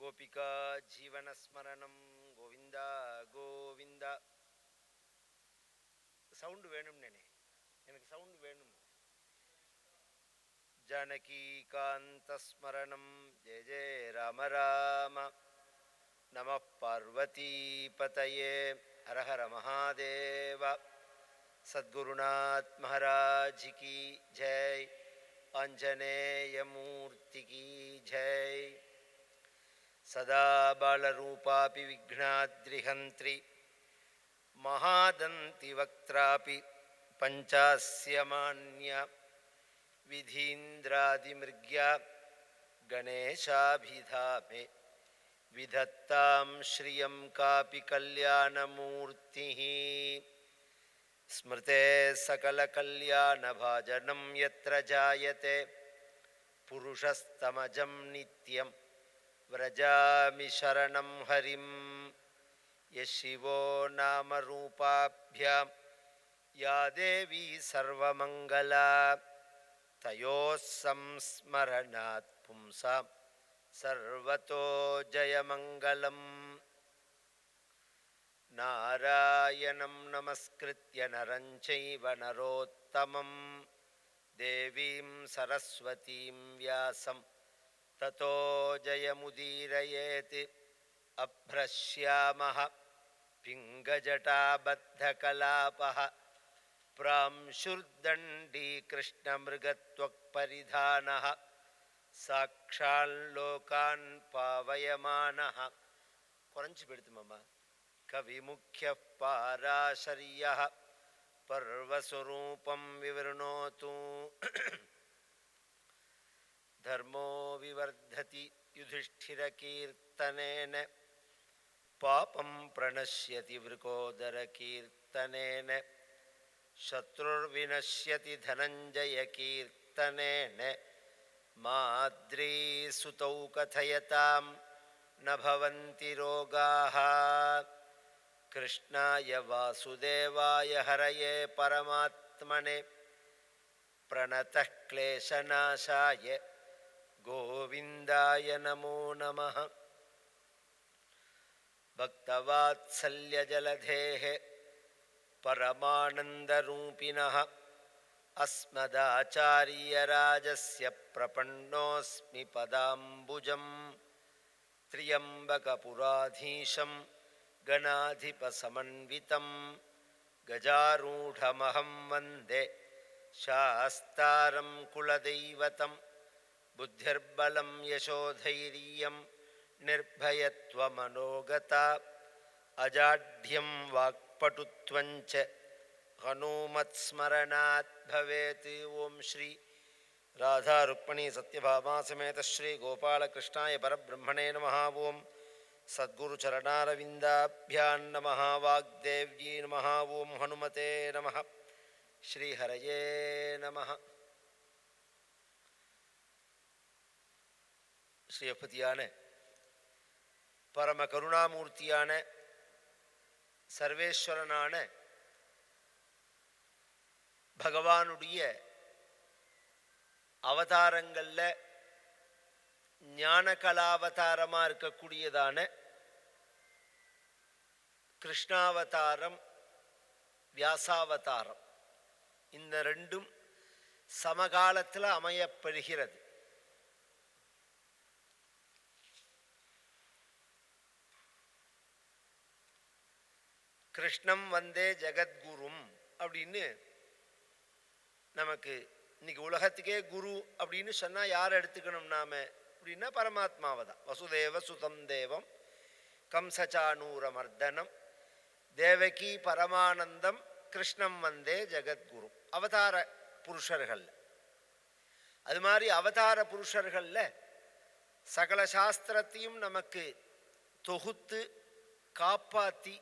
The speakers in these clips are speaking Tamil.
கோபிகா ஜீவனஸ்மரணம் கோவிந்தா கோவிந்தா. சவுண்டு வேணும் நேனே, எனக்கு சவுண்டு வேணும். ஜானகி காந்தஸ்மரணம் ஜெய ஜெய ராம ராம. நம பார்வதி பதயே ஹர ஹர மகாதேவ. சத்குருநாத் மகாராஜ் கி ஜெய். ஆஞ்சநேய மூர்த்தி கி ஜெய். சதா பாலரூபாபி விக்னாத்ரிஹந்த்ரி மகாதந்தி வக்த்ராபி பஞ்சாஸ்யமான்ய விதீந்திராதிமிருக்யா கணேசாபிதாமே விதத்தாம் ஸ்ரியம் காபி கல்யாணமூர்த்திः. ஸ்மிருதே சகலகல்யாணபாஜனம் யத்ர ஜாயதே புருஷஸ்தமஜம் நித்யம் व्रजामि शरणं हरिं. यशिवो नाम रूपाभ्यां या देवी सर्वमङ्गला तयोः संस्मरणात् पुंसां सर्वतो जयमङ्गलम्. नारायणं नमस्कृत्य नरं चैव नरोत्तमं देवीं सरस्वतीं व्यासं ततो जयमुदीरयेत्. अभ्रश्यामः पिङ्गजटाबद्धकलापः प्रांशुर्दण्डीकृष्णमृगत्वक्परिधानः साक्षाल्लोकान् पावयमानः. कुरंचि पेडुतुमम्मा. कविमुख्यः पाराशर्यः पर्वस्वरूपं विवृणोतु. धर्मो विवर्धति युधिष्ठिरकीर्तनेन पापं प्रणश्यति वृकोदरकीर्तनेन शत्रुर्विनश्यति धनञ्जयकीर्तनेन माद्रीसुतौ कथयतां न भवन्ति रोगाः. कृष्णाय वासुदेवाय हरये परमात्मने प्रणतः क्लेशनाशाय गोविन्दाय नमो नमः. भक्तवात्सल्यजलधेः परमानन्दरूपिणः अस्मदाचार्यराजस्य प्रपन्नोऽस्मि पदाम्बुजं. त्र्यम्बकपुराधीशं गणाधिपसमन्वितं गजारूढमहं वन्दे शास्तारं कुलदैवतं. बुद्धिर्बलं यशोधैर्यं निर्भयत्वमनोगता अजाढ्यं वाक्पटुत्वञ्च हनुमत्स्मरणात् भवेत्. ओम श्री राधा रुक्मिणी सत्यभामा समेत श्री गोपालकृष्णाय परब्रह्मणे नमः. ओम सद्गुरुचरणारविन्दाभ्यां नमः. वाग्देव्यै नमः. ओम हनुमते नमः. श्रीहरये नमः. ஸ்ரீயப்பதியான பரம கருணாமூர்த்தியான சர்வேஸ்வரனான பகவானுடைய அவதாரங்களில் ஞான கலாவதாரமாக இருக்கக்கூடியதான கிருஷ்ணாவதாரம், வியாசாவதாரம், இந்த ரெண்டும் சமகாலத்தில் அமையப்படுகிறது. கிருஷ்ணம் வந்தே ஜெகத்குரும் அப்படின்னு நமக்கு இன்னைக்கு உலகத்துக்கே குரு அப்படின்னு சொன்னால் யார் எடுத்துக்கணும் நாம அப்படின்னா பரமாத்மாவை தான். வசுதேவ சுதம் தேவம் கம்சச்சானூரமர்தனம் தேவகி பரமானந்தம் கிருஷ்ணம் வந்தே ஜெகத்குரு. அவதார புருஷர்கள். அது மாதிரி அவதார புருஷர்களில் சகல சாஸ்திரத்தையும் நமக்கு தொகுத்து காப்பாற்றி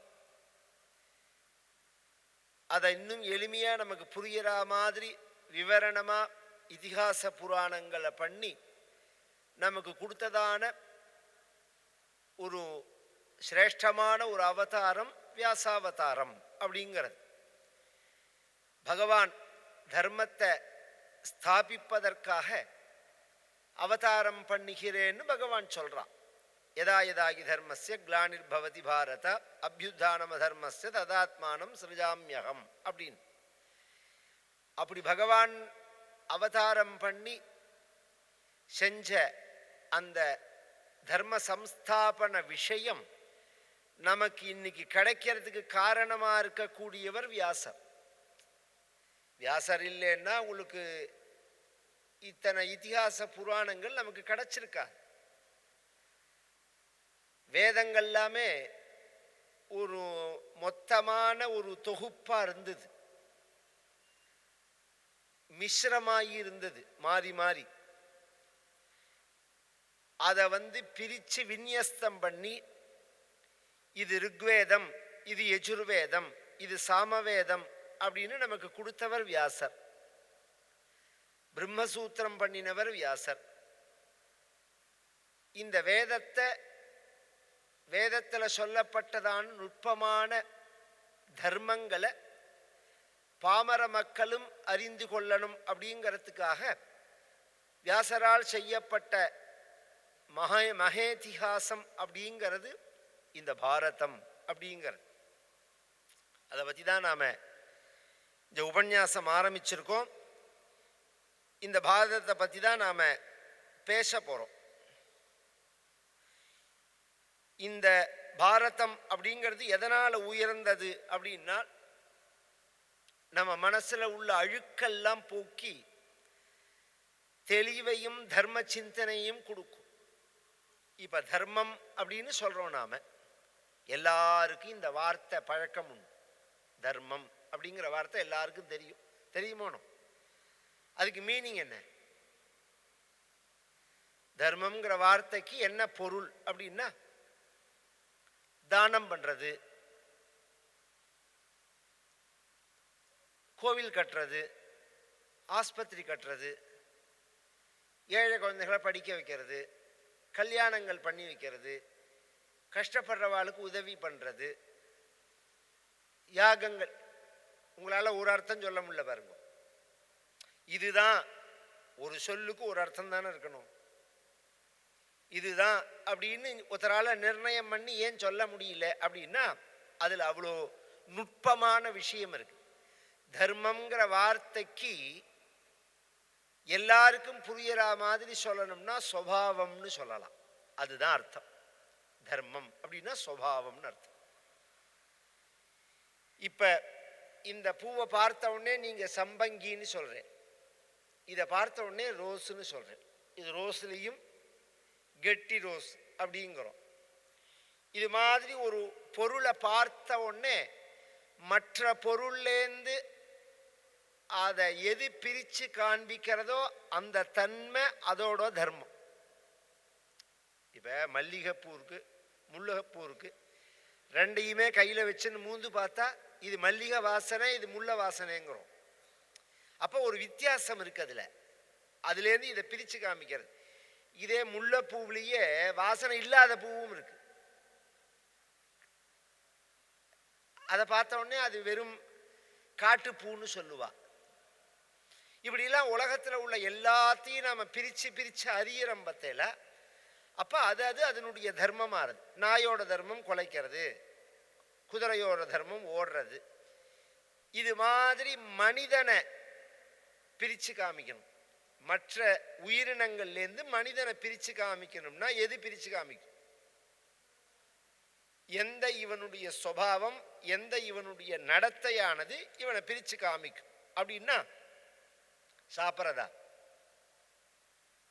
அதை இன்னும் எளிமையாக நமக்கு புரிகிற மாதிரி விவரணமாக இதிகாச புராணங்களை பண்ணி நமக்கு கொடுத்ததான ஒரு சிரேஷ்டமான ஒரு அவதாரம் வியாசாவதாரம் அப்படிங்கிறது. பகவான் தர்மத்தை ஸ்தாபிப்பதற்காக அவதாரம் பண்ணுகிறேன்னு பகவான் சொல்கிறான். யதா யதாகி தர்மஸ்ய கிளானிர்பவதி பாரத அபியுத்தானம தர்மஸ்ய ததாத்மானம் சிருஜாமியகம் அப்படின்னு. அப்படி பகவான் அவதாரம் பண்ணி செஞ்ச அந்த தர்ம சம்ஸ்தாபன விஷயம் நமக்கு இன்னைக்கு கிடைக்கிறதுக்கு காரணமா இருக்கக்கூடியவர் வியாசர். வியாசர் இல்லைன்னா உங்களுக்கு இத்தனை இதிகாச புராணங்கள் நமக்கு கிடைச்சிருக்கா. வேதங்கள் எல்லாமே ஒரு மொத்தமான ஒரு தொகுப்பா இருந்தது, மிஸ்ரமாகி இருந்தது, மாறி மாறி. அதை பிரிச்சு விநியஸ்தம் பண்ணி இது ருக்வேதம், இது யஜுர்வேதம், இது சாமவேதம் அப்படின்னு நமக்கு கொடுத்தவர் வியாசர். பிரம்மசூத்திரம் பண்ணினவர் வியாசர். இந்த வேதத்தில் சொல்லப்பட்டதான நுட்பமான தர்மங்களை பாமர மக்களும் அறிந்து கொள்ளணும் அப்படிங்கிறதுக்காக வியாசரால் செய்யப்பட்ட மகேதிஹாசம் அப்படிங்கிறது இந்த பாரதம் அப்படிங்கிறது. அதை பற்றி தான் நாம் இந்த உபன்யாசம் ஆரம்பிச்சிருக்கோம். இந்த பாரதத்தை பற்றி தான் நாம் பேச போகிறோம். இந்த பாரதம் அப்படிங்கிறது எதனால் உயர்ந்தது அப்படின்னா, நம்ம மனசில் உள்ள அழுக்கெல்லாம் போக்கி தெளிவையும் தர்ம சிந்தனையும் கொடுக்கும். இப்போ தர்மம் அப்படின்னு சொல்கிறோம் நாம். எல்லாருக்கும் இந்த வார்த்தை பழக்கம் உண்டு. தர்மம் அப்படிங்கிற வார்த்தை எல்லாருக்கும் தெரியுமோனோ? அதுக்கு மீனிங் என்ன? தர்மம்ங்கிற வார்த்தைக்கு என்ன பொருள் அப்படின்னா, தானம் பண்ணுறது, கோவில் கட்டுறது, ஆஸ்பத்திரி கட்டுறது, ஏழை குழந்தைகளை படிக்க வைக்கிறது, கல்யாணங்கள் பண்ணி வைக்கிறது, கஷ்டப்படுறவாளுக்கு உதவி பண்ணுறது, யாகங்கள். உங்களால் ஒரு அர்த்தம் சொல்ல முடியல பாருங்க. இதுதான், ஒரு சொல்லுக்கு ஒரு அர்த்தம் தானே இருக்கணும். இதுதான் அப்படின்னு ஒருத்தரால் நிர்ணயம் பண்ணி ஏன் சொல்ல முடியல அப்படின்னா, அதில் அவ்வளோ நுட்பமான விஷயம் இருக்கு. தர்மம்ங்கிற வார்த்தைக்கு எல்லாருக்கும் புரியற மாதிரி சொல்லணும்னா சுபாவம்னு சொல்லலாம். அதுதான் அர்த்தம். தர்மம் அப்படின்னா சுபாவம்னு அர்த்தம். இப்ப இந்த பூவை பார்த்த உடனே நீங்க சம்பங்கின்னு சொல்றேன், இதை பார்த்த உடனே ரோஸ்ன்னு சொல்றேன். இது ரோஸ்லையும் கெட்டி ரோஸ் அப்படிங்கிறோம். இது மாதிரி ஒரு பொருளை பார்த்த உடனே மற்ற பொருள்லேருந்து அதை எது பிரித்து காண்பிக்கிறதோ அந்த தன்மை அதோட தர்மம். இப்போ மல்லிகைப்பூ இருக்கு, முல்லைப்பூ இருக்கு, ரெண்டையுமே கையில் வச்சுன்னு மூந்து பார்த்தா இது மல்லிகை வாசனை, இது முல்லை வாசனைங்கிறோம். அப்போ ஒரு வித்தியாசம் இருக்கு அதுலேருந்து இதை பிரித்து காமிக்கிறது. இதே முல்லைப்பூவிலேயே வாசனை இல்லாத பூவும் இருக்கு. அதை பார்த்த உடனே அது வெறும் காட்டுப்பூன்னு சொல்லுவா. இப்படிலாம் உலகத்தில் உள்ள எல்லாத்தையும் நாம் பிரித்து அறியிறம் பத்தையில. அப்போ அது அதனுடைய தர்மமாக இருது. நாயோட தர்மம் குலைக்கிறது, குதிரையோட தர்மம் ஓடுறது. இது மாதிரி மனிதனை பிரித்து காமிக்கணும். மற்ற உயிரினங்கள்லேருந்து மனிதனை பிரித்து காமிக்கணும்னா எது பிரித்து காமிக்கும்? எந்த இவனுடைய சுபாவம், எந்த இவனுடைய நடத்தையானது இவனை பிரித்து காமிக்கும் அப்படின்னா, சாப்பிட்றதா,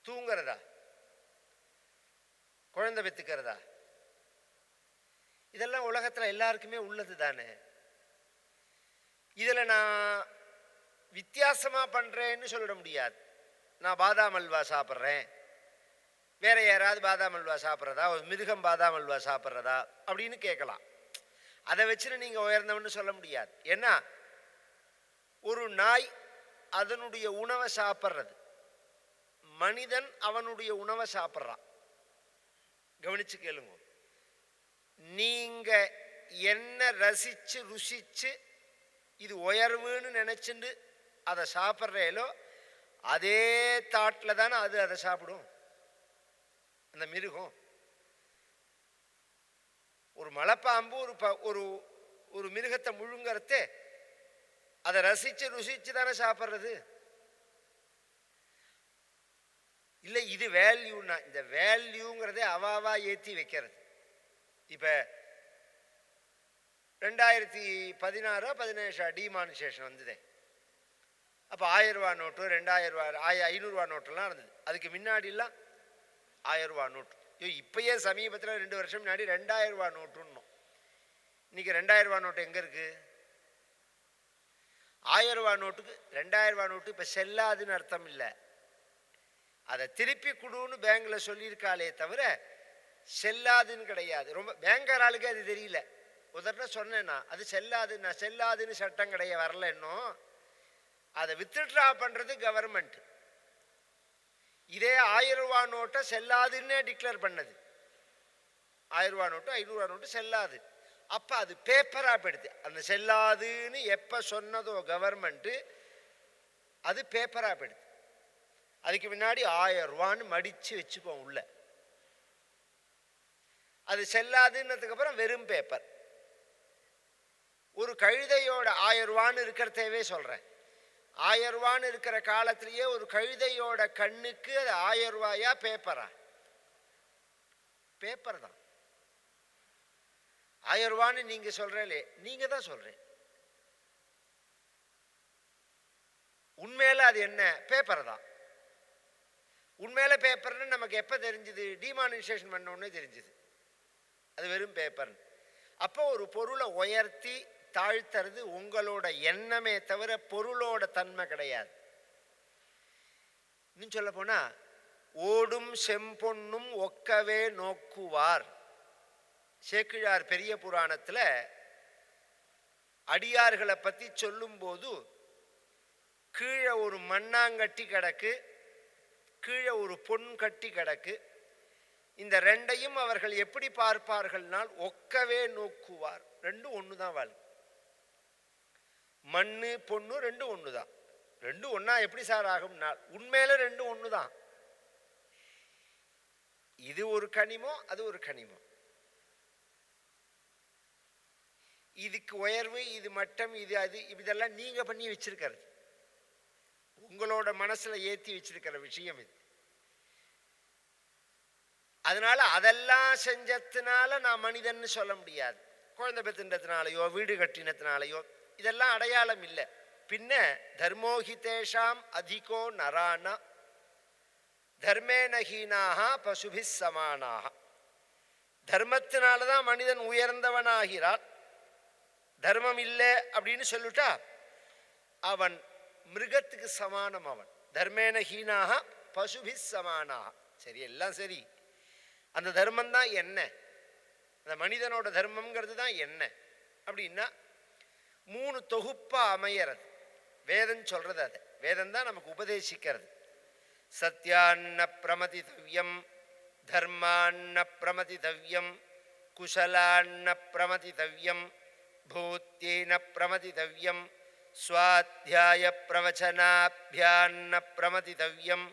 தூங்குறதா, குழந்தை பெற்றுக்கிறதா, இதெல்லாம் உலகத்தில் எல்லாருக்குமே உள்ளது தானே. இதில் நான் வித்தியாசமாக பண்ணுறேன்னு சொல்லிட முடியாது. நான் பாதாம் அல்வா சாப்பிட்றேன், வேற யாராவது பாதாம் அல்வா சாப்பிட்றதா, ஒரு மிருகம் பாதாம் அல்வா சாப்பிட்றதா அப்படின்னு கேட்கலாம். அதை வச்சுன்னு நீங்கள் உயர்ந்தவன்னு சொல்ல முடியாது. ஏன்னா ஒரு நாய் அதனுடைய உணவை சாப்பிட்றது, மனிதன் அவனுடைய உணவை சாப்பிட்றான். கவனிச்சு கேளுங்க. நீங்க என்ன ரசிச்சு ருசிச்சு இது உயர்வுன்னு நினைச்சுட்டு அதை சாப்பிட்றேலோ அதே தாட்டில் தானே அதை சாப்பிடும். அந்த மிருகம் ஒரு மலைப்பாம்பு ஒரு ஒரு மிருகத்தை முழுங்கறதே அதை ரசிச்சு ருசிச்சு தானே சாப்பிட்றது. இல்லை இது வேல்யூன்னா, இந்த வேல்யூங்கிறதே அவாவா ஏற்றி வைக்கிறது. இப்போ 2016 17 டிமானிசேஷன் வந்ததே. அப்போ 1000 ரூபா நோட்டு 2000 ரூபா 500 ரூபா நோட்டெல்லாம் இருந்தது. அதுக்கு முன்னாடிலாம் 1000 ரூபா நோட்டு. இப்பயே சமீபத்தில் 2 வருஷம் முன்னாடி 2000 ரூபா நோட்டுன்னோம். இன்னைக்கு 2000 ரூபா நோட்டு எங்கே இருக்கு? 1000 ரூபா நோட்டுக்கு 2000 ரூபா நோட்டு இப்போ செல்லாதுன்னு அர்த்தம் இல்லை. அதை திருப்பி கொடுன்னு பேங்க்ல சொல்லியிருக்காளே தவிர செல்லாதுன்னு கிடையாது. ரொம்ப பேங்கர் ஆளுக்கு அது தெரியல. உதர்னா சொன்னேன்னா அது செல்லாதுன்னு சட்டம் வரல இன்னும். அதை வித்ட்ரா பண்றது கவர்மெண்ட். இதே 1000 ரூபா நோட்டை செல்லாதுன்னு டிக்ளேர் பண்ணது. 1000 ரூபா நோட்டு 500 ரூபா நோட்டு செல்லாது. அப்ப அது பேப்பரா போயிடுது. அந்த செல்லாதுன்னு எப்ப சொன்னதோ கவர்மெண்ட் அது பேப்பரா போயிடுது. அதுக்கு முன்னாடி 1000 ரூபான்னு மடிச்சு வச்சுப்போம் உள்ள. அது செல்லாதுன்னதுக்கு அப்புறம் வெறும் பேப்பர். ஒரு கழுதையோட 1000 ரூபான்னு இருக்கிறதேவே சொல்றேன். 1000 ரூபான்னு இருக்கிற காலத்திலேயே ஒரு கழுதையோட கண்ணுக்கு அது 1000 ரூபாயா பேப்பரா? பேப்பர் தான். 1000 ரூபான்னு நீங்க சொல்றே, நீங்க தான் சொல்றேன். உண்மையில அது என்ன? பேப்பர் தான். உண்மையில பேப்பர்னு நமக்கு எப்ப தெரிஞ்சது? டிமானிசேஷன் பண்ண உடனே தெரிஞ்சது அது வெறும் பேப்பர். அப்போ ஒரு பொருளை உயர்த்தி தாழ்த்துறது உங்களோட எண்ணமே தவிர பொருளோட தன்மை கிடையாது. இன்னும் சொல்ல போனா ஓடும் செம்பொன்னும் ஒக்கவே நோக்குவார். சேக்கிழார் பெரிய புராணத்துல அடியார்களை பத்தி சொல்லும் போது கீழே ஒரு மண்ணாங்கட்டி கிடக்கு, கீழே ஒரு பொன் கட்டி கிடக்கு. இந்த ரெண்டையும் அவர்கள் எப்படி பார்ப்பார்கள்னால் ஒக்கவே நோக்குவார். ரெண்டும் ஒண்ணுதான். வாழ் மண்ணு பொண்ணு ரெண்டும் ஒண்ணுதான். ரெண்டும் ஒன்னா எப்படி சார் ஆகும்னா உண்மையில ரெண்டும் ஒண்ணுதான். இது ஒரு கனிமோ அது ஒரு கனிமோ. இதுக்கு உயர்வு இது மட்டம் இது அது இதெல்லாம் நீங்க பண்ணி வச்சிருக்கிறது. உங்களோட மனசுல ஏற்றி வச்சிருக்கிற விஷயம் இது. அதனால அதெல்லாம் செஞ்சதுனால நான் மனிதன்னு சொல்ல முடியாது. குழந்தை பெத்துன்றதுனாலையோ வீடு கட்டினதுனாலையோ இதெல்லாம் அடையாளம் இல்லை. பின்ன தர்மோஹிதேஷாம் அதிகோ நரான தர்மேனஹீனாக பசுபி சமானாக. தர்மத்தினாலதான் மனிதன் உயர்ந்தவனாகிறான். தர்மம் இல்லை அப்படின்னு சொல்லிட்டா அவன் மிருகத்துக்கு சமானம். அவன் தர்மேனஹீனாக பசுபி சமானாக. சரி, எல்லாம் சரி. அந்த தர்மம் தான் என்ன? அந்த மனிதனோட தர்மம்ங்கிறது தான் என்ன அப்படின்னா 3 தொகுப்பா அமையறது. வேதம் சொல்றது. அது வேதம் தான் நமக்கு உபதேசிக்கிறது. சத்யான்ன பிரமதிதவ்யம், தர்மான்ன பிரமதிதவ்யம், குஷலான்ன பிரமதிதவ்யம், பூத்தேன பிரமதிதவ்யம், ஸ்வாத்யாய பிரவச்சனாபியான்ன பிரமதிதவ்யம்,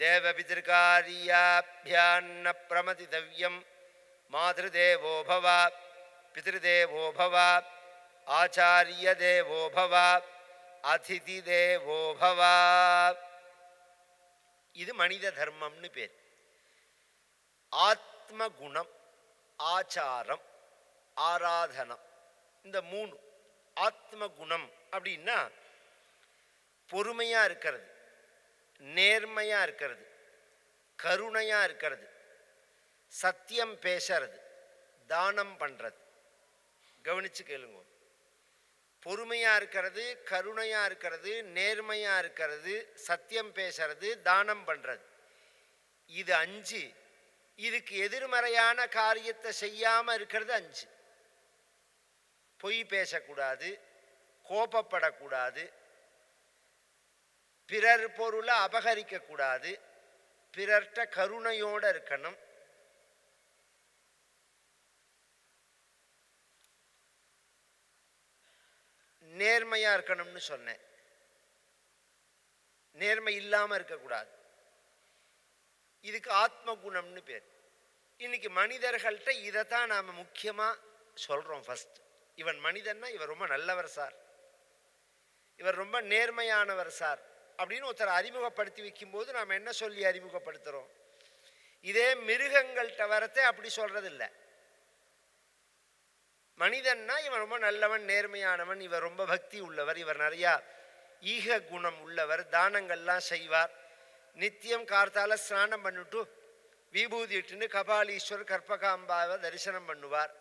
தேவபிதிருகாரியாபியான்ன பிரமதிதவ்யம், மாதృதேவோ பவ பிதృதேவோ பவ ஆச்சாரிய தேவோ பவ அதிதி தேவோ பவ. இது மனித தர்மம்னு பேர். ஆத்ம குணம், ஆச்சாரம், ஆராதனம், இந்த 3. ஆத்ம குணம் அப்படின்னா பொறுமையா இருக்கிறது, நேர்மையா இருக்கிறது, கருணையா இருக்கிறது, சத்தியம் பேசுறது, தானம் பண்றது. கவனிச்சு கேளுங்க. பொறுமையா இருக்கிறது, கருணையா இருக்கிறது, நேர்மையா இருக்கிறது, சத்தியம் பேசுறது, தானம் பண்றது. இது 5. இதுக்கு எதிர்மறையான காரியத்தை செய்யாம இருக்கிறது 5. பொய் பேசக்கூடாது, கோபப்படக்கூடாது, பிறர் பொருளை அபகரிக்க கூடாது, பிறர்கிட்ட கருணையோட இருக்கணும், நேர்மையா இருக்கணும்னு சொன்னேன். நேர்மை இல்லாம இருக்கக்கூடாது. இதுக்கு ஆத்ம குணம்னு பேர். இன்னைக்கு மனிதர்கள்ட்ட இதைத்தான் நாம் முக்கியமாக சொல்கிறோம். ஃபஸ்ட், இவன் மனிதன்னா இவர் ரொம்ப நல்லவர் சார், இவர் ரொம்ப நேர்மையானவர் சார் அப்படின்னு ஒருத்தர் அறிமுகப்படுத்தி வைக்கும்போது நாம் என்ன சொல்லி அறிமுகப்படுத்துகிறோம்? இதே மிருகங்கள்கிட்ட வரத்தே அப்படி சொல்கிறதில்லை. மனிதன்னா இவன் ரொம்ப நல்லவன், நேர்மையானவன், இவர் ரொம்ப பக்தி உள்ளவர், இவர் நிறையா ஈக குணம் உள்ளவர், தானங்கள்லாம் செய்வார், நித்தியம் கார்த்தால ஸ்நானம் பண்ணிட்டு விபூதி இட்டுன்னு கபாலீஸ்வரர் கற்பகாம்பாவை தரிசனம் பண்ணுவார்.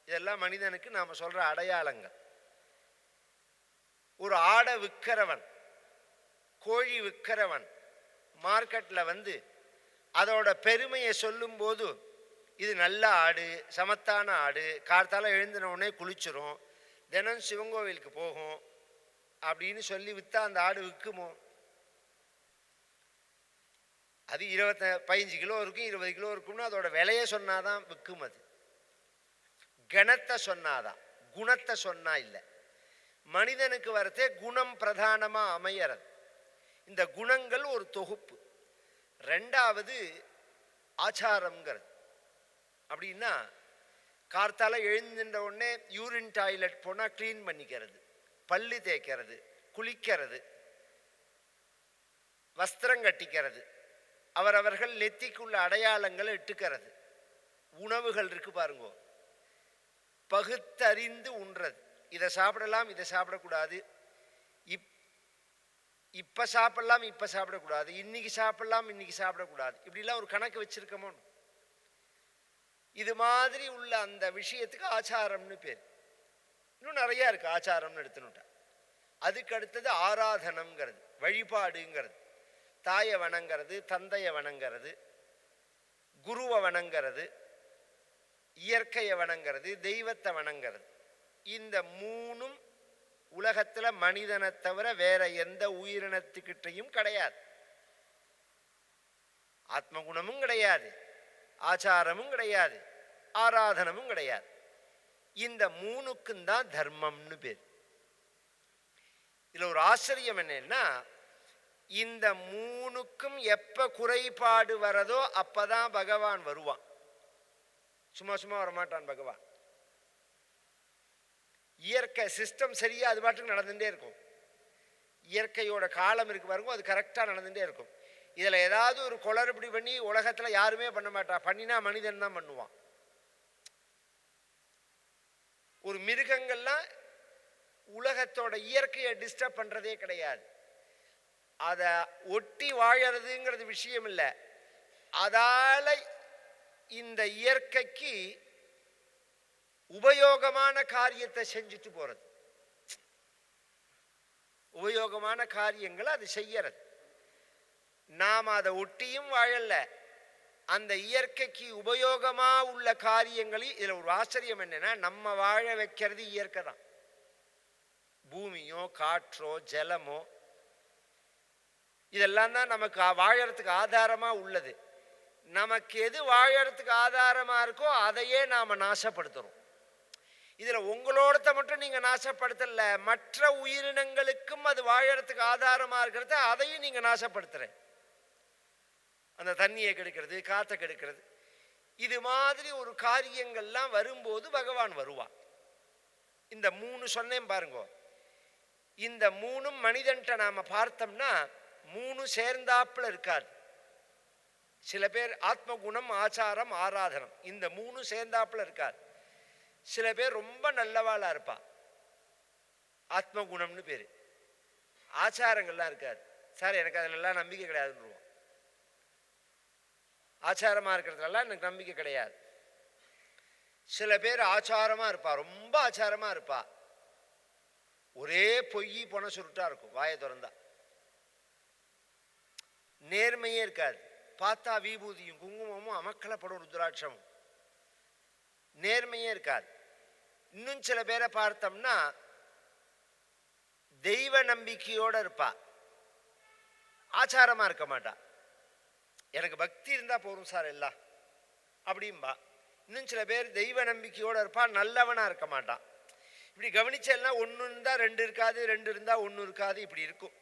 இதெல்லாம் மனிதனுக்கு நாம் சொல்கிற அடையாளங்கள். ஒரு ஆடை விற்கிறவன், கோழி விற்கிறவன் மார்க்கெட்டில் வந்து அதோட பெருமையை சொல்லும்போது, இது நல்ல ஆடு, சமத்தான ஆடு, கார்த்தால எழுந்தின உடனே குளிச்சிரும், தினம் சிவங்கோவிலுக்கு போகும் அப்படின்னு சொல்லி விற்றா அந்த ஆடு விற்குமோ? அது 15 கிலோ இருக்கும், 20 கிலோ இருக்கும்னு அதோட விலையை சொன்னாதான் விற்கும். அது கணத்தை சொன்னாதான், குணத்தை சொன்னா இல்லை. மனிதனுக்கு வரத்தே குணம் பிரதானமாக அமையறது. இந்த குணங்கள் ஒரு தொகுப்பு. ரெண்டாவது ஆச்சாரம்ங்கிறது. அப்படின்னா கார்த்தால எழுந்துட்ட உடனே யூரின் டாய்லெட் போனால் க்ளீன் பண்ணிக்கிறது, பல்லு தேய்க்கிறது, குளிக்கிறது, வஸ்திரம் கட்டிக்கிறது, அவரவர்கள் நெத்திக்குள்ள அடையாளங்களை இட்டுக்கிறது. உணவுகள் இருக்கு பாருங்க, பகுத்தறிந்து உண்றது. இதை சாப்பிடலாம், இதை சாப்பிடக்கூடாது, இப்போ சாப்பிடலாம், இப்போ சாப்பிடக்கூடாது, இன்னைக்கு சாப்பிடலாம், இன்னைக்கு சாப்பிடக்கூடாது, இப்படிலாம் ஒரு கணக்கு வச்சிருக்கமோ? இது மாதிரி உள்ள அந்த விஷயத்துக்கு ஆச்சாரம்னு பேர். இன்னும் நிறையா இருக்கு ஆச்சாரம்னு எடுத்துனுட்டா. அதுக்கு அடுத்தது ஆராதனம்ங்கிறது, வழிபாடுங்கிறது. தாயை வணங்கிறது, தந்தையை வணங்கிறது, குருவை வணங்கிறது, இயற்கையை வணங்கிறது, தெய்வத்தை வணங்கிறது. இந்த மூணும் உலகத்தில் மனிதனை தவிர வேற எந்த உயிரினத்துக்கிட்டையும் கிடையாது. ஆத்மகுணமும் கிடையாது, ஆச்சாரமும் கிடையாது, ஆராதனமும் கிடையாது. இந்த மூணுக்கும் தான் தர்மம்னு பேர். இதுல ஒரு ஆச்சரியம் என்னன்னா, இந்த மூணுக்கும் எப்ப குறைபாடு வரதோ அப்பதான் பகவான் வருவான். சும்மா சும்மா வரமாட்டான் பகவான். இயற்கை சிஸ்டம் சரியா அது பாட்டுக்கு நடந்துட்டே இருக்கும். இயற்கையோட காலம் இருக்கு பாருங்க, அது கரெக்டா நடந்துட்டே இருக்கும். இதுல ஏதாவது ஒரு குளறுபடி பண்ணி உலகத்துல யாருமே பண்ண மாட்டா, பண்ணினா மனிதன் தான் பண்ணுவான். ஒரு மிருகங்கள்லாம் உலகத்தோட இயற்கையை டிஸ்டர்ப் பண்றதே கிடையாது. அதை ஒட்டி வாழறதுங்கிறது விஷயம் இல்லை. அதால இந்த இயற்கைக்கு உபயோகமான காரியத்தை செஞ்சுட்டு போறது, உபயோகமான காரியங்களை அது செய்யறது. நாம் அதை ஒட்டியும் வாழல, அந்த இயற்கைக்கு உபயோகமா உள்ள காரியங்களையும். இதுல ஒரு ஆச்சரியம் என்னன்னா, நம்ம வாழ வைக்கிறது இயற்கை தான். பூமியோ காற்றோ ஜலமோ இதெல்லாம் தான் நமக்கு வாழறதுக்கு ஆதாரமா உள்ளது. நமக்கு எது வாழறதுக்கு ஆதாரமா இருக்கோ அதையே நாம நாசப்படுத்துறோம். இதுல உங்களோடத்த மட்டும் நீங்க நாசப்படுத்தல, மற்ற உயிரினங்களுக்கும் அது வாழறதுக்கு ஆதாரமா இருக்கிறத அதையும் நீங்க நாசப்படுத்துற. அந்த தண்ணியை கெடுக்கிறது, காற்றை கெடுக்கிறது, இது மாதிரி ஒரு காரியங்கள்லாம் வரும்போது பகவான் வருவான். இந்த மூணு சொன்னேன் பாருங்க, இந்த மூணும் மனிதன்ட்ட நாம பார்த்தோம்னா மூணு சேர்ந்தாப்புல இருக்காது. சில பேர் ஆத்ம குணம், ஆச்சாரம், ஆராதனம், இந்த மூணு சேர்ந்தாப்புல இருக்காது. சில பேர் ரொம்ப நல்லவாளா இருப்பா, ஆத்ம குணம்னு பேரு. ஆச்சாரங்கள்லாம் இருக்காது. சார் எனக்கு அதுலெல்லாம் நம்பிக்கை கிடையாதுன்னுருவோம். ஆச்சாரமா இருக்கிறதுலாம் எனக்கு நம்பிக்கை கிடையாது. சில பேர் ஆச்சாரமா இருப்பா, ரொம்ப ஆச்சாரமா இருப்பா, ஒரே பொய் பொண சுருட்டா இருக்கும், வாயை திறந்தா நேர்மையே இருக்காது. பார்த்தா விபூதியும் குங்குமமும் அமக்கலப்படும் ருத்ராட்சமும், நேர்மையே இருக்காது. இன்னும் சில பேரை பார்த்தோம்னா தெய்வ நம்பிக்கையோட இருப்பா, ஆச்சாரமா இருக்க மாட்டா. எனக்கு பக்தி இருந்தா போதும் சார் எல்லாம் அப்படின்பா. இன்னும் சில பேர் தெய்வ நம்பிக்கையோட இருப்பா, நல்லவனா இருக்க மாட்டான். இப்படி கவனிச்செல்லாம் ஒன்று இருந்தா ரெண்டு இருக்காது, ரெண்டு இருந்தா ஒன்று இருக்காது, இப்படி இருக்கும்.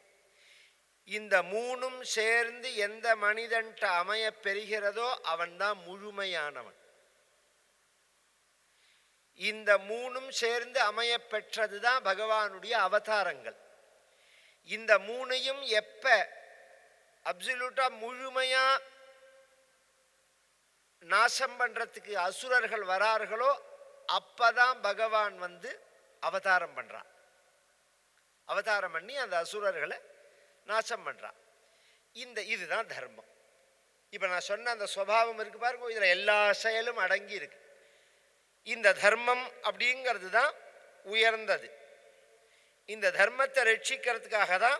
இந்த மூணும் சேர்ந்து எந்த மனிதன்ட்ட அமைய பெறுகிறதோ அவன்தான் முழுமையானவன். இந்த மூணும் சேர்ந்து அமைய பெற்றதுதான் பகவானுடைய அவதாரங்கள். இந்த மூணையும் எப்ப அப்சல்யூட்டா முழுமையா நாசம் பண்றதுக்கு அசுரர்கள் வரார்களோ அப்பதான் பகவான் அவதாரம் பண்றான். அவதாரம் பண்ணி அந்த அசுரர்களை நாசம் பண்றான். இதுதான் தர்மம். இப்ப நான் சொன்ன அந்த சுபாவம் இருக்கு பாருங்க, இதுல எல்லா செயலும் அடங்கி இருக்கு. இந்த தர்மம் அப்படிங்கிறது தான் உயர்ந்தது. இந்த தர்மத்தை ரட்சிக்கிறதுக்காக தான்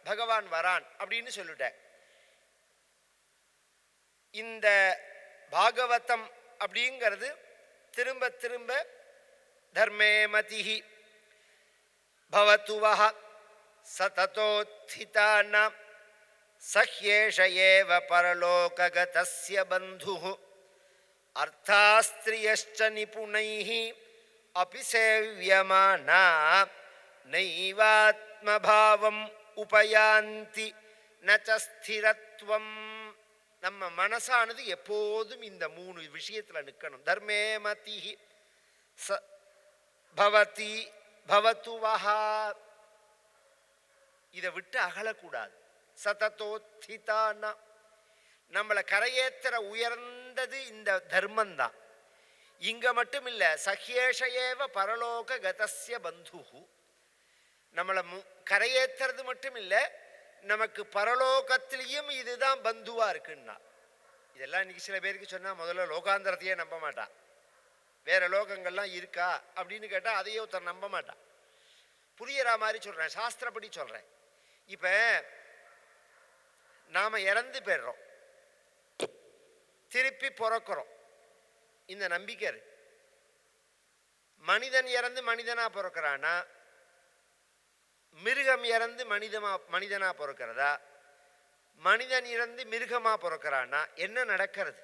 பகவான் வரான் அப்படின்னு சொல்லிட்டேன். இந்த பாகவதம் அப்படிங்கிறது திரும்ப திரும்ப தர்மே மதிஹி பவத்துவஹ சததோத்ஹிதானாம் சஹ்யேஷ ஏவ பரலோககதஸ்ய பந்துஹு அர்த்தாஸ்த்ரியஸ்ச நிபுணைஹி அபி சேவ்யமானா நைவாத்மபாவம் உபயாந்தி நச ஸ்திரத்வம். நம்ம மனசானது எப்போதும் இந்த மூணு விஷயத்தில் நிற்கணும். தர்மே மதிஹி பவதி பவத்துவஹா, இதை விட்டு அகலக்கூடாது. சததோத்ஹிதானா, நம்மளை கரையேற்ற உயர்ந்தது இந்த தர்மந்தான். இங்க மட்டும் இல்ல, சஹ்யேஷயேவ பரலோக கதஸ்ய பந்துஹு, நம்மளை கரையேற்றுறது மட்டும் இல்லை, நமக்கு பரலோகத்திலையும் இதுதான் பந்துவா இருக்குன்னா. இதெல்லாம் இன்னைக்கு சில பேருக்கு சொன்னா முதல்ல லோகாந்தரத்தையே நம்ப மாட்டான். வேற லோகங்கள்லாம் இருக்கா அப்படின்னு கேட்டா அதையே ஒருத்தர் நம்ப மாட்டான். புரியற மாதிரி சொல்றேன், சாஸ்திரப்படி சொல்றேன். இப்ப நாம இறந்து போயிடுறோம், திருப்பி பிறக்கிறோம், இந்த நம்பிக்கை இருக்கு. மனிதன் இறந்து மனிதனா பிறக்கிறானா, மிருகம் இறந்து மனிதனா பிறக்கிறதா, மனிதன் இறந்து மிருகமா பிறக்கிறானா, என்ன நடக்கிறது?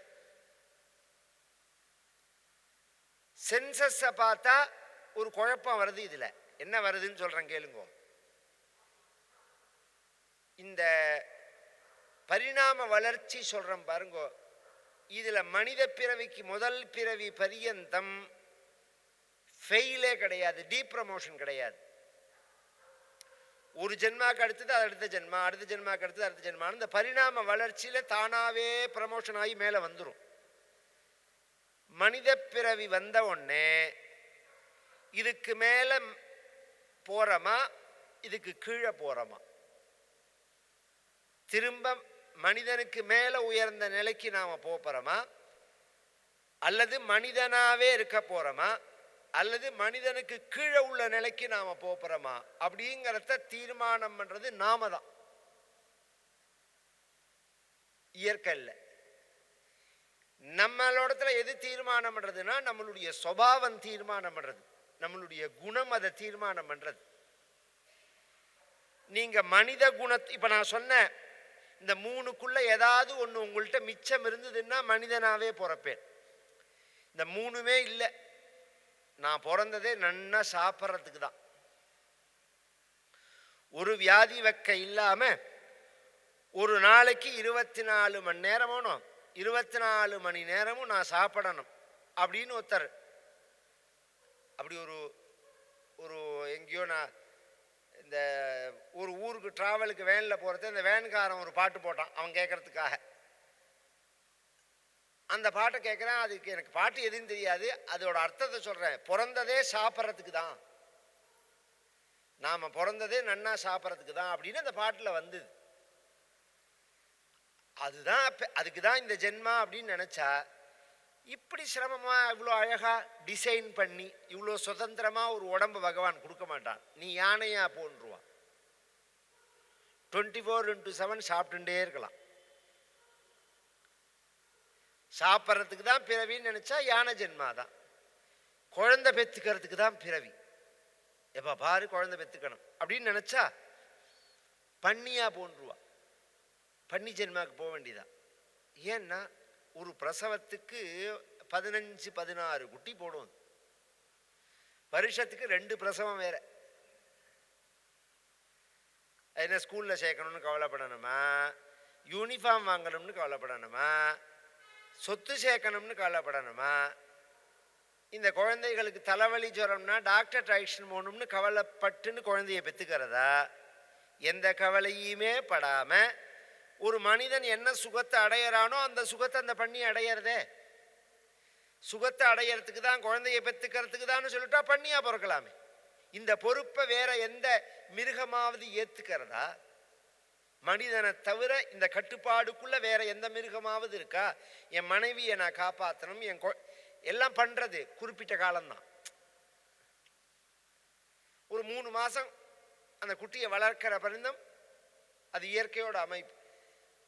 சென்சஸ் பார்த்தா ஒரு குழப்பம் வருது. இதுல என்ன வருதுன்னு சொல்றேன் கேளுங்க. இந்த பரிணாம வளர்ச்சி சொல்றேன் பாருங்க, இதுல மனித பிறவிக்கு முதல் பிறவி பரியந்தம் ஃபெயிலே கிடையாது, டீப்ரமோஷன் கிடையாது. ஒரு ஜென்மாக்கு அடுத்தது அடுத்த ஜென்மா, அடுத்த ஜென்மாக்கு அடுத்தது அடுத்த ஜென்மா. இந்த பரிணாம வளர்ச்சியில தானாவே ப்ரமோஷன் ஆகி மேல வந்துடும். மனித பிறவி வந்த உடனே இதுக்கு மேல போறோமா, இதுக்கு கீழே போறோமா, திரும்ப மனிதனுக்கு மேல உயர்ந்த நிலைக்கு நாம போறோமா, அல்லது மனிதனாவே இருக்க போறோமா, அல்லது மனிதனுக்கு கீழே உள்ள நிலைக்கு நாம போறோமா அப்படிங்கிறத தீர்மானம் பண்றது நாம தான், இயற்கை இல்லை. நம்மளோடத்துல எது தீர்மானம் பண்றதுன்னா நம்மளுடைய சுபாவம் தீர்மானம் பண்றது, நம்மளுடைய குணம் அதை தீர்மானம் பண்றது. நீங்க மனித குணத்தை இப்ப நான் சொன்ன இந்த மூணுக்குள்ள ஏதாவது ஒண்ணு உங்கள்கிட்ட மிச்சம் இருந்ததுன்னா மனிதனாவே பிறப்பேன். இந்த மூணுமே இல்லை, நான் பிறந்ததே நன்னா சாப்பிட்றதுக்கு தான். ஒரு வியாதி வெக்க இல்லாம ஒரு நாளைக்கு 24 மணி நேரமும் 24 மணி நேரமும் நான் சாப்பிடணும் அப்படின்னு ஒருத்தர், அப்படி ஒரு எங்கேயோ நான் இந்த ஒரு ஊருக்கு டிராவலுக்கு வேனில் போகிறது, இந்த வேன்காரன் ஒரு பாட்டு போட்டான் அவன் கேட்கறதுக்காக. அந்த பாட்டை கேட்குறேன், அதுக்கு எனக்கு பாட்டு எதுன்னு தெரியாது, அதோட அர்த்தத்தை சொல்கிறேன். பிறந்ததே சாப்பிட்றதுக்கு தான், நாம் பிறந்ததே நன்னா சாப்பிட்றதுக்கு தான் அப்படின்னு அந்த பாட்டில் வந்தது. அதுதான் அதுக்கு தான் இந்த ஜென்மா அப்படின்னு நினச்சா இப்படி சிரமமாக இவ்வளோ அழகாக டிசைன் பண்ணி இவ்வளோ சுதந்திரமாக ஒரு உடம்பு பகவான் கொடுக்க மாட்டான். நீ யானையா போன்றுவான். 24/7 சாப்பிட்டுட்டே இருக்கலாம். சாப்பிட்றதுக்கு தான் பிறவின்னு நினச்சா யானை ஜென்மா தான். குழந்தை பெற்றுக்கிறதுக்கு தான் பிறவி, எப்போ பாரு குழந்தை பெற்றுக்கணும் அப்படின்னு நினச்சா பன்னியா போன்றுவா, பன்னி ஜென்மாவுக்கு போக வேண்டியதான். ஏன்னா ஒரு பிரசவத்துக்கு 15-16 குட்டி போடும், வருஷத்துக்கு 2 பிரசவம் வேற. என்ன ஸ்கூலில் சேர்க்கணும்னு கவலைப்படணுமா, யூனிஃபார்ம் வாங்கணும்னு கவலைப்படணுமா, சொத்து சேர்க்கணும்னு கவலைப்படணுமா, இந்த குழந்தைகளுக்கு தலைவலி ஜுரம்னா டாக்டர் அழைச்சின்னு போகணும்னு கவலைப்பட்டுன்னு குழந்தைய பெற்றுக்கிறதா? எந்த கவலையுமே படாமல் ஒரு மனிதன் என்ன சுகத்தை அடையிறானோ அந்த சுகத்தை அந்த பண்ணி அடையிறதே. சுகத்தை அடையிறதுக்கு தான், குழந்தைய பெற்றுக்கிறதுக்கு தான் சொல்லிட்டா பண்ணியா பிறக்கலாமே. இந்த பொறுப்பை வேற எந்த மிருகமாவது ஏற்றுக்கிறதா? மனிதனை தவிர இந்த கட்டுப்பாடுக்குள்ள வேற எந்த மிருகமாவது இருக்கா? என் மனைவியை நான் காப்பாற்றணும், எல்லாம் பண்றது குறிப்பிட்ட காலம்தான். ஒரு 3 மாசம் அந்த குட்டியை வளர்க்கிற பரிந்தம் அது இயற்கையோட அமைப்பு.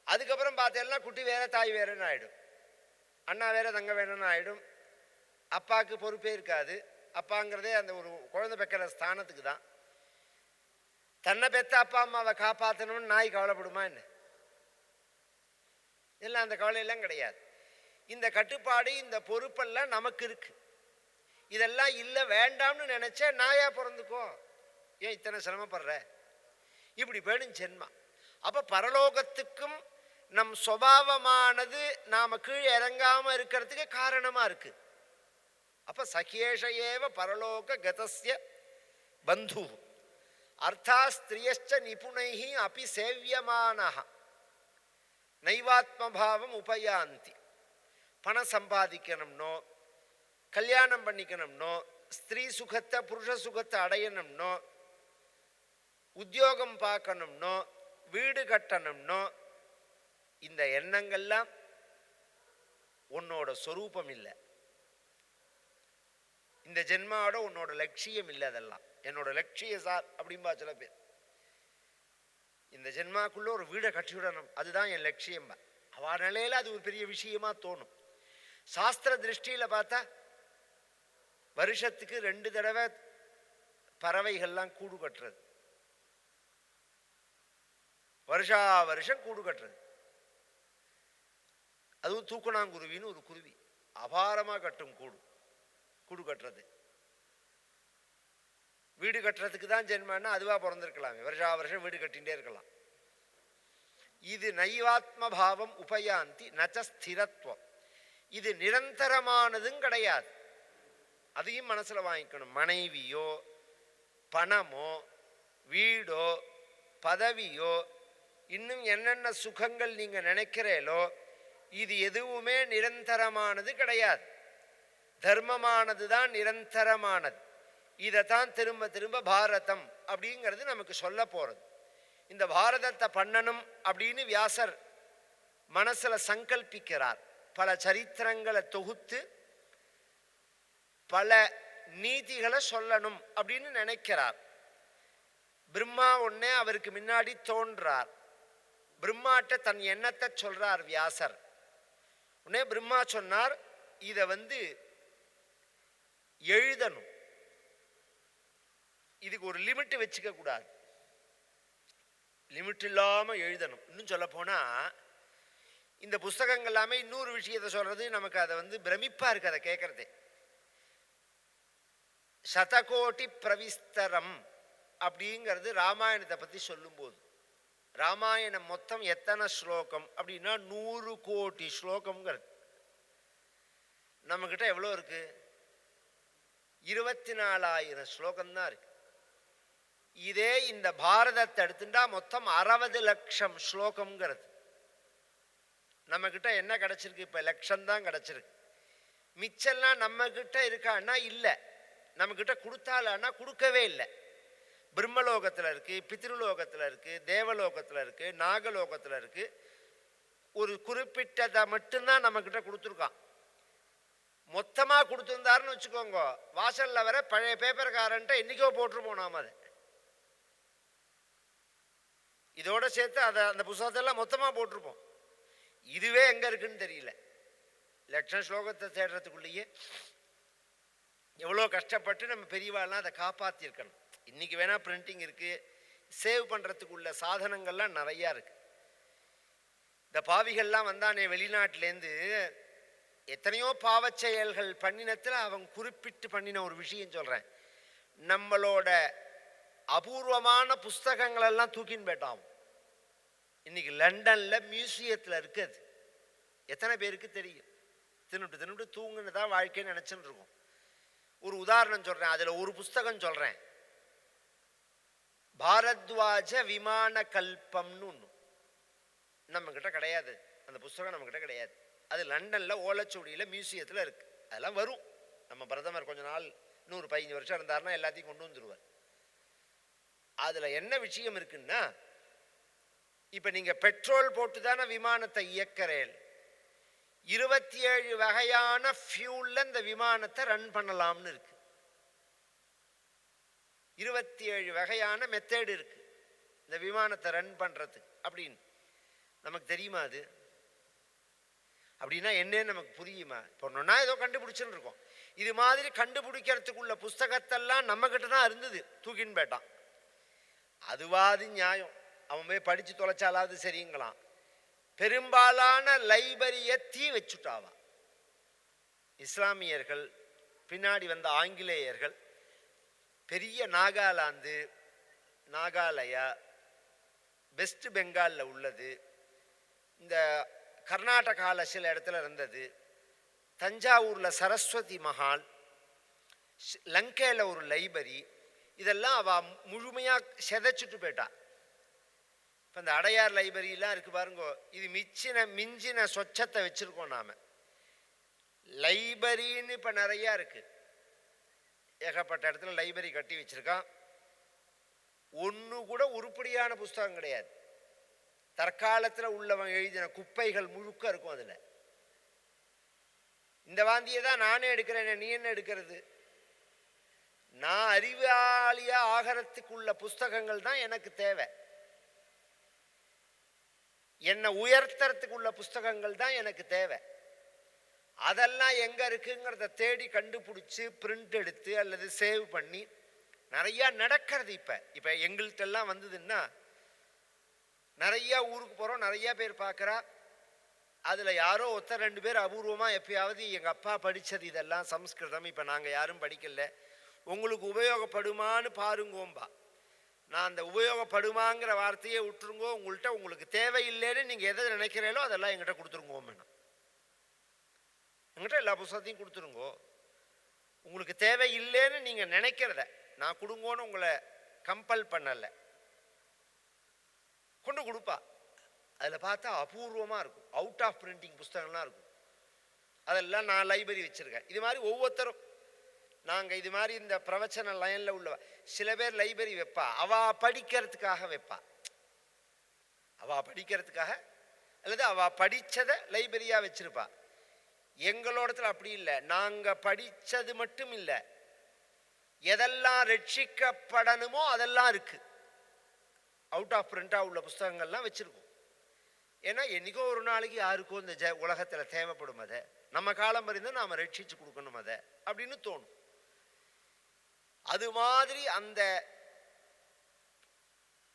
அதுக்கப்புறம் பார்த்தேன்னா குட்டி வேற தாய் வேறன்னு ஆயிடும், அண்ணா வேற தங்க வேணும்னு ஆயிடும். அப்பாவுக்கு பொறுப்பே இருக்காது. அப்பாங்கிறதே அந்த ஒரு குழந்தை பெக்கிற ஸ்தானத்துக்கு தான். தன்னை பெற்ற அப்பா அம்மாவை காப்பாற்றணும்னு நாய் கவலைப்படுமா என்ன? இல்லை, அந்த கவலையெல்லாம் கிடையாது. இந்த கட்டுப்பாடு, இந்த பொறுப்பெல்லாம் நமக்கு இருக்கு. இதெல்லாம் இல்லை வேண்டாம்னு நினைச்ச நாயா பிறந்துக்கோ, ஏன் இத்தனை சிரமப்படுற? இப்படி போயிடும் ஜென்மா. அப்ப பரலோகத்துக்கும் நம் சுபாவமானது நாம கீழ் இறங்காம இருக்கிறதுக்கு காரணமா இருக்கு. அப்ப சகேஷ ஏவ பரலோக கதஸ்ய பந்து அர்த்தா ஸ்திரியச்ச நிபுணைஹி அபி சேவியமானஹ நைவாத்மபாவம் உபயாந்தி. பணம் சம்பாதிக்கணும்னோ, கல்யாணம் பண்ணிக்கணும்னோ, ஸ்திரீ சுகத்தை புருஷ சுகத்தை அடையணும்னோ, உத்தியோகம் பார்க்கணும்னோ, வீடு கட்டணும்னோ, இந்த எண்ணங்கள்லாம் உன்னோட சொரூபம் இல்லை. இந்த ஜென்மாவோட உன்னோட லட்சியம் இல்லை. அதெல்லாம் என்னோட லட்சியம் சார் அப்படின்பா சில பேர். இந்த ஜென்மாக்குள்ள ஒரு வீடை கட்டிவிடணும், அதுதான் என் லட்சியம். அவ நிலையில அது ஒரு பெரிய விஷயமா தோணும். சாஸ்திர திருஷ்டியில பார்த்தா வருஷத்துக்கு 2 தடவை பறவைகள்லாம் கூடு கட்டுறது, வருஷா வருஷம் கூடு கட்டுறது. அதுவும் தூக்கணாங்குருவின்னு ஒரு குருவி அபாரமா கட்டும் கூடு கட்டுறது. வீடு கட்டுறதுக்கு தான் ஜென்மன்னா அதுவா பிறந்திருக்கலாமே, வருஷா வருஷம் வீடு கட்டிகிட்டே இருக்கலாம். இது நைவாத்ம பாவம் உபயாந்தி நச்ச ஸ்திரத்துவம். இது நிரந்தரமானதும் கிடையாது. அதையும் மனசுல வாங்கிக்கணும். மனைவியோ பணமோ வீடோ பதவியோ இன்னும் என்னென்ன சுகங்கள் நீங்க நினைக்கிறீங்களோ இது எதுவுமே நிரந்தரமானது கிடையாது. தர்மமானது தான் நிரந்தரமானது. இதைத்தான் திரும்ப திரும்ப பாரதம் அப்படிங்கிறது நமக்கு சொல்ல போறது. இந்த பாரதத்தை பண்ணணும் அப்படின்னு வியாசர் மனசுல சங்கல்பிக்கிறார். பல சரித்திரங்களை தொகுத்து பல நீதிகளை சொல்லணும் அப்படின்னு நினைக்கிறார். பிரம்மா ஒன்னே அவருக்கு முன்னாடி தோன்றார். பிரம்மாட்ட தன் எண்ணத்தை சொல்றார் வியாசர். உடனே பிரம்மா சொன்னார், இதை எழுதணும், இதுக்கு ஒரு லிமிட் வச்சுக்க கூடாது, லிமிட் இல்லாம எழுதணும். இன்னும் சொல்ல போனா இந்த புஸ்தகங்கள் எல்லாமே இன்னொரு விஷயத்தை சொல்றது நமக்கு அதை பிரமிப்பா இருக்கு அதை கேட்கறதே. சதகோட்டி பிரவிஸ்தரம் அப்படிங்கிறது ராமாயணத்தை பத்தி சொல்லும் போது, ராமாயணம் மொத்தம் எத்தனை ஸ்லோகம் அப்படின்னா 100 கோடி ஸ்லோகம்ங்கிறது. நம்ம கிட்ட எவ்வளோ இருக்கு? 24,000 ஸ்லோகம் தான் இருக்கு. இதே இந்த பாரதத்தை எடுத்துட்டா மொத்தம் 60 லட்சம் ஸ்லோகம்ங்கிறது. நம்ம கிட்ட என்ன கிடைச்சிருக்கு? இப்ப லட்சம் தான் கிடைச்சிருக்கு. மிச்செல்லாம் நம்ம கிட்ட இருக்கான்னா இல்லை, நம்ம கிட்ட கொடுத்தாலான்னா கொடுக்கவே இல்லை. பிரம்மலோகத்தில் இருக்கு, பித்ருலோகத்தில் இருக்கு, தேவலோகத்தில் இருக்கு, நாகலோகத்தில் இருக்கு. ஒரு குறிப்பிட்டதை மட்டும்தான் நம்ம கிட்ட கொடுத்துருக்கான். மொத்தமாக கொடுத்துருந்தாருன்னு வச்சுக்கோங்க, வாசல்ல வர பழைய பேப்பர்காரன்ட்ட என்னைக்கோ போட்டுருப்போம் நாம. அதை இதோட சேர்த்து அந்த புத்தகத்தெல்லாம் மொத்தமாக போட்டிருப்போம். இதுவே எங்க இருக்குன்னு தெரியல. லட்சம் ஸ்லோகத்தை தேடுறதுக்குள்ளேயே எவ்வளோ கஷ்டப்பட்டு நம்ம பெரியவாள்லாம் அதை காப்பாற்றிருக்கணும். இன்னைக்கு வேணா பிரிண்டிங் இருக்கு, சேவ் பண்ணுறதுக்குள்ள சாதனங்கள்லாம் நிறையா இருக்கு. இந்த பாவிகள்லாம் வந்தானே வெளிநாட்டிலேருந்து, எத்தனையோ பாவச் செயல்கள் பண்ணினத்தில் அவங்க குறிப்பிட்டு பண்ணின ஒரு விஷயம் சொல்கிறேன். நம்மளோட அபூர்வமான புஸ்தகங்கள் எல்லாம் தூக்கின்னு போயிட்டான். இன்னைக்கு லண்டன்ல மியூசியத்தில் இருக்குது. எத்தனை பேருக்கு தெரியும்? தின்னுட்டு தின்னுட்டு தூங்குன்னு தான் வாழ்க்கைன்னு நினைச்சுட்டு இருக்கோம். ஒரு உதாரணம் சொல்றேன், அதுல ஒரு புஸ்தகம் சொல்றேன். பாரத்வாஜ விமான கல்பம்னு ஒன்று நம்ம கிட்ட கிடையாது. அந்த புஸ்தகம் நம்ம கிட்ட கிடையாது. அது லண்டன்ல ஓலச்சுவடியில மியூசியத்தில் இருக்கு. அதெல்லாம் வரும். நம்ம பிரதமர் கொஞ்ச நாள் 115 வருஷம் இருந்தாருன்னா எல்லாத்தையும் கொண்டு வந்துருவார். அதுல என்ன விஷயம் இருக்குன்னா, இப்ப நீங்க பெட்ரோல் போட்டு தானே விமானத்தை இயக்கிறேன். 27 வகையான ஃபியூல்ல இந்த விமானத்தை ரன் பண்ணலாம்னு இருக்கு. 27 வகையான மெத்தேடு இருக்கு இந்த விமானத்தை ரன் பண்றதுக்கு. அப்படின்னு நமக்கு தெரியுமா? அது அப்படின்னா என்னன்னு நமக்கு புரியுமா? பொண்ணுன்னா ஏதோ கண்டுபிடிச்சுன்னு இருக்கோம். இது மாதிரி கண்டுபிடிக்கிறதுக்குள்ள புஸ்தகத்தெல்லாம் நம்ம கிட்ட தான் இருந்தது, தூக்கின்னு போயிட்டான். அதுவாது நியாயம், அவன் போய் படிச்சு தொலைச்சாலாவது சரிங்களாம். பெரும்பாலான லைப்ரரியை தீ வச்சுட்டாவா. இஸ்லாமியர்கள், பின்னாடி வந்த ஆங்கிலேயர்கள், பெரிய நாகாலாந்து, நாகாலயா, வெஸ்ட் பெங்காலில் உள்ளது, இந்த கர்நாடகாவில் சில இடத்துல இருந்தது, தஞ்சாவூரில் சரஸ்வதி மஹால், லங்கையில் ஒரு லைப்ரரி, இதெல்லாம் அவள் முழுமையாக செதைச்சிட்டு போயிட்டா. இப்போ இந்த அடையார் லைப்ரரியெலாம் இருக்குது பாருங்கோ, இது மிஞ்சின சொச்சத்தை வச்சுருக்கோம் நாம். லைப்ரரின்னு இப்போ நிறையா இருக்குது. ஏகப்பட்ட இடத்துல லைப்ரரி கட்டி வச்சுருக்கான். ஒன்று கூட உருப்படியான புஸ்தகம் கிடையாது. தற்காலத்தில் உள்ளவன் எழுதின குப்பைகள் முழுக்க இருக்கும் அதில். இந்த வாந்தியை தான் நானே எடுக்கிறேன், நீ என்ன எடுக்கிறது? நான் அறிவாளியா ஆகறதுக்குள்ள புஸ்தகங்கள் தான் எனக்கு தேவை. என்னை உயர்த்துறதுக்குள்ள புஸ்தகங்கள் தான் எனக்கு தேவை. அதெல்லாம் எங்க இருக்குங்கிறத தேடி கண்டுபிடிச்சு பிரிண்ட் எடுத்து அல்லது சேவ் பண்ணி நிறைய நடக்கிறது. இப்ப எங்கள்கிட்ட எல்லாம் வந்ததுன்னா நிறைய ஊருக்கு போறோம், நிறைய பேர் பார்க்குறா. அதுல யாரோ ஒருத்தர் 2 பேர் அபூர்வமா எப்பயாவது எங்க அப்பா படிச்சது இதெல்லாம் சம்ஸ்கிருதம், இப்ப நாங்க யாரும் படிக்கல, உங்களுக்கு உபயோகப்படுமான்னு பாருங்கோம்பா. நான் அந்த உபயோகப்படுமாங்கிற வார்த்தையே விட்டுருங்கோ, உங்களுக்கு தேவையில்லைன்னு நீங்க எதை நினைக்கிறீங்களோ அதெல்லாம் எங்கிட்ட கொடுத்துருங்கோம். எங்கிட்ட எல்லா புத்தகத்தையும் கொடுத்துருங்கோ. உங்களுக்கு தேவையில்லைன்னு நீங்க நினைக்கிறத நான் கொடுங்கோன்னு உங்களை கம்பல் பண்ணல, கொண்டு கொடுப்பா. அதில் பார்த்தா அபூர்வமாக இருக்கும். அவுட் ஆஃப் பிரிண்டிங் புஸ்தகம்லாம் இருக்கும். அதெல்லாம் நான் லைப்ரரி வச்சுருக்கேன். இது மாதிரி ஒவ்வொருத்தரும் நாங்கள் இது மாதிரி இந்த பிரவச்சன லைனில் உள்ளவ சில பேர் லைப்ரரி வைப்பா. அவள் படிக்கிறதுக்காக வைப்பா, அவள் படிக்கிறதுக்காக அல்லது அவள் படித்ததை லைப்ரரியாக வச்சுருப்பா. எங்களோடத்தில் அப்படி இல்லை. நாங்கள் படித்தது மட்டும் இல்லை, எதெல்லாம் ரட்சிக்கப்படணுமோ அதெல்லாம் இருக்குது. அவுட் ஆஃப் பிரிண்டாக உள்ள புஸ்தகங்கள்லாம் வச்சுருக்கோம். ஏன்னா என்றைக்கோ ஒரு நாளைக்கு யாருக்கோ இந்த உலகத்தில் தேவைப்படும், அதை நம்ம காலம் வரைக்கும் நாம் ரட்சித்து கொடுக்கணும் அதை அப்படின்னு தோணும். அது மாதிரி அந்த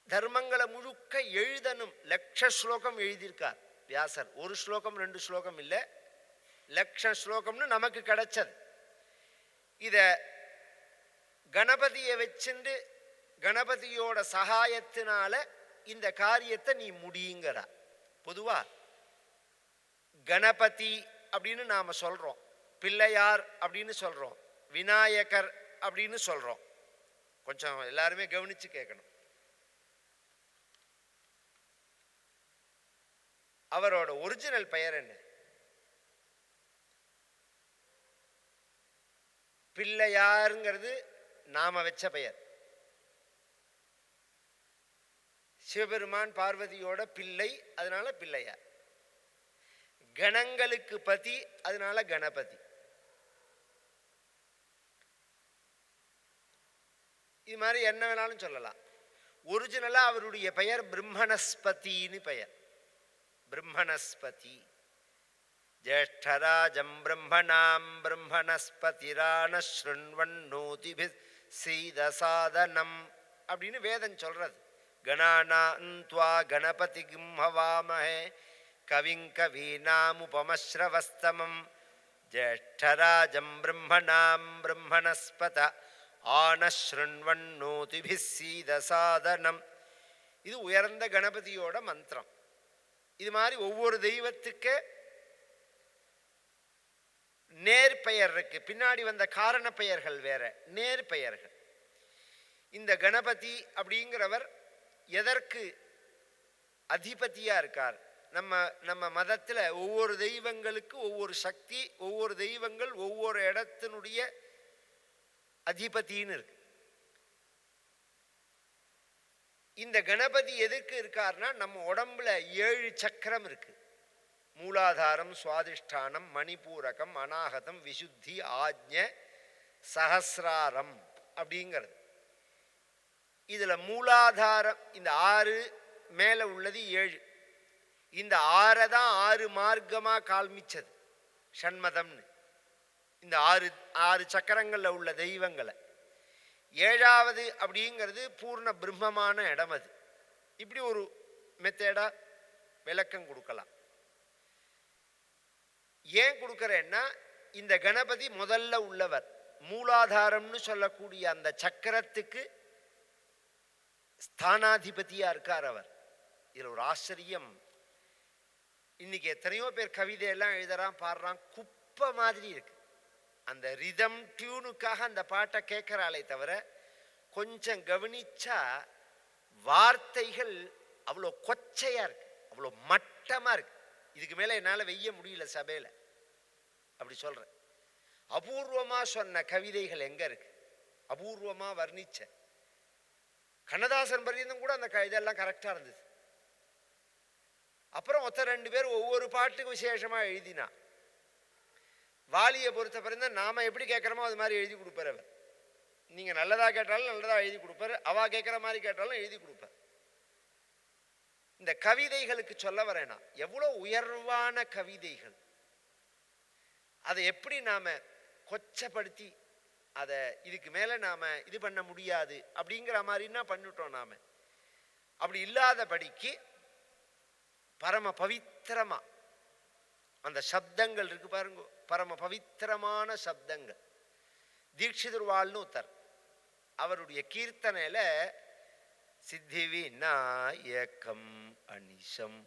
தர்மங்களை முழுக்க எழுதணும். லட்ச ஸ்லோகம் எழுதியிருக்கார் வியாசர். ஒரு ஸ்லோகம் 2 ஸ்லோகம் இல்லை, லட்ச ஸ்லோகம்னு நமக்கு கிடைச்சது. இத கணபதியை வச்சுண்டு கணபதியோட சகாயத்தினால இந்த காரியத்தை நீ முடியுங்கிற. பொதுவா கணபதி அப்படின்னு நாம சொல்றோம், பிள்ளையார் அப்படின்னு சொல்றோம், விநாயகர் அப்படின்னு சொல்றோம். கொஞ்சம் எல்லாருமே கவனிச்சு கேட்கணும். அவரோட ஒரிஜினல் பெயர் என்ன? பிள்ளையாருங்கிறது நாம வச்ச பெயர். சிவபெருமான் பார்வதியோட பிள்ளை, அதனால பிள்ளையார். கணங்களுக்கு பதி, அதனால கணபதி. இது மாதிரி என்ன வேணாலும் சொல்லலாம். ஒரிஜினலா அவருடைய பெயர் பிரம்மணஸ்பதினு பெயர். பிரம்மணஸ்பதி. ஜேஷ்டராஜம் பிரம்மணாம் பிரம்மணஸ்பதிரான ஸ்ருண்வன்னோதிபி சீதசாதனம் அப்படின்னு வேதம் சொல்றது. கணானாந்த்வா கணபதிம் ஹவாமஹே கவிங் கவீனாமுபமஸ்ரவஸ்தமம் ஜேஷ்டராஜம் பிரம்மணாம் பிரம்மணஸ்பத ஆனஸ்ருண்வன்னோதிபிஸ்ஸீத சாதனம். இது உயர்ந்த கணபதியோட மந்திரம். இது மாதிரி ஒவ்வொரு தெய்வத்துக்கு நேர் பெயர் இருக்கு, பின்னாடி வந்த காரண பெயர்கள் வேற, நேர் பெயர்கள். இந்த கணபதி அப்படிங்கிறவர் எதற்கு அதிபதியா இருக்கார்? நம்ம மதத்தில் ஒவ்வொரு தெய்வங்களுக்கு ஒவ்வொரு சக்தி, ஒவ்வொரு தெய்வங்கள் ஒவ்வொரு இடத்தினுடைய அதிபதின்னு இருக்கு. இந்த கணபதி எதுக்கு இருக்கார்னா, நம்ம உடம்புல 7 சக்கரம் இருக்கு. மூலாதாரம், சுவாதிஷ்டானம், மணிபூரகம், அநாகதம், விசுத்தி, ஆஜ்ஞ, சஹசிராரம் அப்படிங்கிறது. இதுல மூலாதாரம் இந்த 6, மேல உள்ளது 7. இந்த 6 தான் 6 மார்க்கமா கால்மிச்சது ஷண்மதம்னு. இந்த 6 சக்கரங்கள்ல உள்ள தெய்வங்களை 7வது அப்படிங்கிறது பூர்ண பிரம்மமான இடம். அது இப்படி ஒரு மெத்தேடா விளக்கம் கொடுக்கலாம். ஏன் கொடுக்கறேன்னா, இந்த கணபதி முதல்ல உள்ளவர், மூலாதாரம்னு சொல்லக்கூடிய அந்த சக்கரத்துக்கு ஸ்தானாதிபதியா இருக்கார் அவர். இதுல ஒரு ஆச்சரியம். இன்னைக்கு எத்தனையோ பேர் கவிதையெல்லாம் எழுதுறான், பாடுறான், குப்பை மாதிரி இருக்கு. அந்த ரிதம் டியூனுக்காக அந்த பாட்டை கேட்கிறாளே தவிர, கொஞ்சம் கவனிச்சா வார்த்தைகள் அவ்வளோ கொச்சையா இருக்கு, அவ்வளோ மட்டமா இருக்கு. இதுக்கு மேல என்னால வெய்ய முடியல சபையில, அப்படி சொல்றேன். அபூர்வமா சொன்ன கவிதைகள் எங்க இருக்கு? அபூர்வமா வர்ணிச்ச கண்ணதாசன் பரியந்தம் கூட அந்த இதெல்லாம் கரெக்டா இருந்தது. அப்புறம் 2 பேர் ஒவ்வொரு பாட்டுக்கு விசேஷமா எழுதினா. வாலியை பொறுத்த பிறந்த நாம எப்படி கேட்கிறோமோ அது மாதிரி எழுதி கொடுப்பார் அவர். நீங்க நல்லதா கேட்டாலும் நல்லதா எழுதி கொடுப்பாரு, அவா கேட்கிற மாதிரி கேட்டாலும் எழுதி கொடுப்பார். இந்த கவிதைகளுக்கு சொல்ல வரேனா, எவ்வளவு உயர்வான கவிதைகள். அதை எப்படி நாம கொச்சப்படுத்தி அதை இதுக்கு மேல நாம இது பண்ண முடியாது அப்படிங்கிற மாதிரின்னா பண்ணிட்டோம் நாம. அப்படி இல்லாதபடிக்கு பரம பவித்திரமா அந்த சப்தங்கள் இருக்கு பாருங்க, பரம பவித்திரமான சப்தங்கள். தீட்சிதர் வாழ்னு ஒருத்தர், அவருடைய கீர்த்தனையில சித்தி விநாயகம் அனிஷம்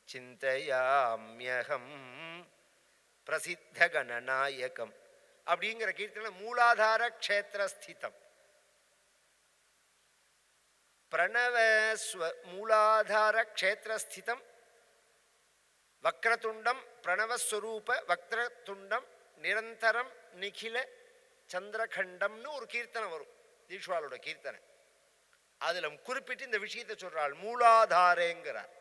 சிந்தையாம்யகம் பிரசித்த கணநாயகம் அப்படிங்கிற கீர்த்தனை மூலாதார க்ஷேத்திரஸ்திதம் பிரணவ மூலாதார க்ஷேத்திரஸ்திதம் வக்ரதுண்டம் பிரணவஸ்வரூப வக்ரதுண்டம் நிரந்தரம் நிகில சந்திரகண்டம்னு ஒரு கீர்த்தனை வரும், தீட்சுவாளோட கீர்த்தனை. அதுல குறிப்பிட்டு இந்த விஷயத்தை சொல்றாள், மூலாதாரேங்கிறார்.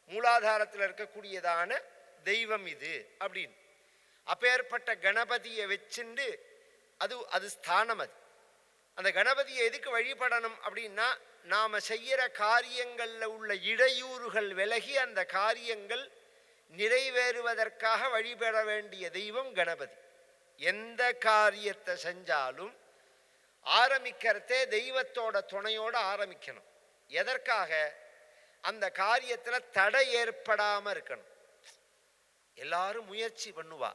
மூலாதாரத்தில் இருக்கக்கூடியதான தெய்வம் இது அப்படின்னு. அப்பேற்பட்ட கணபதியை வச்சுண்டு அது ஸ்தானம். அது அந்த கணபதியை எதுக்கு வழிபடணும் அப்படின்னா, நாம செய்யற காரியங்கள்ல உள்ள இடையூறுகள் விலகி அந்த காரியங்கள் நிறைவேறுவதற்காக வழிபட வேண்டிய தெய்வம் கணபதி. எந்த காரியத்தை செஞ்சாலும் ஆரம்பிக்கிறதே தெய்வத்தோட துணையோட ஆரம்பிக்கணும். எதற்காக? அந்த காரியத்துல தடை ஏற்படாம இருக்கணும். எல்லாரும் முயற்சி பண்ணுவா,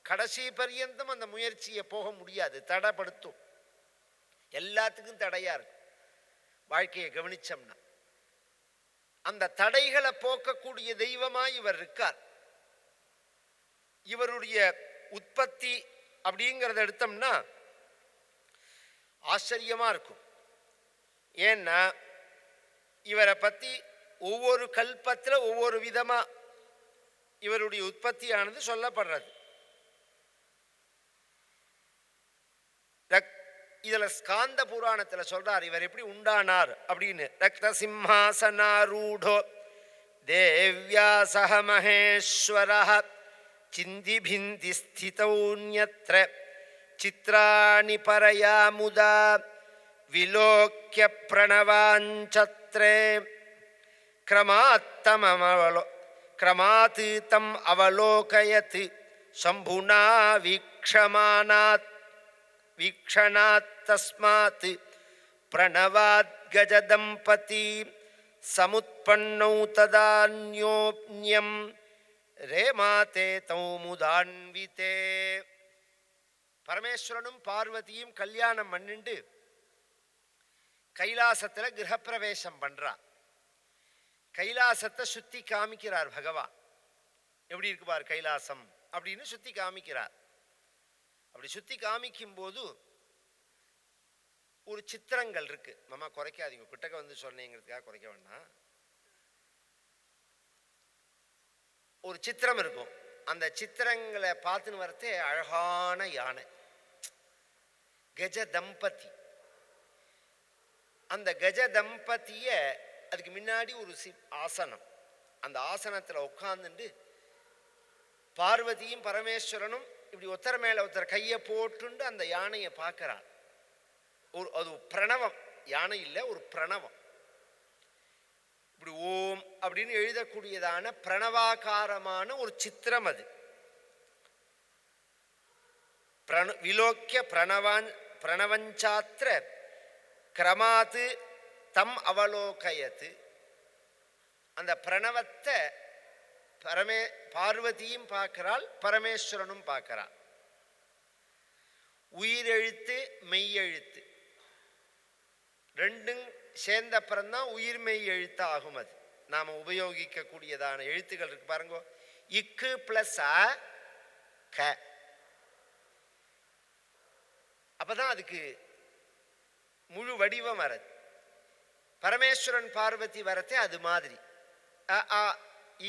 கடைசி பரியந்தம் அந்த முயற்சியை போக முடியாது, தடைப்படுத்தும். எல்லாத்துக்கும் தடையா இருக்கும். வாழ்க்கையை கவனிச்சோம்னா அந்த தடைகளை போக்கக்கூடிய தெய்வமா இவர் இருக்கார். இவருடைய உற்பத்தி அப்படிங்கிறத எடுத்தோம்னா ஆச்சரியமா இருக்கும். ஏன்னா இவரை பத்தி ஒவ்வொரு கல்பத்தில் ஒவ்வொரு விதமா இவருடைய உற்பத்தியானது சொல்லப்படுறது. இதுல ஸ்காந்த புராணத்துல சொல்றார் இவர் எப்படி உண்டானார் அப்படின்னு. ரக்த சிம்ஹாசனாரூடோ தேவ்யா சஹ மகேஸ்வரஹ சிந்தி பிந்தி ஸ்திதௌன்யத்ர சித்ராணி பரயா முதா விலோக்ய பிரணவாஞ்சத்ரே கிரமாத் தம் அவலோகயத் சம்புனா வீக்ஷணாத் தஸ்மாத் பிரணவாத் கஜதம்பதி சமுத்பன்னௌ ததான்யோப்யம் ரேமாதே தௌ முதான்விதே. பரமேஸ்வரனும் பார்வதியும் கல்யாணம் பண்ணிண்டு கைலாசத்தில் கிரகப்பிரவேசம் பண்றா. கைலாசத்தை சுத்தி காமிக்கிறார் பகவான். எப்படி இருக்கு பார் கைலாசம் அப்படின்னு சுத்தி காமிக்கிறார். அப்படி சுத்தி காமிக்கும் போது ஒரு சித்திரங்கள் இருக்கு. மாமா குறைக்காதீங்க, கிட்டக்க வந்து சொன்னீங்கிறதுக்காக குறைக்க வேண்டாம். ஒரு சித்திரம் இருக்கும். அந்த சித்திரங்களை பார்த்துன்னு வரத்தே அழகான யானை, கஜ தம்பதி. அந்த கஜ தம்பதிய அதுக்கு முன்னாடி ஒரு ஆசனம். அந்த ஆசனத்தில் உட்கார்ந்துட்டு பார்வதியும் பரமேஸ்வரனும் இப்படி ஒருத்தர் மேல ஒருத்தர் கையை போட்டுண்டு அந்த யானையை பார்க்கிறார். அது பிரணவம், யானை இல்லை, ஒரு பிரணவம். இப்படி ஓம் அப்படின்னு எழுதக்கூடியதான பிரணவாகாரமான ஒரு சித்திரம் அது. விலோக்கிய பிரணவஞ்சாத்திர கிரமாத்து தம் அவலோகயத்து. அந்த பிரணவத்தை பார்வதியும் பார்க்கிறாள், பரமேஸ்வரனும் பார்க்கிறாள். உயிரெழுத்து மெய்யெழுத்து ரெண்டும் சேர்ந்த அப்புறம்தான் உயிர் மெய் எழுத்து ஆகும். அது நாம உபயோகிக்க கூடியதான எழுத்துக்கள் இருக்கு பாருங்க. இக்கு பிளஸ் அ க, அப்பதான் அதுக்கு முழு வடிவம் வரது. பரமேஸ்வரன் பார்வதி வரத்தே அது மாதிரி அ ஆ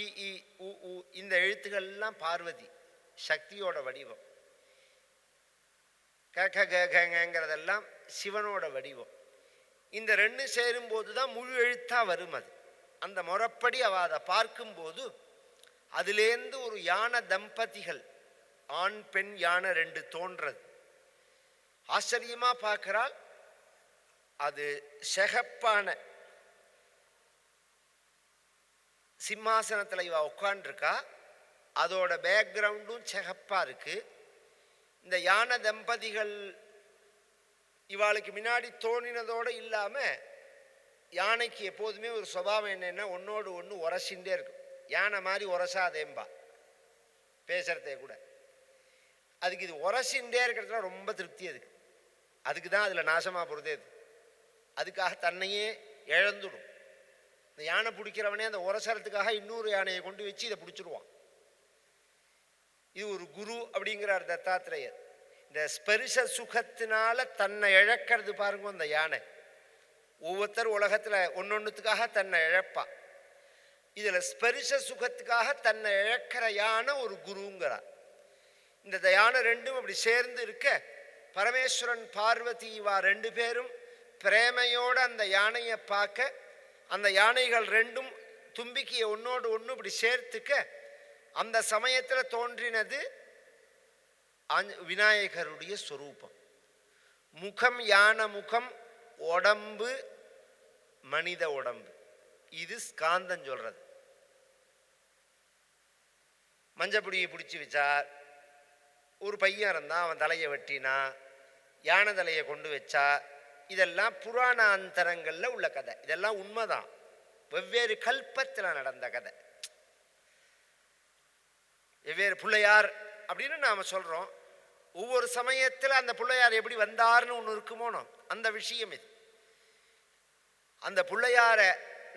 இ இ உ உ இந்த எழுத்துக்கள்லாம் பார்வதி சக்தியோட வடிவம். க க க கங்கிறதெல்லாம் சிவனோட வடிவம். இந்த ரெண்டு சேரும் போதுதான் முழு எழுத்தா வரும். அது அந்த முறைப்படி அவ அதை பார்க்கும்போது அதுலேருந்து ஒரு யானை தம்பதிகள், ஆண் பெண் யானை ரெண்டு தோன்றது. ஆச்சரியமா பார்க்கிறாள். அது செகப்பான சிம்மாசனத்தில் இவ உட்காண்டிருக்கா. அதோட பேக்ரவுண்டும் செகப்பா இருக்கு. இந்த யானை தம்பதிகள் இவாளுக்கு முன்னாடி தோணினதோடு இல்லாம யானைக்கு எப்போதுமே ஒரு சுபாவம் என்னன்னா ஒன்னோடு ஒன்று உரசிண்டே இருக்கும். யானை மாதிரி உரசாதேம்பா பேசுறதே கூட. அதுக்கு இது உரசிண்டே இருக்கிறதுல ரொம்ப திருப்தி. அதுக்கு தான் அதில் நாசமாக போகிறதே. அதுக்காக தன்னையே இழந்துடும். இந்த யானை பிடிக்கிறவனே அந்த உரசரத்துக்காக இன்னொரு யானையை கொண்டு வச்சு இதை பிடிச்சிடுவான். இது ஒரு குரு அப்படிங்கிறார் தத்தாத்திரேயர். இந்த ஸ்பரிச சுகத்தினால தன்னை இழக்கிறது பாருங்க அந்த யானை. ஒவ்வொருத்தர் உலகத்தில் ஒன்னொன்னுத்துக்காக தன்னை இழப்பா. இதில் ஸ்பரிச சுகத்துக்காக தன்னை இழக்கிற யானை ஒரு குருங்கிறார். இந்த யானை ரெண்டும் அப்படி சேர்ந்து இருக்க பரமேஸ்வரன் பார்வதி இவா ரெண்டு பேரும் பிரேமையோடு அந்த யானையை பார்க்க, அந்த யானைகள் ரெண்டும் தும்பிக்கையை ஒன்னோடு ஒன்று இப்படி சேர்த்துக்க, அந்த சமயத்தில் தோன்றினது விநாயகருடைய ஸ்வரூபம். முகம் யானை முகம், உடம்பு மனித உடம்பு. இது ஸ்காந்தம் சொல்றது. மஞ்சப்பிடியை பிடிச்சி வச்சார். ஒரு பையன் இருந்தான், அவன் தலையை வெட்டினா, யானை தலையை கொண்டு வச்சா. இதெல்லாம் புராணாந்தரங்களில் உள்ள கதை. இதெல்லாம் உண்மைதான், வெவ்வேறு கல்பத்தில் நடந்த கதை. வெவ்வேறு பிள்ளையார் அப்படின்னு நாம் சொல்கிறோம். ஒவ்வொரு சமயத்தில் அந்த பிள்ளையார் எப்படி வந்தார்னு ஒன்று இருக்குமோனோ அந்த விஷயம் இது. அந்த பிள்ளையாரை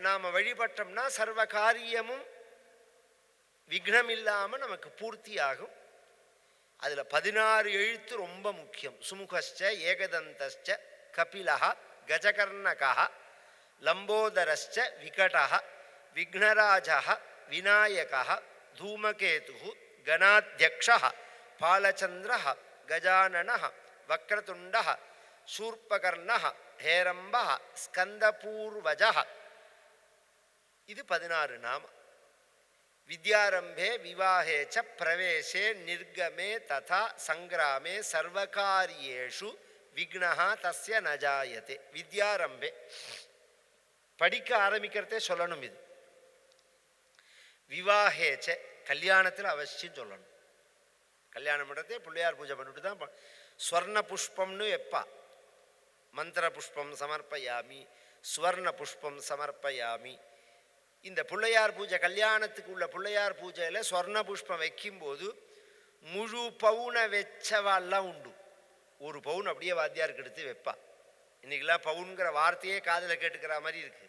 நாம் வழிபட்டோம்னா சர்வ காரியமும் விக்னம் இல்லாமல் நமக்கு பூர்த்தி ஆகும். அதில் 16 எழுத்து ரொம்ப முக்கியம். சுமுகஸ்ச ஏகதந்தஸ்ச கபிலஹ கஜகர்ணகஹ லம்போதரஸ்ச விகடஹ விக்னராஜஹ விநாயகஹ தூமகேது கணாத்யக்ஷஹ பாலச்சந்திரஹ கஜானனஹ வக்ரதுண்டஹ சூர்பகர்ணஹ ஹேரம்பஹ ஸ்கந்தபூர்வஜஹ. இது 16 நாமம். வித்யாரம்பே விவாஹே ச பிரவேசே நிர்கமே ததா சங்கிராமே சர்வகாரியேஷு விக்னஹா தஸ்ய நஜாயதே. வித்யாரம்பே படிக்க ஆரம்பிக்கிறதே சொல்லணும். இது விவாஹேச்ச கல்யாணத்தில் அவசியம் சொல்லணும். கல்யாணம் பண்ணுறதே பிள்ளையார் பூஜை பண்ணிட்டு தான். ஸ்வர்ண புஷ்பம்னு வைப்பா. மந்திர புஷ்பம் சமர்ப்பயாமி, ஸ்வர்ண புஷ்பம் சமர்ப்பயாமி. இந்த பிள்ளையார் பூஜை, கல்யாணத்துக்கு உள்ள பிள்ளையார் பூஜையில் ஸ்வர்ண புஷ்பம் வைக்கும்போது முழு பவுனை வச்சவாள்லாம் உண்டு. ஒரு பவுன் அப்படியே வாத்தியாருக்கு எடுத்து வைப்பா. இன்னைக்கெல்லாம் பவுன்கிற வார்த்தையே காதில் கேட்டுக்கிற மாதிரி இருக்கு.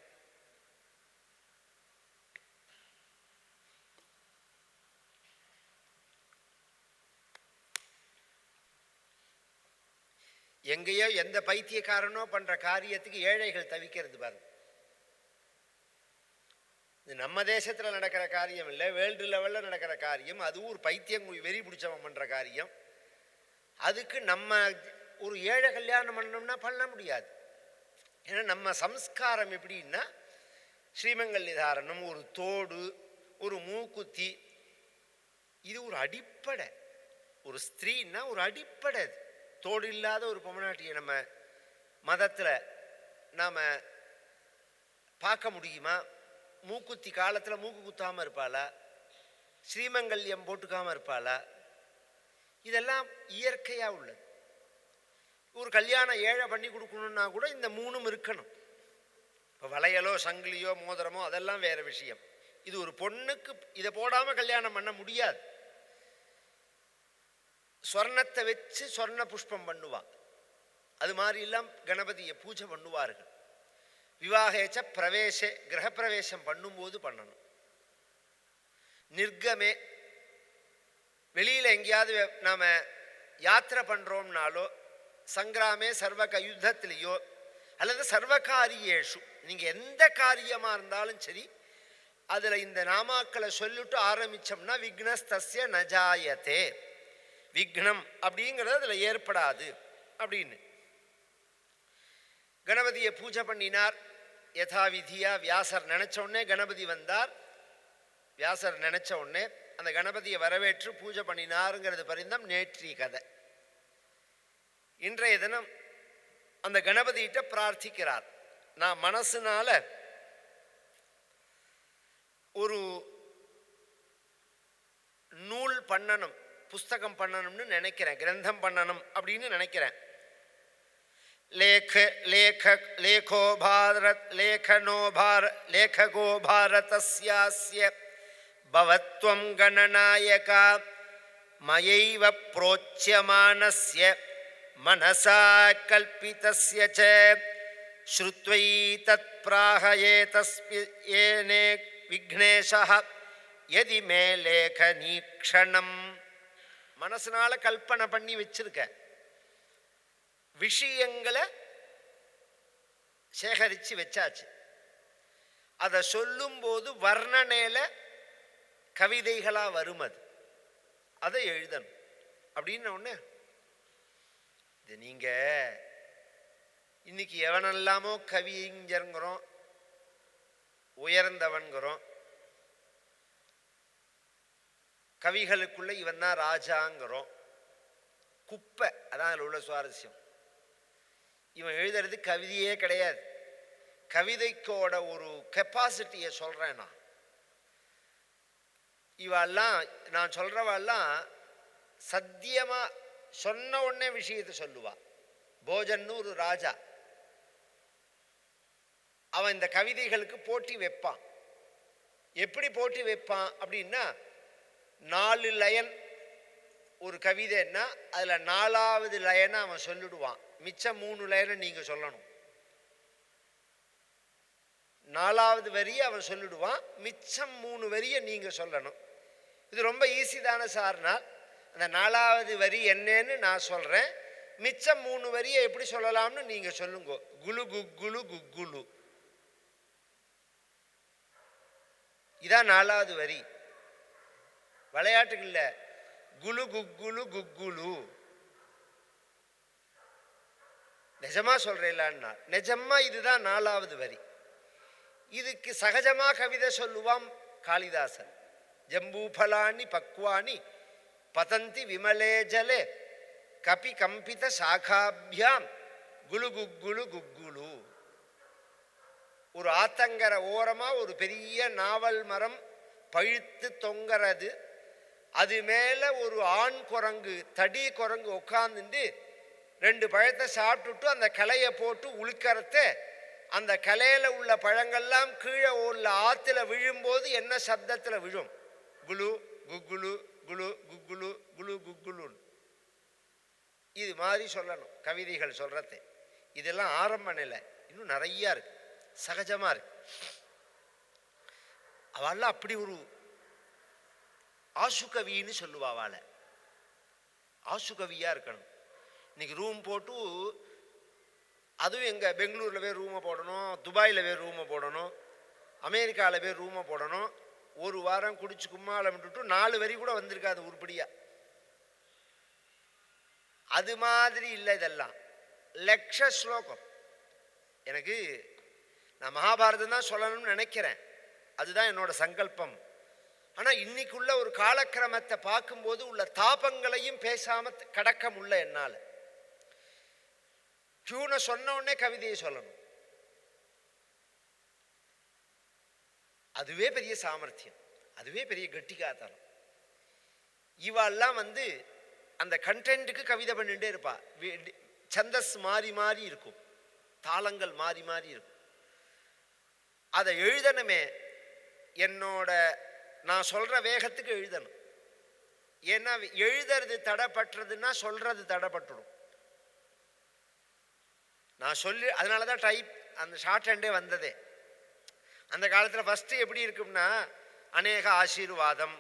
எங்கேயோ எந்த பைத்தியக்காரனோ பண்ற காரியத்துக்கு ஏழைகள் தவிக்கிறது பாருங்க. இது நம்ம தேசத்தில் நடக்கிற காரியம் இல்லை, வேர்ல்டு லெவலில் நடக்கிற காரியம். அதுவும் ஒரு பைத்தியம் வெறி பிடிச்சவன் பண்ற காரியம். அதுக்கு நம்ம ஒரு ஏழை கல்யாணம் பண்ணோம்னா பண்ண முடியாது. ஏன்னா நம்ம சம்ஸ்காரம் எப்படின்னா ஸ்ரீமங்கல் நிதாரணம், ஒரு தோடு, ஒரு மூக்குத்தி, இது ஒரு அடிப்படை. ஒரு ஸ்திரீன்னா ஒரு அடிப்படை. தோடு இல்லாத ஒரு பொம்மநாட்டியை நம்ம மதத்தில் நாம் பார்க்க முடியுமா? மூக்குத்தி காலத்தில் மூக்கு குத்தாமல் இருப்பாளா? ஸ்ரீமங்கல்யம் போட்டுக்காமல் இருப்பாளா? இதெல்லாம் இயற்கையாக உள்ளது. ஒரு கல்யாணம் ஏழை பண்ணி கொடுக்கணுன்னா கூட இந்த மூணும் இருக்கணும். இப்போ வளையலோ சங்கிலியோ மோதிரமோ அதெல்லாம் வேற விஷயம். இது ஒரு பொண்ணுக்கு இதை போடாமல் கல்யாணம் பண்ண முடியாது. சொர்ணத்தை வச்சு சொர்ண புஷ்பம் பண்ணுவா. அது மாதிரிலாம் கணபதியை பூஜை பண்ணுவார்கள். விவாகேச்ச பிரவேச கிரகப்பிரவேசம் பண்ணும்போது பண்ணணும். நிர்கமே வெளியில் எங்கேயாவது நாம் யாத்திரை பண்ணுறோம்னாலோ, சங்கிராமே சர்வக யுத்தத்திலேயோ அல்லது சர்வகாரியேஷு, நீங்கள் எந்த காரியமாக இருந்தாலும் சரி அதில் இந்த நாமாக்களை சொல்லிட்டு ஆரம்பித்தோம்னா விக்னஸ்தஸ்ய நஜாயத்தே, விக்னம் அப்படிங்கிறது அதில் ஏற்படாது அப்படின்னு. கணபதியை பூஜை பண்ணினார் யதாவிதியா. வியாசர் நினைச்ச உடனே கணபதி வந்தார். வியாசர் நினைச்ச உடனே அந்த கணபதியை வரவேற்று பூஜை பண்ணினாருங்கிறது பரிந்தம் நேற்றி கதை. இன்றைய தினம் அந்த கணபதியிட்ட பிரார்த்திக்கிறார். நான் மனசுனால ஒரு நூல் பண்ணணும், புஸ்தகம் பண்ணணும்னு நினைக்கிறேன், கிரந்தம் பண்ணணும் அப்படின்னு நினைக்கிறேன். லேககோ பாரதஸ்யாஸ்ய பவத்வம் கணநாயகா மயைவ ப்ரோச்யமானஸ்ய மனசா கல்பிதஸ்ய ச ஸ்ருத்வைதத் பிராஹயேதஸ்மியேனே விக்னேஷः யதி மே லேகநீக்ஷணம். மனசுனால கல்பனை பண்ணி வச்சிருக்க விஷயங்களை சேகரித்து வச்சாச்சு. அதை சொல்லும்போது வர்ணனையில கவிதைகளாக வரும். அதை எழுதணும் அப்படின்னு ஒன்று. இது நீங்கள் இன்னைக்கு எவனெல்லாமோ கவிஞருங்கிறோம், உயர்ந்தவன்கிறோம். கவிகளுக்குள்ள இவன் தான் ராஜாங்கிறோம். குப்பை. அதான் அதில் உள்ள சுவாரஸ்யம். இவன் எழுதுறது கவிதையே கிடையாது. கவிதைக்கோட ஒரு கெப்பாசிட்டியை சொல்கிறேன் நான். இவெல்லாம் நான் சொல்கிறவெல்லாம் சத்தியமாக சொன்ன உடனே விஷயத்தை சொல்லுவா. போஜன்னு ஒரு ராஜா, அவன் இந்த கவிதைகளுக்கு போட்டி வைப்பான். எப்படி போட்டி வைப்பான் அப்படின்னா, 4 லைன் ஒரு கவிதைன்னா அதில் 4வது லைனை அவன் சொல்லிடுவான். மிச்சம் 3 லைனை நீங்கள் சொல்லணும். 4வது வரியை அவன் சொல்லிடுவான், மிச்சம் 3 வரியை நீங்கள் சொல்லணும். இது ரொம்ப ஈஸி தானே சார்னா, அந்த 4வது வரி என்னன்னு நான் சொல்கிறேன், மிச்சம் 3 வரியை எப்படி சொல்லலாம்னு நீங்கள் சொல்லுங்க. குலு குக்குலு குக்குலு, இதான் 4வது வரி. விளையாட்டுக்கு இல்லை. குலு குக்குலு குக்குலு. நிஜமா சொல்றேன்லன்னா, நிஜமா இதுதான் 4வது வரி. இதுக்கு சகஜமா கவிதை சொல்லுவான் காளிதாசன். ஜம்பூஃபலானி பக்வானி பதந்தி விமலே ஜலே கபி கம்பித சாகாபியாம் குலு குக்குலு குக்குலு. ஒரு ஆத்தங்கர ஓரமா ஒரு பெரிய நாவல் மரம் பழுத்து தொங்கறது. அது மேல ஒரு ஆண் குரங்கு, தடி குரங்கு உட்கார்ந்துட்டு 2 பழத்தை சாப்பிட்டுட்டு அந்த கலையை போட்டு உழுக்கறத, அந்த கலையில உள்ள பழங்கள்லாம் கீழே உள்ள ஆத்துல விழும்போது என்ன சப்தத்துல விழும்? குலு குக்குலு குலு குக்குலு குலு குக்குலு. இது மாதிரி மாதிரி சொல்லணும் கவிதைகள் சொல்றது. இதெல்லாம் ஆரம்ப நிலை, இன்னும் நிறையா இருக்கு, சகஜமா இருக்கு. அவெல்லாம் அப்படி ஒரு ஆசுகவின்னு சொல்லுவா. அவளை ஆசுகவியா இருக்கணும். இன்னைக்கு ரூம் போட்டு, அதுவும் எங்க பெங்களூர்ல போய் ரூமை போடணும், துபாயில் போய் ரூமை போடணும், அமெரிக்காவில் போய் ரூமை போடணும். ஒரு வாரம் குடிச்சு கும்மாளம் விட்டுட்டு 4 வரி கூட வந்திருக்காது உருப்படியா. அது மாதிரி இல்லை. இதெல்லாம் லட்ச ஸ்லோகம். எனக்கு நான் மகாபாரதம் தான் சொல்லணும்னு நினைக்கிறேன், அதுதான் என்னோட சங்கல்பம். ஆனால் இன்னைக்குள்ள ஒரு காலக்கிரமத்தை பார்க்கும்போது உள்ள தாபங்களையும் பேசாம கடக்க முடியல என்னால். டியூனை சொன்ன உடனே கவிதையை சொல்லணும், அதுவே பெரிய சாமர்த்தியம், அதுவே பெரிய கெட்டிக்காத்தனம். இவாள்லாம் அந்த கண்டென்ட்டுக்கு கவிதை பண்ணிட்டே இருப்பா. சந்தஸ் மாறி மாறி இருக்கும், தாளங்கள் மாறி மாறி இருக்கும். அதை எழுதணுமே, என்னோட நான் சொல்ற வேகத்துக்கு எழுதணும். ஏன்னா எழுதுறது தடைப்பட்டுறதுன்னா சொல்றது தடைப்பட்டுடும். நான் சொல்லி அதனாலதான் டைப் அந்த ஷார்ட் ஹேண்டே வந்ததே. அந்த காலத்தில் ஃபஸ்ட்டு எப்படி இருக்கும்னா, அநேக ஆசீர்வாதம்,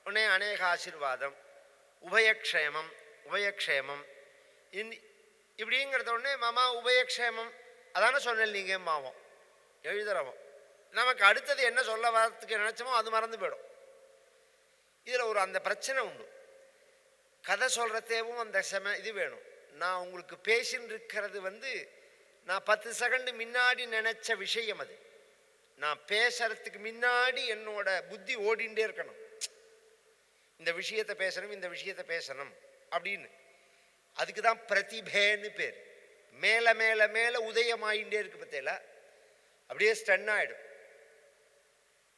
உடனே அநேக ஆசீர்வாதம், உபயக்ஷேமம் உபயக்ஷேமம் இப்படிங்கிறத உடனே மாமா உபயக்ஷேமம் அதானே சொன்னேன் நீங்கள் மாவோம் எழுதுறவோம். நமக்கு அடுத்தது என்ன சொல்ல வரத்துக்கு நினச்சோமோ அது மறந்து போயிடும். இதில் ஒரு அந்த பிரச்சனை உண்டு. கதை சொல்கிறதேவும் அந்த இது வேணும். நான் உங்களுக்கு பேசின்னு இருக்கிறது நான் 10 செகண்ட் முன்னாடி நினச்ச விஷயம். அது நான் பேசுறதுக்கு முன்னாடி என்னோட புத்தி ஓடிண்டே இருக்கணும், இந்த விஷயத்தை பேசணும் இந்த விஷயத்தை பேசணும் அப்படின்னு. அதுக்கு தான் பிரதிபேன்னு பேர். மேலே மேலே மேலே உதயமாயிண்டே இருக்கு பத்தியில, அப்படியே ஸ்டன் ஆகிடும்.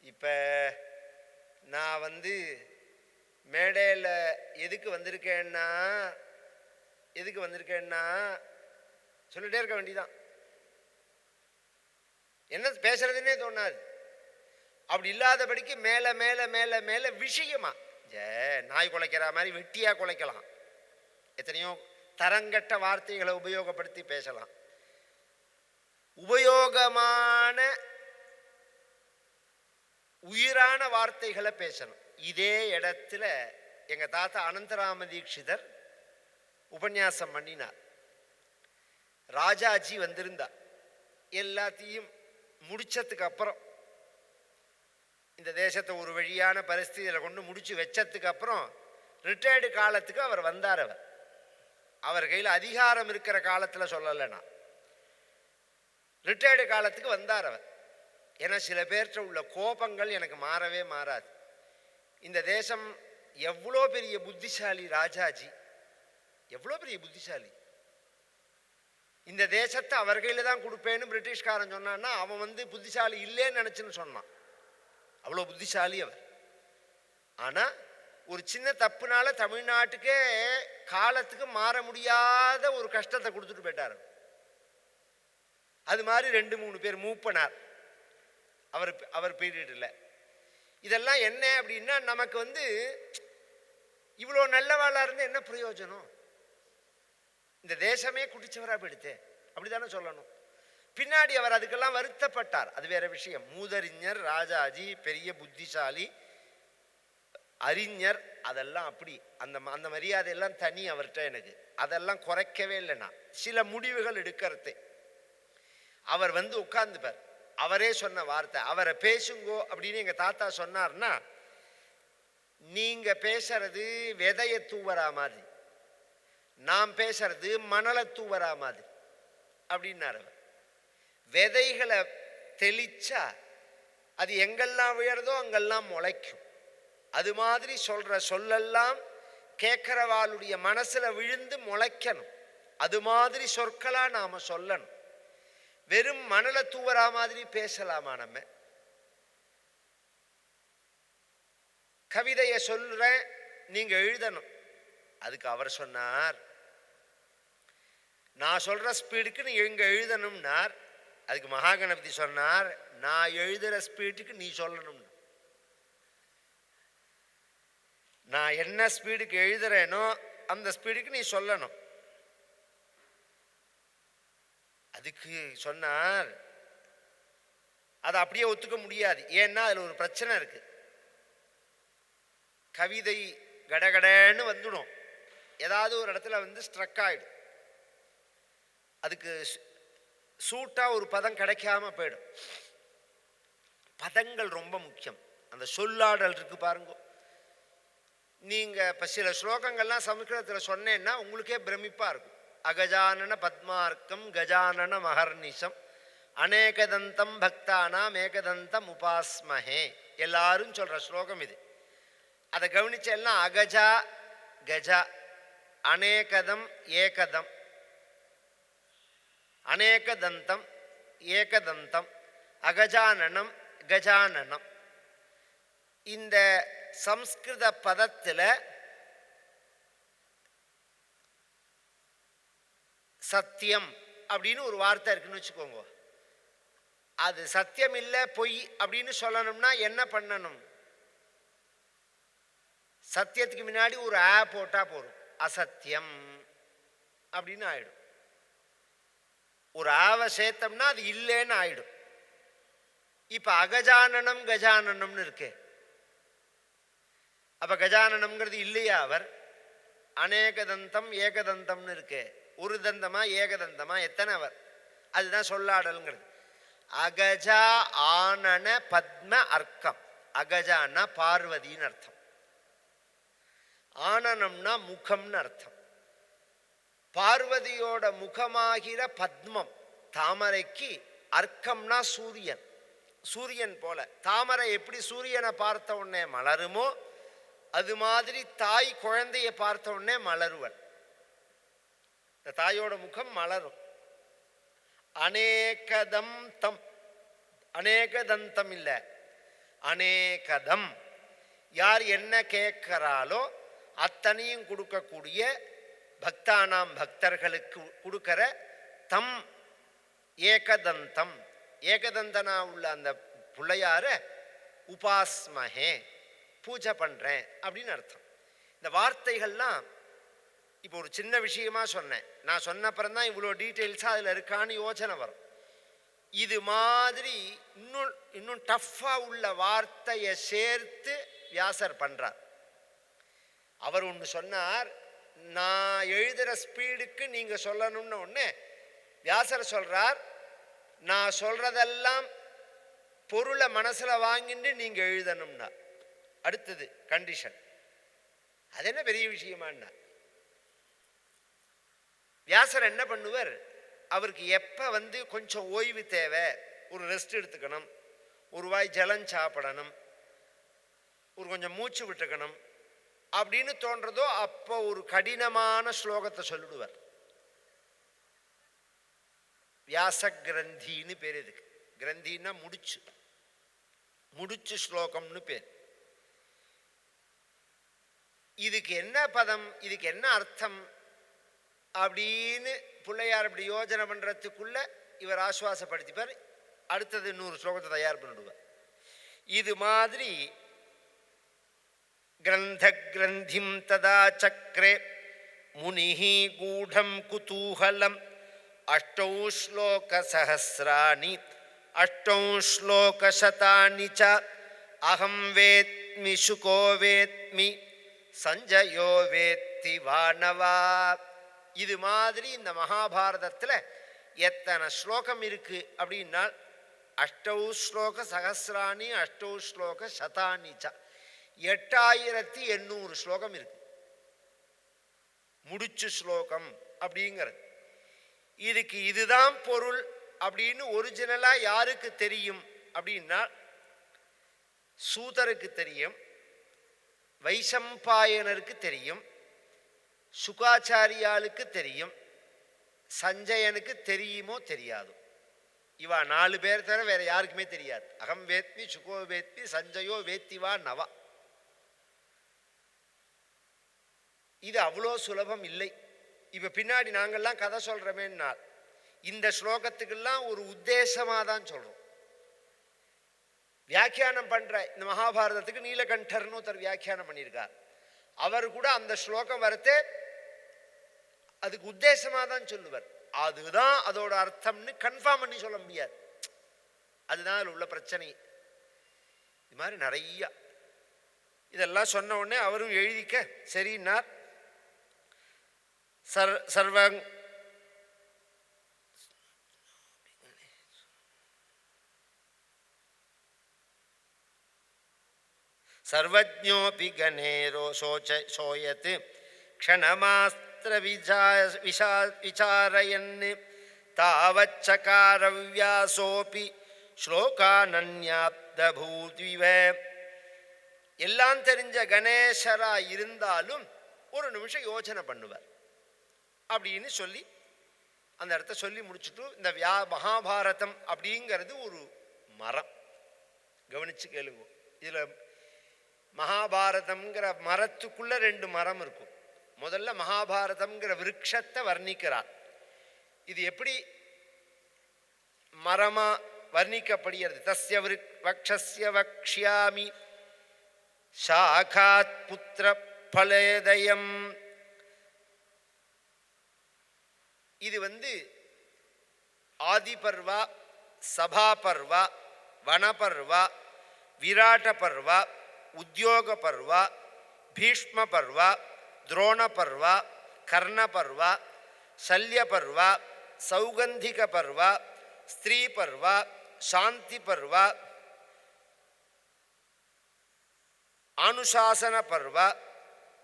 இப்போ நான் மேடையில் எதுக்கு வந்திருக்கேன்னா சொல்லிட்டே இருக்க வேண்டியதான், என்ன பேசுறதுன்னே தோணாது. அப்படி இல்லாதபடிக்கு மேலே மேலே மேலே மேலே விஷயமா நாய் குலைக்கிற மாதிரி வெட்டியாக குலைக்கலாம். எத்தனையோ தரங்கட்ட வார்த்தைகளை உபயோகப்படுத்தி பேசலாம். உபயோகமான உயிரான வார்த்தைகளை பேசணும். இதே இடத்துல எங்கள் தாத்தா அனந்தராம தீட்சிதர் உபன்யாசம் பண்ணினார். ராஜாஜி வந்திருந்தா. எல்லாத்தையும் முடிச்சதுக்கு அப்புறம், இந்த தேசத்தை ஒரு வழியான பரிஸ்திதியில் கொண்டு முடிச்சு வச்சதுக்கு அப்புறம் ரிட்டையர்டு காலத்துக்கு அவர் வந்தார். அவர் கையில் அதிகாரம் இருக்கிற காலத்தில் சொல்லலைன்னா, ரிட்டையர்டு காலத்துக்கு வந்தார் அவர். ஏன்னா சில பேர்கிட்ட உள்ள கோபங்கள் எனக்கு மாறவே மாறாது. இந்த தேசம் எவ்வளோ பெரிய புத்திசாலி, ராஜாஜி எவ்வளோ பெரிய புத்திசாலி. இந்த தேசத்தை அவர் கையில் தான் கொடுப்பேன்னு பிரிட்டிஷ்காரன் சொன்னான்னா அவன் புத்திசாலி இல்லைன்னு நினச்சின்னு சொன்னான். அவ்வளோ புத்திசாலி அவர். ஆனால் ஒரு சின்ன தப்புனால தமிழ்நாட்டுக்கே காலத்துக்கு மாற முடியாத ஒரு கஷ்டத்தை கொடுத்துட்டு போயிட்டார். அது மாதிரி 2-3 பேர் மூப்பனார் அவர் பீரியடில். இதெல்லாம் என்ன அப்படின்னா, நமக்கு இவ்வளோ நல்லவாளாக இருந்து என்ன பிரயோஜனம்? இந்த தேசமே குடிச்சவரா போயிடுத்தே, அப்படித்தானே சொல்லணும். பின்னாடி அவர் அதுக்கெல்லாம் வருத்தப்பட்டார், அது வேற விஷயம். மூதறிஞர் ராஜாஜி, பெரிய புத்திசாலி அறிஞர், அதெல்லாம் அப்படி அந்த மரியாதையெல்லாம் தனி அவர்கிட்ட. எனக்கு அதெல்லாம் குறைக்கவே இல்லைன்னா சில முடிவுகள் எடுக்கிறது. அவர் உட்கார்ந்துப்பார். அவரே சொன்ன வார்த்தை, அவரை பேசுங்கோ அப்படின்னு எங்க தாத்தா சொன்னார்னா, நீங்க பேசுறது விதைய தூவரா மாதிரி, நான் பேசுறது மணலை தூவரா மாதிரி அப்படின்னாரு. விதைகளை தெளிச்சா அது எங்கெல்லாம் விழறதோ அங்கெல்லாம் முளைக்கும். அது மாதிரி சொல்ற சொல்லெல்லாம் கேட்கிறவாளுடைய மனசுல விழுந்து முளைக்கணும். அது மாதிரி சொற்களா நாம சொல்லணும். வெறும் மணலை தூவரா மாதிரி பேசலாமா? நம்ம கவிதையை சொல்றேன், நீங்க எழுதணும். அதுக்கு அவர் சொன்னார், நான் சொல்ற ஸ்பீடுக்கு நீ எங்க எழுதணும்னார். அதுக்கு மகாகணபதி சொன்னார், நான் எழுதுற ஸ்பீடுக்கு நீ சொல்லணும். நான் என்ன ஸ்பீடுக்கு எழுதுறேனோ அந்த ஸ்பீடுக்கு நீ சொல்லணும். அதுக்கு சொன்னார், அதை அப்படியே ஒத்துக்க முடியாது. ஏன்னா அதில் ஒரு பிரச்சனை இருக்கு. கவிதை கடகடன்னு வந்துடும், ஏதாவது ஒரு இடத்துல வந்து ஸ்ட்ரக் ஆகிடும், அதுக்கு சூட்டாக ஒரு பதம் கிடைக்காம போயிடும். பதங்கள் ரொம்ப முக்கியம். அந்த சொல்லாடல் இருக்கு பாருங்க. நீங்கள் இப்போ சில ஸ்லோகங்கள்லாம் சமஸ்கிருதத்தில் சொன்னேன்னா உங்களுக்கே பிரமிப்பாக இருக்கும். அகஜானன பத்மார்க்கம் கஜானன மகர்நிஷம் அநேகதந்தம் பக்தானாம் ஏகதந்தம் உபாஸ்மஹே, எல்லாரும் சொல்கிற ஸ்லோகம் இது. அதை கவனிச்ச எல்லாம் அகஜா கஜா, அநேகதம் ஏகதம், அநேகதந்தம் ஏகதந்தம், அகஜானனம் கஜானனம். இந்த சம்ஸ்கிருத பதத்தில் சத்தியம் அப்படின்னு ஒரு வார்த்தை இருக்குன்னு வச்சுக்கோங்க. அது சத்தியம் இல்லை பொய் அப்படின்னு சொல்லணும்னா என்ன பண்ணணும்? சத்தியத்துக்கு முன்னாடி ஒரு ஆ போட்டா போதும், அசத்தியம் அப்படின்னு ஆயிடும். ஒரு ஆவை சேர்த்தோம்னா அது இல்லைன்னு ஆயிடும். இப்ப அகஜானனம் கஜானனம்னு இருக்கு. அப்ப கஜானனம்ங்கிறது இல்லையா? அவர் அநேகதந்தம் ஏகதந்தம்னு இருக்கு. ஒரு தந்தமா ஏகதந்தமா எத்தனை அவர்? அதுதான் சொல்லாடல்ங்கிறது. அகஜா ஆனன பத்ம அர்க்கம். அகஜான்னா பார்வதின்னு அர்த்தம், ஆனனம்னா முகம்னு அர்த்தம். பார்வதியோட முகமாகிற பத்மம் தாமரைக்கு அர்க்கம்னா சூரியன். சூரியன் போல தாமரை எப்படி சூரியனை பார்த்த உடனே மலருமோ அது மாதிரி தாய் குழந்தைய பார்த்த உடனே மலருவன். இந்த தாயோட முகம் மலரும். அநேகதம் தம், அநேகதந்தம் இல்லை, அநேகதம். யார் என்ன கேட்கிறாளோ அத்தனையும் கொடுக்கக்கூடிய பக்தானாம் பக்தர்களுக்கு கொடுக்கிற தம் ஏகதந்தம், ஏகதந்தனா உள்ள அந்த பிள்ளையார உபாஸ்மஹே பூஜை பண்ணுறேன் அப்படின்னு அர்த்தம். இந்த வார்த்தைகள்லாம் இப்போ ஒரு சின்ன விஷயமா சொன்னேன். நான் சொன்ன அப்புறம் தான் இவ்வளோ டீட்டெயில்ஸாக அதில் இருக்கான்னு யோசனை வரும். இது மாதிரி இன்னும் டஃப்பாக உள்ள வார்த்தையை சேர்த்து வியாசர் பண்ணுறார். அவர் ஒன்று சொன்னார், நான் எழுதுகிற ஸ்பீடுக்கு நீங்கள் சொல்லணும்னு ஒன்று. வியாசர் சொல்கிறார், நான் சொல்கிறதெல்லாம் பொருளை மனசில் வாங்கிட்டு நீங்கள் எழுதணும்னா அடுத்தது கண்டிஷன். அது என்ன பெரிய விஷயமானா? வியாசர் என்ன பண்ணுவார், அவருக்கு எப்போ வந்து கொஞ்சம் ஓய்வு தேவை, ஒரு ரெஸ்ட் எடுத்துக்கணும், ஒரு வாய் ஜலம் சாப்பிடணும், ஒரு கொஞ்சம் மூச்சு விட்டுக்கணும் அப்படின்னு தோன்றதோ அப்போ ஒரு கடினமான ஸ்லோகத்தை சொல்லிடுவார். வியாச கிரந்தின்னு பேர். இதுக்கு கிரந்தின்னா முடிச்சு, முடிச்சு ஸ்லோகம்னு பேர். இதுக்கு என்ன பதம், இதுக்கு என்ன அர்த்தம் அப்படின்னு பிள்ளையார் இப்படி யோஜனை பண்ணுறதுக்குள்ள இவர் ஆசுவாசப்படுத்திப்பார். அடுத்தது 100 ஸ்லோகத்தை தயார் பண்ணிடுவார். இது மாதிரி கிரந்த கிரந்திம் ததா சக்ரே முனிஹி கூடம் குதூஹலம் அஷ்டௌ ஸ்லோக சஹஸ்ராணி அஷ்டௌ ஸ்லோக சதானி ச அகம் வேத்மி சுகோ வேத்மி சஞ்சயோ வேத்தி வானவா. இது மாதிரி இந்த மகாபாரதத்தில் எத்தனை ஸ்லோகம் இருக்கு அப்படின்னா அஷ்டௌ ஸ்லோக சஹஸ்ராணி அஷ்டௌ ஸ்லோக சதானி ச 8800 ஸ்லோகம் இருக்கு. முடிச்சு ஸ்லோகம் அப்படிங்கிறது. இதுக்கு இதுதான் பொருள் அப்படின்னு ஒரிஜினலா யாருக்கு தெரியும் அப்படின்னா சூதருக்கு தெரியும், வைசம்பாயனருக்கு தெரியும், சுகாச்சாரியாளுக்கு தெரியும், சஞ்சயனுக்கு தெரியுமோ தெரியாதோ. இவா 4 பேர் தவிர வேற யாருக்குமே தெரியாது. அகம் வேத்மி சுகோ வேத்மி சஞ்சயோ வேத்திவா நவா. இது அவ்வளோ சுலபம் இல்லை. இப்போ பின்னாடி நாங்கள்லாம் கதை சொல்கிறோமேன்னா இந்த ஸ்லோகத்துக்கெல்லாம் ஒரு உத்தேசமாக தான் சொல்கிறோம். வியாக்கியானம் பண்ணுற இந்த மகாபாரதத்துக்கு நீலகண்டர்னு ஒருத்தர் வியாக்கியானம் பண்ணியிருக்கார். அவர் கூட அந்த ஸ்லோகம் வரத்தே அதுக்கு உத்தேசமாக தான் சொல்லுவார். அதுதான் அதோட அர்த்தம்னு கன்ஃபார்ம் பண்ணி சொல்ல முடியாது. அதுதான் அதில் உள்ள பிரச்சனை. இது மாதிரி நிறைய இதெல்லாம் சொன்ன உடனே அவரும் எழுதிக்க சரின்னார். சர்வங் சர்வஜ்ஞோபி கணேரோ சோயத் க்ஷணமாஸ்திர விசாரயன் தாவச்சகார வியாசோபி ஸ்லோகானன்யாப்தபூத்விவ. எல்லாம் தெரிஞ்ச கணேசரா இருந்தாலும் ஒரு நிமிஷம் யோசனை பண்ணுவார் அப்படின்னு சொல்லி அந்த இடத்த சொல்லி முடிச்சுட்டு, இந்த மகாபாரதம் அப்படிங்கிறது ஒரு மரம். கவனிச்சு கேளுங்க. இதில் மகாபாரதம்ங்கிற மரத்துக்குள்ள 2 மரம் இருக்கும். முதல்ல மகாபாரதம்ங்கிற விருட்சத்தை வர்ணிக்கிறார். இது எப்படி மரமா வர்ணிக்கப்படுகிறது? தஸ்ய வக்ஷஸ்ய வக்ஷ்யாமி சாகாத் புத்திர பலேதயம். இது ஆதி பர்வா, சபா பர்வா, வனபர்வா, விராட்ட பர்வா, உத்தியோக பர்வா, பீஷ்ம பர்வா, துரோண பர்வா, கர்ண பர்வா, சல்ய பர்வா, சௌகந்திக பர்வா, ஸ்திரீ பர்வா, சாந்தி பர்வா, அனுசாசன பர்வா,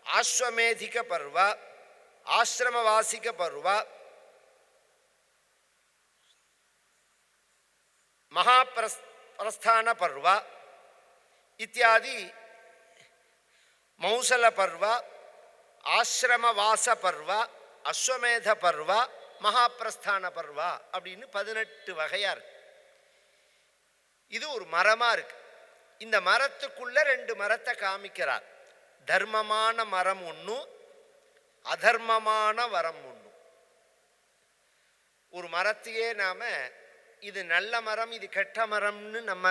ஆஸ்வமேதிக பர்வா, ஆசிரமவாசிக பர்வா, மகாபிரஸ்தான பர்வா இத்தியாதி, மௌசல பர்வா, ஆசிரமவாச பர்வா, அஸ்வமேத பர்வா, மகாபிரஸ்தான பர்வா அப்படின்னு 18 வகையா இருக்கு. இது ஒரு மரமா இருக்கு. இந்த மரத்துக்குள்ள 2 மரத்தை காமிக்கிறார். தர்மமான மரம் ஒன்று, அதர்மமான மரம் ஒன்று. ஒரு மரத்தையே நாம இது நல்ல மரம், இது கெட்ட மரம்னு நம்ம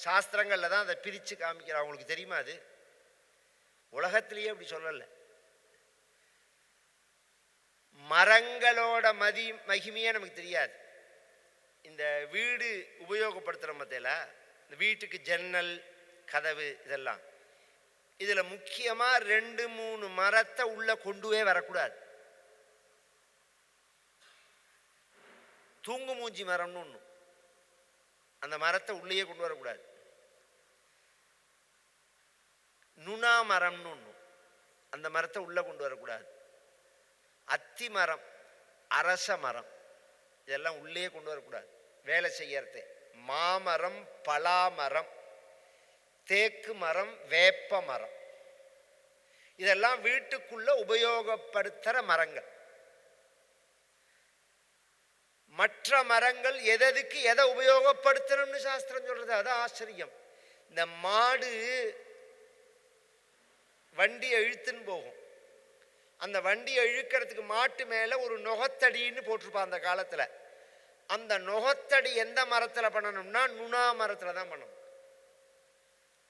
சாஸ்திரங்கள்ல தான் அதை பிரித்து காமிக்கிறோம். அவங்களுக்கு தெரியுமா? அது உலகத்திலேயே அப்படி சொல்லலை. மரங்களோட மகிமையே நமக்கு தெரியாது. இந்த வீடு உபயோகப்படுத்துகிற மத்தியில் இந்த வீட்டுக்கு ஜன்னல், கதவு இதெல்லாம், இதில் முக்கியமாக 2-3 மரத்தை உள்ளே கொண்டுவே வரக்கூடாது. தூங்கு மூஞ்சி மரம்னு ஒன்று, அந்த மரத்தை உள்ளேயே கொண்டு வரக்கூடாது. நுணா மரம்னு ஒன்று, அந்த மரத்தை உள்ளே கொண்டு வரக்கூடாது. அத்தி மரம், அரச மரம், இதெல்லாம் உள்ளே கொண்டு வரக்கூடாது வேலை செய்யறது. மாமரம், பலாமரம், தேக்கு மரம், வேப்ப மரம், இதெல்லாம் வீட்டுக்குள்ள உபயோகப்படுத்துகிற மரங்கள். மற்ற மரங்கள் எதுக்கு எதை உபயோகப்படுத்தணும்னு சாஸ்திரம் சொல்றது. அது ஆச்சரியம். இந்த மாடு வண்டியை இழுத்துன்னு போகும். அந்த வண்டியை இழுக்கிறதுக்கு மாட்டு மேலே ஒரு நுகத்தடின்னு போட்டிருப்பான் அந்த காலத்தில். அந்த நுகத்தடி எந்த மரத்தில் பண்ணணும்னா நுணா மரத்தில் தான் பண்ணணும்.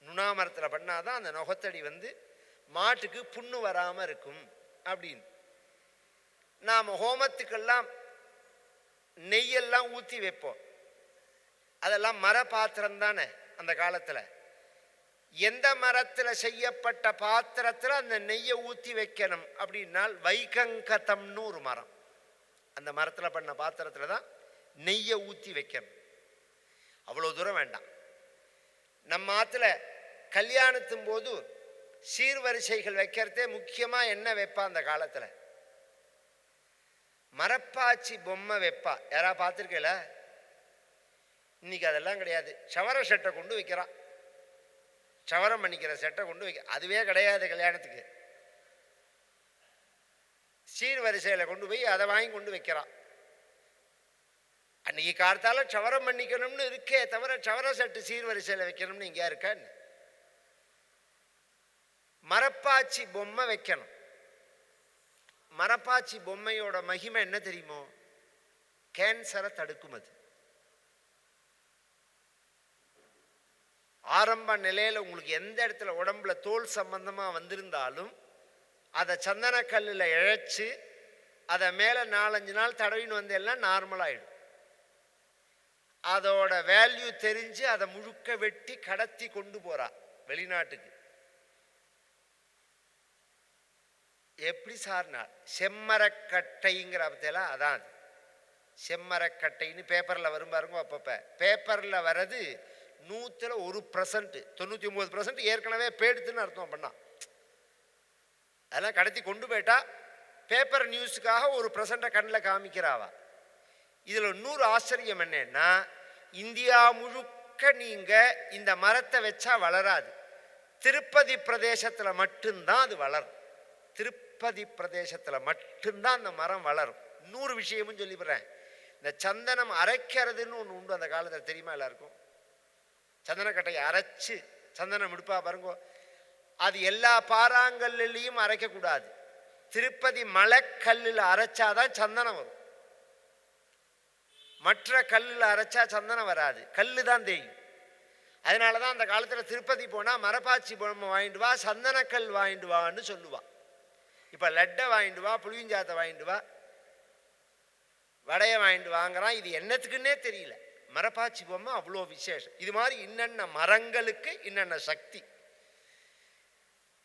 நுணா மரத்தில் பண்ணாதான் அந்த நுகத்தடி மாட்டுக்கு புண்ணு வராமல் இருக்கும் அப்படின்னு. நாம் ஹோமத்துக்கெல்லாம் நெய்யெல்லாம் ஊற்றி வைப்போம். அதெல்லாம் மர பாத்திரம் தானே அந்த காலத்தில். எந்த மரத்தில் செய்யப்பட்ட பாத்திரத்தில் அந்த நெய்யை ஊற்றி வைக்கணும் அப்படின்னால் வைகங்கதம்னு ஒரு மரம். அந்த மரத்தில் பண்ண பாத்திரத்தில் தான் நெய்யை ஊற்றி வைக்கணும். அவ்வளோ தூரம் வேண்டாம். நம்ம ஆற்றுல கல்யாணத்தும் போது சீர்வரிசைகள் வைக்கிறதே முக்கியமாக என்ன வைப்பா அந்த காலத்தில்? மரப்பாச்சி பொம்மை வைப்பா. யாரா பார்த்துருக்கல? இன்னைக்கு அதெல்லாம் கிடையாது. சவர செட்டை கொண்டு வைக்கிறான். சவரம் பண்ணிக்கிற செட்டை கொண்டு வைக்க அதுவே கிடையாது கல்யாணத்துக்கு. சீர்வரிசையில் கொண்டு போய் அதை வாங்கி கொண்டு வைக்கிறான். அன்னைக்கு காலத்தால சவரம் பண்ணிக்கணும்னு இருக்கே தவிர சவர செட்டு சீர்வரிசையில் வைக்கணும்னு இங்கே இருக்கான்னு. மரப்பாச்சி பொம்மை வைக்கணும். மரப்பாச்சி பொம்மையோட மகிமை என்ன தெரியுமோ? கேன்சரை தடுக்கும். அது ஆரம்ப நிலையில் உங்களுக்கு எந்த இடத்துல உடம்புல தோல் சம்பந்தமாக வந்திருந்தாலும் அதை சந்தன கல்லில் இழைச்சி அதை மேலே 4-5 நாள் தடவின்னு வந்தெல்லாம் நார்மலாகிடும். அதோட வேல்யூ தெரிஞ்சு அதை முழுக்க வெட்டி கடத்தி கொண்டு போறா வெளிநாட்டுக்கு. எப்படி சார்னா செம்மரக்கட்டைங்கிற பத்தியெல்லாம் அதான் அது செம்மரக்கட்டைன்னு பேப்பரில் வரும் பாருங்க. அப்பப்போ பேப்பரில் வர்றது 100% 99% ஏற்கனவே பேடுத்துன்னு அர்த்தம் பண்ணா. அதெல்லாம் கடத்தி கொண்டு போயிட்டா பேப்பர் நியூஸுக்காக 1% கண்ணில் காமிக்கிறாவா. இதில் இன்னொரு ஆச்சரியம் என்னன்னா, இந்தியா முழுக்க நீங்கள் இந்த மரத்தை வச்சா வளராது. திருப்பதி பிரதேசத்தில் மட்டும்தான் அது வளரும். திருப்பதி பிரதேசத்தில் மட்டும்தான் அந்த மரம் வளரும். இன்னொரு விஷயமும் சொல்லிவிடுறேன். இந்த சந்தனம் அரைக்கிறதுன்னு ஒன்று உண்டு அந்த காலத்தில், தெரியுமா எல்லாருக்கும்? சந்தனக்கட்டையை அரைச்சு சந்தனம் எடுப்பா பாருங்க. அது எல்லா பாறாங்கல்லையும் அரைக்கக்கூடாது. திருப்பதி மலைக்கல்லில் அரைச்சாதான் சந்தனம் வரும். மற்ற கல்லில் அரைச்சா சந்தனம் வராது, கல்லு தான் தேயும். அதனால தான் அந்த காலத்தில் திருப்பதி போனால் மரப்பாச்சி பொம்மை வாங்கிட்டு வா, சந்தனக்கல் வாங்கிட்டு வான்னு சொல்லுவாள். இப்போ லட்டை வாங்கிட்டு வா, புளியஞ்சாத்தை வாங்கிட்டு வா, வடையை வாங்கிட்டு வாங்குறான். இது என்னத்துக்குன்னே தெரியல. மரப்பாச்சி பொம்மை அவ்வளோ விசேஷம். இது மாதிரி இன்னென்ன மரங்களுக்கு இன்னென்ன சக்தி.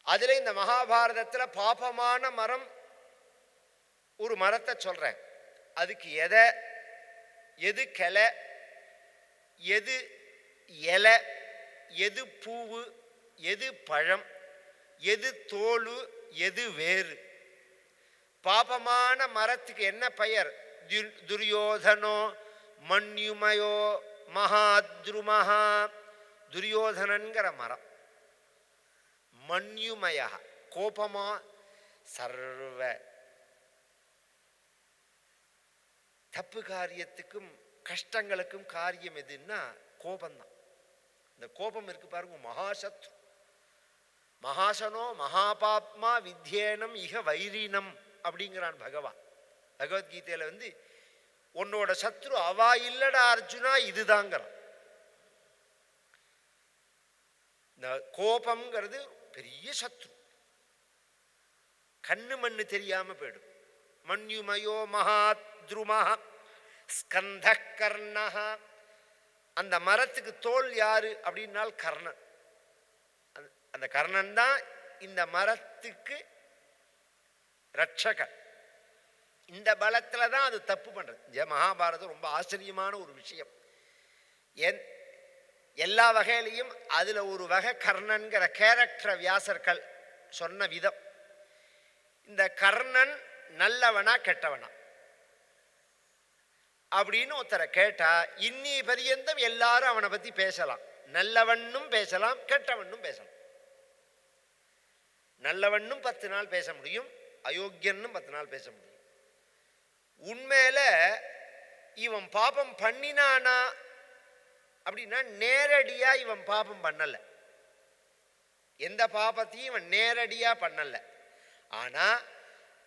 அதில் இந்த மகாபாரதத்தில் பாபமான மரம் ஒரு மரத்தை சொல்கிறேன். அதுக்கு எது கிளை, எது இலை, எது பூவு, எது பழம், எது தோல், எது வேறு. பாபமான மரத்துக்கு என்ன பெயர்? துரியோதனோ மண்யுமயோ மகாத்ருமஹா. துரியோதனன்கிற மரம். மண்யுமய கோபமா. சர்வ தப்பு காரியத்துக்கும் கஷ்டங்களுக்கும் காரியம் எதுன்னா கோபம்தான். இந்த கோபம் இருக்கு பாருங்க, மகாசத்ரு. மகாசனோ மகாபாப்மா வித்யேனம் இக வைரீனம் அப்படிங்கிறான் பகவான். பகவத்கீதையில உன்னோட சத்ரு அவா இல்லடா அர்ஜுனா, இதுதாங்கிறான். இந்த கோபம்ங்கிறது பெரிய சத்ரு. கண்ணு மண்ணு தெரியாம போயிடும். மண்யுமயோ மகாத்ருமஹ ஸ்கந்த கர்ணஹ. அந்த மரத்துக்கு தோல் யாரு அப்படின்னால் கர்ணன். அந்த கர்ணன் தான் இந்த மரத்துக்கு ரட்சகன். இந்த பலத்துல தான் அது தப்பு பண்றது. மகாபாரதம் ரொம்ப ஆச்சரியமான ஒரு விஷயம். எல்லா வகையிலையும் அதுல ஒரு வகை கர்ணன்கிற கேரக்டரை வியாசர்கள் சொன்ன விதம். இந்த கர்ணன் நல்லவனா கெட்டவனா அப்படின்னு ஒருத்தரை கேட்டா இன்னி பரியந்தம் எல்லாரும் அவனை பத்தி பேசலாம். நல்லவனும் பேசலாம், கெட்டவனும் பேசலாம். நல்லவனும் 10 நாள் பேச முடியும், அயோக்கியனும் 10 நாள் பேச முடியும். உண்மையில இவன் பாபம் பண்ணினானா அப்படின்னா நேரடியா இவன் பாபம் பண்ணல. எந்த பாபத்தையும் இவன் நேரடியா பண்ணல. ஆனா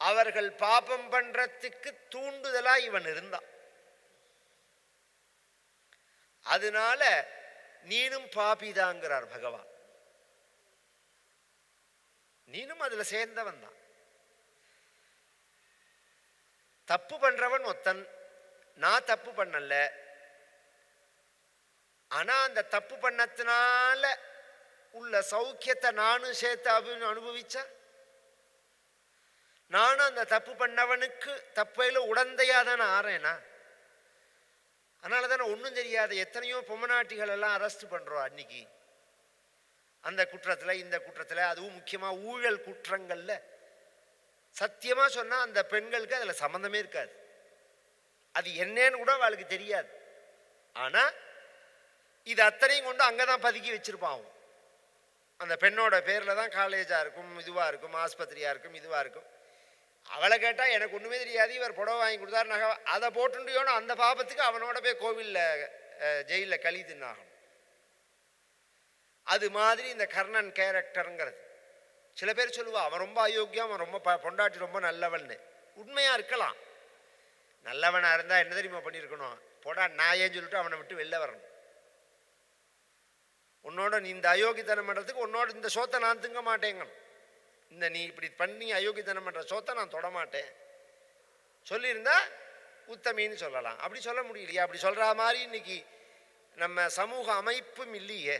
அவர்கள் பாபம் பண்றதுக்கு தூண்டுதலா இவன் இருந்தான். அதனால நீனும் பாபிதாங்கிறார் பகவான். நீனும் அதுல சேர்ந்தவன் தான். தப்பு பண்றவன் ஒத்தன், நான் தப்பு பண்ணல. ஆனா அந்த தப்பு பண்ணத்தினால உள்ள சௌக்கியத்தை நானும் சேர்த்து அனுபவிச்சா, நானும் அந்த தப்பு பண்ணவனுக்கு தப்பையில உடந்தையாதானே ஆறேனா. அதனால தானே ஒன்றும் தெரியாத எத்தனையோ பொம்மநாட்டிகள் எல்லாம் அரெஸ்ட் பண்றோம் அன்னைக்கு. அந்த குற்றத்துல இந்த குற்றத்துல, அதுவும் முக்கியமா ஊழல் குற்றங்கள்ல சத்தியமா சொன்னா அந்த பெண்களுக்கு அதுல சம்பந்தமே இருக்காது. அது என்னன்னு கூட அவளுக்கு தெரியாது. ஆனா இது அத்தனையும் கொண்டு அங்கதான் பதுக்கி வச்சிருப்பான். அந்த பெண்ணோட பேர்ல தான் காலேஜா இருக்கும், இதுவா இருக்கும், ஆஸ்பத்திரியா இருக்கும், இதுவா இருக்கும். அவளை கேட்டா எனக்கு ஒண்ணுமே தெரியாது, இவர் புடவை வாங்கி கொடுத்தாரு, நகை, அதை போட்டுயோன்னு அந்த பாபத்துக்கு அவனோட போய் கோவில்ல ஜெயில களி தின்னாகணும். அது மாதிரி இந்த கர்ணன் கேரக்டருங்கிறது. சில பேர் சொல்லுவா அவன் ரொம்ப அயோக்கியம், அவன் ரொம்ப பொண்டாட்டி ரொம்ப நல்லவன்னு. உண்மையா இருக்கலாம். நல்லவனா இருந்தா என்ன தெரியுமா பண்ணியிருக்கணும்? போடா நாயேன்னு சொல்லிட்டு அவனை விட்டு வெளில வரணும். உன்னோட நீ இந்த அயோக்கியத்தனம் பண்றதுக்கு உன்னோட இந்த சோத்தை நான் திங்க மாட்டேங்கணும். இந்த நீ இப்படி பண்ணி அயோக்கியத்தனம் பண்ற சோத்தை நான் தொட மாட்டேன் சொல்லியிருந்தா உத்தமின்னு சொல்லலாம். அப்படி சொல்ல முடியலையா? அப்படி சொல்கிற மாதிரி இன்னைக்கு நம்ம சமூக அமைப்பும் இல்லையே.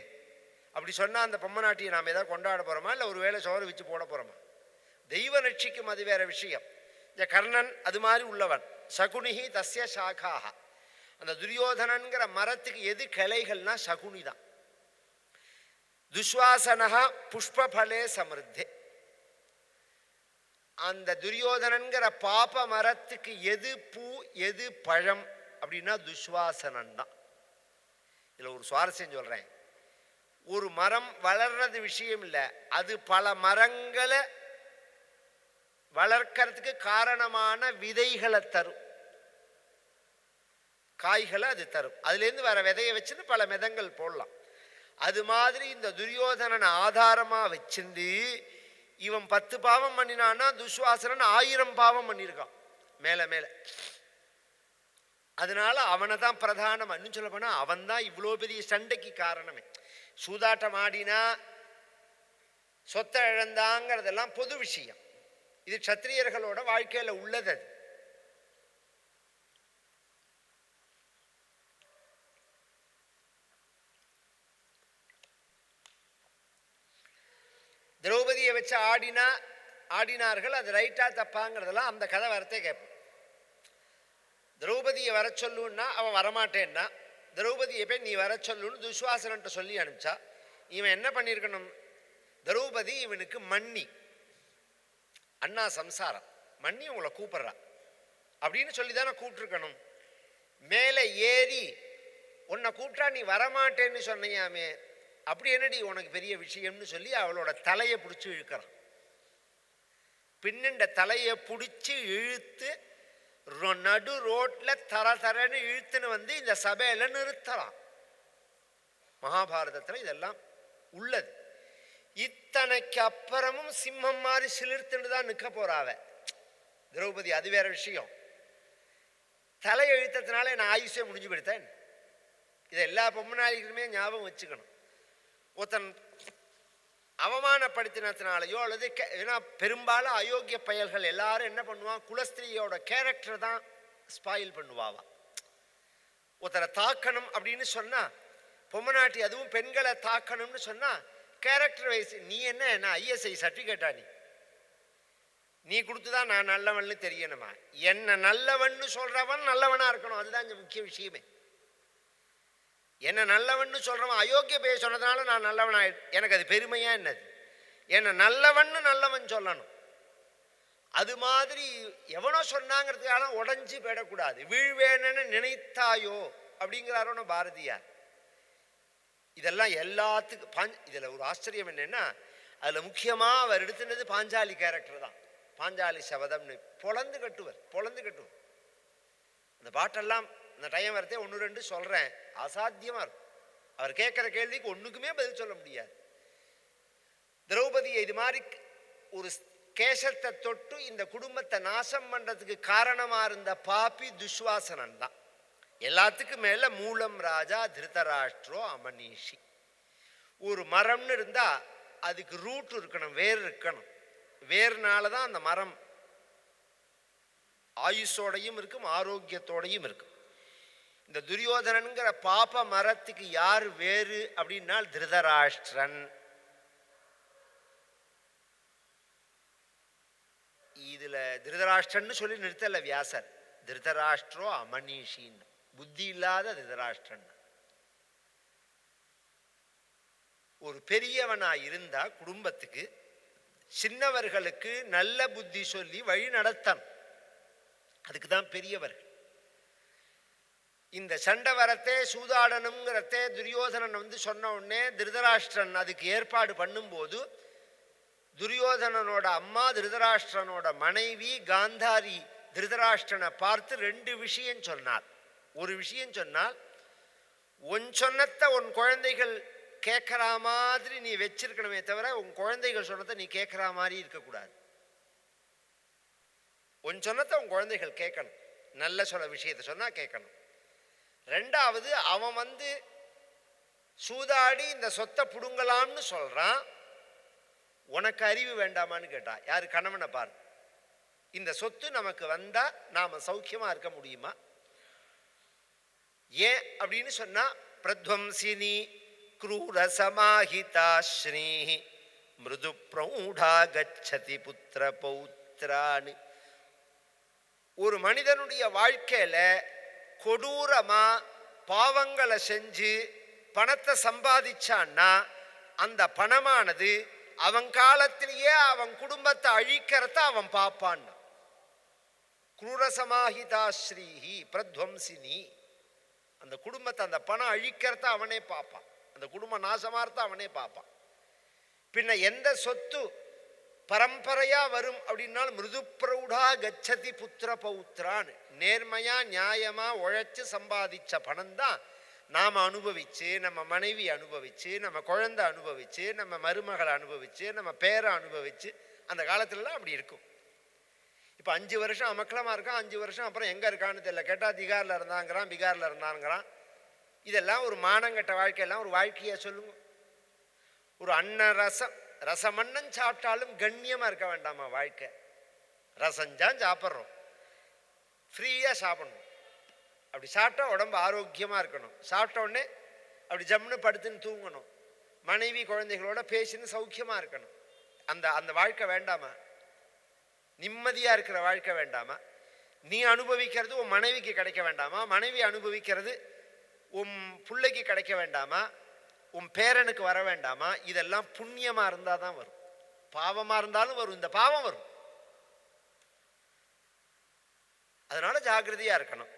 அப்படி சொன்னால் அந்த பொம்மநாட்டியை நாம் எதாவது கொண்டாட போகிறோமா, இல்லை ஒரு வேளை சோறு வச்சு போட போகிறோமா? தெய்வ ரட்சிக்கும் அது வேற விஷயம். இந்த கர்ணன் அது மாதிரி உள்ளவன். சகுனிஹி தஸ்ய சாகாக. அந்த துரியோதனன்கிற மரத்துக்கு எது கிளைகள்னா சகுனி தான். துஸ்வாசனஹா புஷ்பபலே சமிருத்தே. அந்த துரியோதனன்கிற பாப மரத்துக்கு எது பூ எது பழம் அப்படின்னா துஸ்வாசனன் தான். இதில் ஒரு சுவாரஸ்யம் சொல்கிறேன். ஒரு மரம் வளர்றது விஷயம் இல்லை, அது பல மரங்களை வளர்க்கறதுக்கு காரணமான விதைகளை தரும், காய்களை அது தரும். அதுலேருந்து வர விதையை வச்சுன்னு பல மிதங்கள் போடலாம். அது மாதிரி இந்த துரியோதனன் ஆதாரமாக வச்சிருந்து இவன் 10 பாவம் பண்ணினான்னா துஸ்வாசனன் 1000 பாவம் பண்ணியிருக்கான் மேலே மேலே. அதனால அவனை தான் பிரதானமாக, இன்னும் சொல்ல போனால் அவன் தான் இவ்வளோ பெரிய சண்டைக்கு காரணமே. சூதாட்டம் ஆடினா சொத்தை இழந்தாங்கிறதெல்லாம் பொது விஷயம். இது க்ஷத்திரியர்களோட வாழ்க்கையில் உள்ளது. அது திரௌபதியை வச்சு ஆடினார்கள். அது ரைட்டா தப்பாங்கிறதெல்லாம் அந்த கதை வரத்தே கேட்போம். திரௌபதியை வர சொல்லுன்னா அவன் வரமாட்டேன்னா, திரௌபதியை போய் நீ வர சொல்லுன்னு துஸ்வாசனன்ட்ட சொல்லி அனுப்பிச்சா, இவன் என்ன பண்ணியிருக்கணும்? திரௌபதி இவனுக்கு மன்னி, அண்ணா சம்சாரம், மன்னி உங்களை கூப்பிட்றா அப்படின்னு சொல்லி தானே கூப்பிட்டுருக்கணும். மேலே ஏறி உன்னை கூப்பிட்டா நீ வரமாட்டேன்னு சொன்னையாமே, அப்படி என்னடி உனக்கு பெரிய விஷயம்னு சொல்லி அவளோட தலையை பிடிச்சி இழுக்கிறான். பின்னிண்ட தலையை பிடிச்சி இழுத்து நடு ரோட்டில் தரன்னு இழுத்துன்னு வந்து இந்த சபையில நிறுத்தலாம். மகாபாரதத்தில் இதெல்லாம் உள்ளது. இத்தனைக்கு அப்புறமும் சிம்மம் மாதிரி சிலிர்த்துன்னு தான் நிற்க போறாவ திரௌபதி. அது வேற விஷயம். தலை எழுத்தத்தினால நான் ஆயுஷே முடிஞ்சு போயிட்டேன். இதை எல்லா பொம்மநாளிகளுமே ஞாபகம் வச்சுக்கணும். ஒருத்தன் அவமானப்படுத்தினத்தினாலையோ அல்லது ஏன்னா பெரும்பாலும் அயோக்கிய பயல்கள் எல்லாரும் என்ன பண்ணுவான், குலஸ்திரியோட கேரக்டர் தான் ஸ்பாயில் பண்ணுவாவா. ஒருத்தரை தாக்கணும் அப்படின்னு சொன்னா, பொம்மநாட்டி அதுவும் பெண்களை தாக்கணும்னு சொன்னா கேரக்டர் வைஸ், நீ என்ன ஐஎஸ்ஐ சர்டிஃபிகேட்டா, நீ கொடுத்துதான் நான் நல்லவன்னு தெரியணுமா? என்ன நல்லவன்னு சொல்றவன் நல்லவனா இருக்கணும். அதுதான் இங்க முக்கிய விஷயமே. என்ன நல்லவன்னு சொல்றவன் அயோக்கிய பேர் சொன்னதுனால நான் நல்லவன் எனக்கு அது பெருமையா என்னது? என்ன நல்லவன் சொல்லணும். அது மாதிரி எவனோ சொன்னாங்கிறதுக்காக உடஞ்சி போயிடக்கூடாது. வீழ்வேன்னு நினைத்தாயோ அப்படிங்கிறாரோன்னு பாரதியார். இதெல்லாம் எல்லாத்துக்கும் இதுல ஒரு ஆச்சரியம் என்னன்னா, அதுல முக்கியமா அவர் எடுத்துனது பாஞ்சாலி கேரக்டர் தான். பாஞ்சாலி சபதம்னு பொழந்து கட்டுவர். அந்த பாட்டெல்லாம் இந்த டைம் வரத்தே 1-2 சொல்றேன். அசாத்தியமா இருக்கும். அவர் கேட்கிற கேள்விக்கு ஒண்ணுக்குமே பதில் சொல்ல முடியாது. திரௌபதியை இது மாதிரி ஒரு கேசத்தை தொட்டு இந்த குடும்பத்தை நாசம் பண்றதுக்கு காரணமா இருந்த பாப்பி துஸ்வாசனன் தான். எல்லாத்துக்கும் மேல மூலம் ராஜா திருதராஷ்டிரோ அமனீஷி. ஒரு மரம்னு இருந்தா அதுக்கு ரூட் இருக்கணும், வேர் இருக்கணும். வேர்னாலதான் அந்த மரம் ஆயுஷோடையும் இருக்கும், ஆரோக்கியத்தோடையும் இருக்கும். இந்த துரியோதனன்கிற பாப மரத்துக்கு யார் வேறு அப்படின்னா திருதராஷ்டிரன். இதுல திருதராஷ்டிரன் சொல்லி நிறுத்தல வியாசர். திருதராஷ்டிரோ அமனீஷின்னு, புத்தி இல்லாத திருதராஷ்டிரன். ஒரு பெரியவனா இருந்தா குடும்பத்துக்கு சின்னவர்களுக்கு நல்ல புத்தி சொல்லி வழி நடத்தணும். அதுக்கு தான் பெரியவர்கள். இந்த சண்டை வரத்தே சூதாடனுங்கிறதே துரியோதனன் வந்து சொன்ன உடனே திருதராஷ்டிரன் அதுக்கு ஏற்பாடு பண்ணும்போது துரியோதனனோட அம்மா திருதராஷ்டிரனோட மனைவி காந்தாரி திருதராஷ்டிரனை பார்த்து 2 விஷயம் சொன்னார். ஒரு விஷயம் சொன்னால், உன் சொன்னத்தை உன் குழந்தைகள் கேட்குற மாதிரி நீ வச்சிருக்கணுமே தவிர உன் குழந்தைகள் சொன்னதை நீ கேட்குற மாதிரி இருக்கக்கூடாது. உன் சொன்னத்தை உன் குழந்தைகள் கேட்கணும். நல்ல சொல்ல விஷயத்தை சொன்னா கேட்கணும். 2வது, அவன் வந்து சூதாடி இந்த சொத்தை புடுங்கலாம்னு சொல்றான். உனக்கு அறிவு வேண்டாமான்னு கேட்டா. யாரு? கணவனை பாரு. இந்த சொத்து நமக்கு வந்தா நாம சௌக்கியமா இருக்க முடியுமா? ஏன் அப்படின்னு சொன்னா, பிரத்வம்சினி க்ரூர சமாஹிதா ஸ்ரீ மிருது பிரௌடா கச்சதி புத்திர பௌத்ரானு. ஒரு மனிதனுடைய வாழ்க்கையில கொடூரமா பாவங்களை செஞ்சு பணத்தை சம்பாதிச்சான்னா அந்த பணமானது அவன் காலத்திலேயே அவன் குடும்பத்தை அழிக்கிறத அவன் பார்ப்பான். குரூரசமாஹிதா ஸ்ரீஹி பிரத்வம்சினி. அந்த குடும்பத்தை, அந்த பணம் அழிக்கிறத அவனே பார்ப்பான், அந்த குடும்பம் நாசமார்த்த அவனே பார்ப்பான். பின்ன எந்த சொத்து பரம்பரையா வரும் அப்படின்னாலும் மிருது பிரௌடா கச்சதி புத்திர பௌத்ரான்னு, நேர்மையா நியாயமா உழைச்சு சம்பாதிச்ச பணம் தான் நாம் அனுபவிச்சு, நம்ம மனைவி அனுபவிச்சு, நம்ம குழந்தை அனுபவிச்சு, நம்ம மருமகளை அனுபவிச்சு, நம்ம பேரை அனுபவிச்சு, அந்த காலத்துலலாம் அப்படி இருக்கும். இப்போ 5 வருஷம் அமக்கலமாக இருக்கான், 5 வருஷம் அப்புறம் எங்கே இருக்கான்னு தெரியல. கேட்டால் திகாரில் இருந்தாங்கிறான், பீகாரில் இருந்தாங்கிறான். இதெல்லாம் ஒரு மானங்கட்ட வாழ்க்கையெல்லாம் ஒரு வாழ்க்கையை சொல்லுங்க. ஒரு ரசமண்ணன் சாப்பிட்டாலும் கண்ணியமாக இருக்க வேண்டாமா வாழ்க்கை? ரசஞ்சான் சாப்பிட்றோம், ஃப்ரீயாக சாப்பிடணும். அப்படி சாப்பிட்டா உடம்பு ஆரோக்கியமாக இருக்கணும். சாப்பிட்ட உடனே அப்படி ஜம்னு படுத்துன்னு தூங்கணும். மனைவி குழந்தைகளோட பேசின்னு சௌக்கியமாக இருக்கணும். அந்த வாழ்க்கை வேண்டாமா? நிம்மதியாக இருக்கிற வாழ்க்கை வேண்டாமா? நீ அனுபவிக்கிறது உன் மனைவிக்கு கிடைக்க வேண்டாமா? மனைவி அனுபவிக்கிறது உன் பிள்ளைக்கு கிடைக்க வேண்டாமா? உன் பேரனுக்கு வர வேண்டாமா? இதெல்லாம் புண்ணியமாக இருந்தால் தான் வரும். பாவமாக இருந்தாலும் வரும், இந்த பாவம் வரும். அதனால ஜாகிரதையாக இருக்கணும்.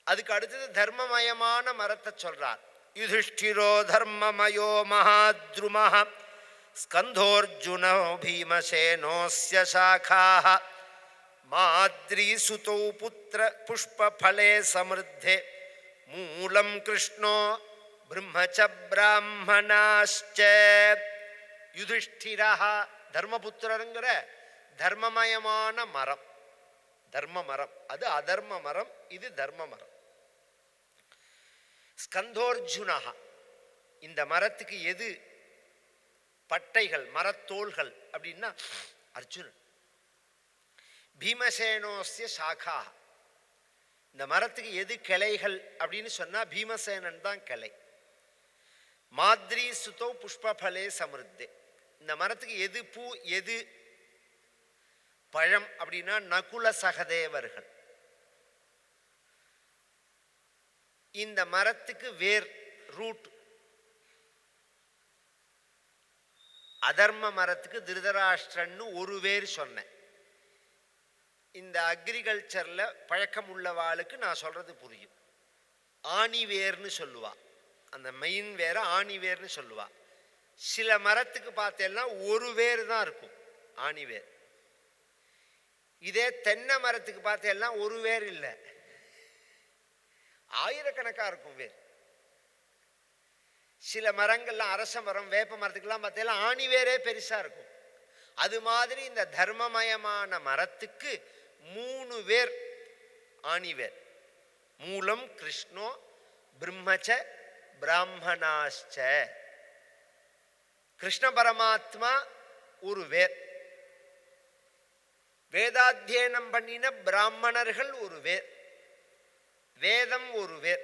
அதுக்கு அடுத்தது தர்மமயமான மரத்தை சொல்றார். யுதிஷ்டிரோ தர்மமயோ மகாத்ருமஹ ஸ்கந்தோர்ஜுனோ பீமசேனோஸ்ய சாகாஹ மாத்ரி சுதௌ புத்திர புஷ்பஃலே சமிருத்தே மூலம் கிருஷ்ணோ பிரம்மச்ச பிராமணாஸ்ச. யுதிஷ்டிரஹ தர்மபுத்திரங்கிற தர்மமயமான மரம், தர்ம மரம். அது அதர்ம மரம், இது தர்ம மரம். ஸ்கந்தோர்ஜுனா, இந்த மரத்துக்கு எது பட்டைகள், மரத்தோள்கள் அப்படின்னா அர்ஜுனன். பீமசேனோஸ்ய சாகா, இந்த மரத்துக்கு எது கிளைகள் அப்படின்னு சொன்னா பீமசேனன் தான் கிளை. மாத்ரி சுதோ புஷ்பஃலே சமிருத்தே, இந்த மரத்துக்கு எது பூ எது பழம் அப்படின்னா நகுல சகதேவர்கள். இந்த மரத்துக்கு வேர், ரூட். அதர்ம மரத்துக்கு திருதராஷ்டிரன்னு ஒரு வேர் சொன்னேன். இந்த அக்ரிகல்ச்சர்ல பழக்கம் உள்ளவாளுக்கு நான் சொல்றது புரியும். ஆணி வேர்னு சொல்லுவா, அந்த மெயின் வேற ஆணி வேர்னு சொல்லுவா. சில மரத்துக்கு பார்த்தேன்னா ஒரு வேர் தான் இருக்கும், ஆணி வேர். இதே தென்னை மரத்துக்கு பார்த்தேன்னா ஒரு வேர் இல்லை, ஆயிரக்கணக்காக இருக்கும் வேர். சில மரங்கள்லாம், அரச மரம், வேப்ப மரத்துக்கெல்லாம் பார்த்தேன்னா ஆணி வேரே பெருசா இருக்கும். அது மாதிரி இந்த தர்மமயமான மரத்துக்கு 3 வேர் ஆணி வேர். மூலம் கிருஷ்ணோ பிரம்மச்ச பிராமணாஸ்ச. கிருஷ்ண பரமாத்மா ஒரு வேர், வேதாத்தியனம் பண்ணின பிராமணர்கள் ஒரு வேர், வேதம் ஒரு வேர்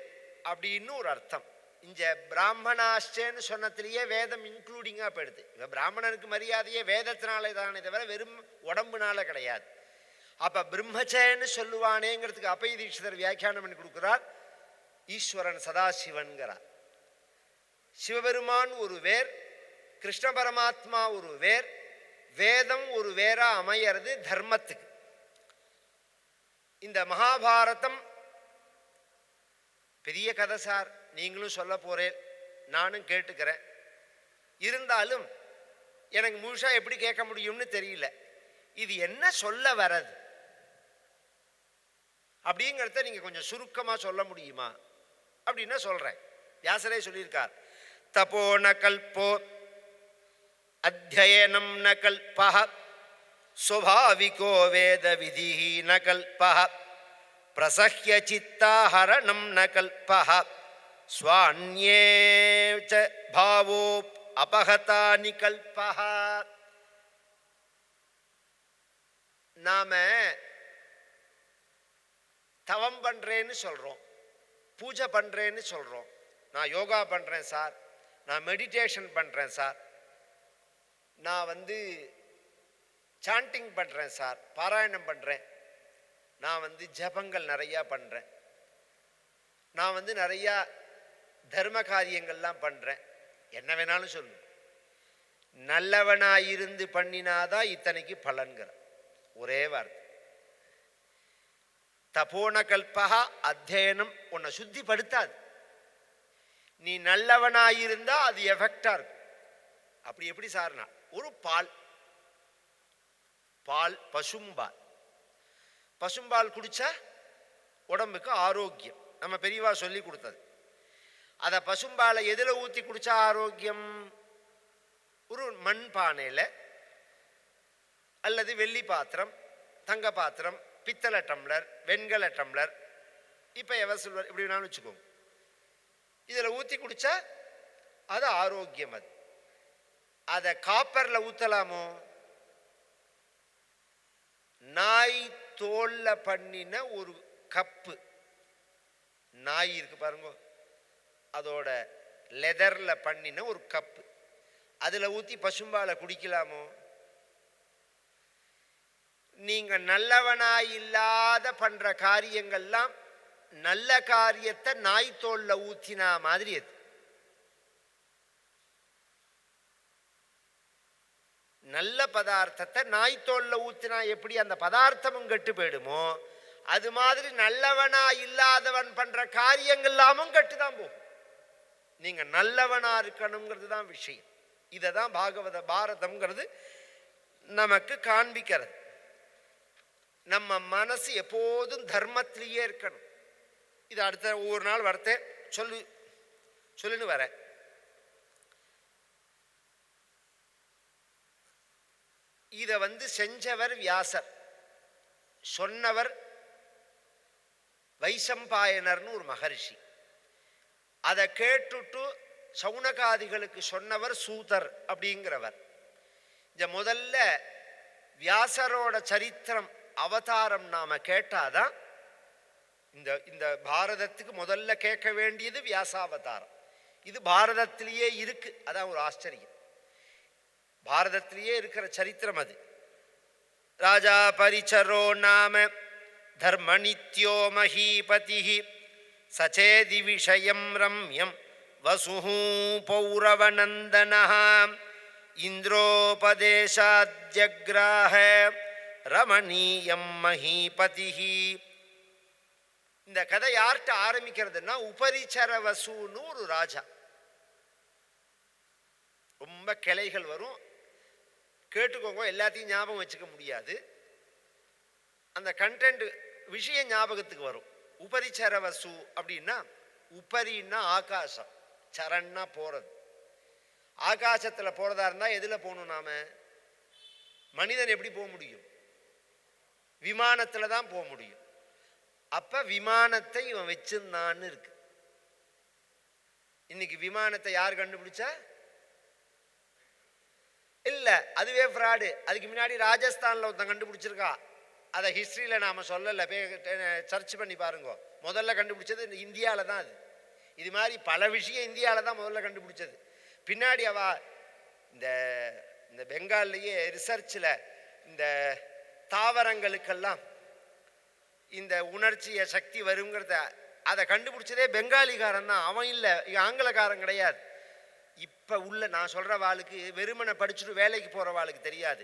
அப்படின்னு ஒரு அர்த்தம். இந்த பிராமணாஷ்டன்னு சொன்னத்திலேயே வேதம் இன்க்ளூடிங்காக போயிடுது. இவன் பிராமணனுக்கு மரியாதையே வேதத்தினாலே தானே தவிர வெறும் உடம்புனால கிடையாது. அப்போ பிரம்மச்சேன்னு சொல்லுவானேங்கிறதுக்கு அப்பை தீட்சிதர் வியாக்கியானம் பண்ணி கொடுக்குறார். ஈஸ்வரன் சதாசிவன்கிறார். சிவபெருமான் ஒரு வேர், கிருஷ்ண பரமாத்மா ஒரு வேர், வேதம் ஒரு வேரா அமையிறது தர்மத்துக்கு. இந்த மகாபாரதம் பெரிய கதை சார், நீங்களும் சொல்ல போறேன், நானும் கேட்டுக்கிறேன். இருந்தாலும் எனக்கு முழுசா எப்படி கேட்க முடியும்னு தெரியல. இது என்ன சொல்ல வரது அப்படிங்கிறத நீங்க கொஞ்சம் சுருக்கமா சொல்ல முடியுமா அப்படின்னா சொல்றேன். வியாசரே சொல்லியிருக்கார், தபோ ந கல்போ அத்யயனம் ந கல்பஹ ஸ்வபாவிகோ வேத விதிஹி ந கல்பஹ பிரசஹ்ய சித்தாஹரணம் ந கல்பஹ ஸ்வான்யே ச பாவோ அபகதானி கல்பஹ. நாம தவம் பண்றேன்னு சொல்றோம், பூஜை பண்றேன்னு சொல்றோம். நான் யோகா பண்றேன் சார், நான் மெடிடேஷன் பண்றேன் சார், நான் சாண்டிங் பண்றேன் சார், பாராயணம் பண்றேன், நான் ஜபங்கள் நிறையா பண்றேன், நான் நிறையா தர்ம காரியங்கள்லாம் பண்றேன். என்ன வேணாலும் சொல்லு, நல்லவனாயிருந்து பண்ணினாதான் இத்தனைக்கு பலன்கிற ஒரே வார்த்தை. தபோன கல்பகா அத்தியனம் உன்னை சுத்திப்படுத்தாது. நீ நல்லவனாயிருந்தா அது எஃபெக்டா இருக்கும். அப்படி எப்படி சார்னா, ஒரு பால் பசும்பால், பசும்பால் குடிச்சா உடம்புக்கு ஆரோக்கியம். நம்ம பெரியவா சொல்லி கொடுத்தது. அதை பசும்பாலை எதில் ஊற்றி குடிச்சா ஆரோக்கியம்? ஒரு மண் பானையில் அல்லது வெள்ளி பாத்திரம், தங்க பாத்திரம், பித்தளை டம்ளர், வெண்கல டம்ளர், இப்போ எவர் சில்வர் இப்படி வேணாலும் வச்சுக்கோங்க, இதில் ஊற்றி குடித்தா அது ஆரோக்கியம். அதை காப்பரில் ஊற்றலாமோ? நாய் தோல்ல பண்ணின ஒரு கப்பு, நாய் இருக்கு பாருங்க, அதோட லெதர்ல பண்ணின ஒரு கப்பு, அதில் ஊற்றி பசும்பாலை குடிக்கலாமோ? நீங்க நல்லவனாய் இல்லாத பண்ற காரியங்கள்லாம் நல்ல காரியத்தை நாய் தோல்ல ஊத்தினா மாதிரி. அது நல்ல பதார்த்தத்தை நாய் தோல்ல ஊத்தினா எப்படி அந்த பதார்த்தமும் கெட்டு போயிடுமோ, அது மாதிரி நல்லவனா இல்லாதவன் பண்ற காரியங்கள் எல்லாமும் கெட்டுதான் போகும். நீங்க நல்லவனா இருக்கணுங்கிறது தான் விஷயம். இதை தான் பாரதம்ங்கிறது நமக்கு காண்பிக்கிறது. நம்ம மனசு எப்போதும் தர்மத்திலேயே இருக்கணும். இது அடுத்த ஒவ்வொரு நாள் வரத்தே சொல்லுன்னு வர. இதை செஞ்சவர் வியாசர், சொன்னவர் வைசம்பாயனர்னு ஒரு மகரிஷி. அதை கேட்டுட்டு சவுனகாதிகளுக்கு சொன்னவர் சூதர் அப்படிங்கிறவர். இந்த முதல்ல வியாசரோட சரித்திரம் அவதாரம் நாம கேட்டாதான், இந்த பாரதத்துக்கு முதல்ல கேட்க வேண்டியது வியாசாவதாரம். இது பாரதத்திலேயே இருக்கு. அதான் ஒரு ஆச்சரியம். பாரதத்திலேயே இருக்கிற சரித்திரம் அது. ராஜா பரிச்சரோ நாம தர்மநித்யோ மஹீபதி சச்சேதி விஷயம் ரம்யம் வசுஹூ பௌரவநந்தனஹ இந்திரோபதேசாத்யக்ராஹ ரமணீயம் மஹீபதி. இந்த கதை யார்கிட்ட ஆரம்பிக்கிறதுன்னா, உபரிச்சர வசுன்னு ஒரு ராஜா. ரொம்ப கிளைகள் வரும், கேட்டுக்கோங்க, எல்லாத்தையும் ஞாபகம் வச்சுக்க முடியாது. அந்த கண்டென்ட் விஷயம் ஞாபகத்துக்கு வரும். உபரிச்சர வசு அப்படின்னா, உபரின்னா ஆகாசம், சரண்னா போறது. ஆகாசத்தில் போறதா இருந்தால் எதில் போகணும்? நாம மனிதன் எப்படி போக முடியும்? விமானத்தில் தான் போக முடியும். அப்ப விமானத்தை இவன் வச்சிருந்தான்னு இருக்கு. இன்னைக்கு விமானத்தை யார் கண்டுபிடிச்சா? இல்ல, அதுவே ஃப்ராடு. அதுக்கு முன்னாடி ராஜஸ்தான்ல ஒருத்தன் கண்டுபிடிச்சிருக்கா. அதை ஹிஸ்டரியில நாம சொல்லல, சர்ச் பண்ணி பாருங்க. முதல்ல கண்டுபிடிச்சது இந்தியாவில தான். அது இது மாதிரி பல விஷயம் இந்தியாவில தான் முதல்ல கண்டுபிடிச்சது. பின்னாடி அவ இந்த பெங்கால்லையே ரிசர்ச்சில் இந்த தாவரங்களுக்கெல்லாம் இந்த உணர்ச்சிய சக்தி வருங்கிறத அதை கண்டுபிடிச்சதே பெங்காலிக்காரன் தான். அவன் இல்லை, ஆங்கிலக்காரன் கிடையாது. இப்போ உள்ள நான் சொல்கிற வாளுக்கு வெறுமனை படிச்சுட்டு வேலைக்கு போகிற வாளுக்கு தெரியாது.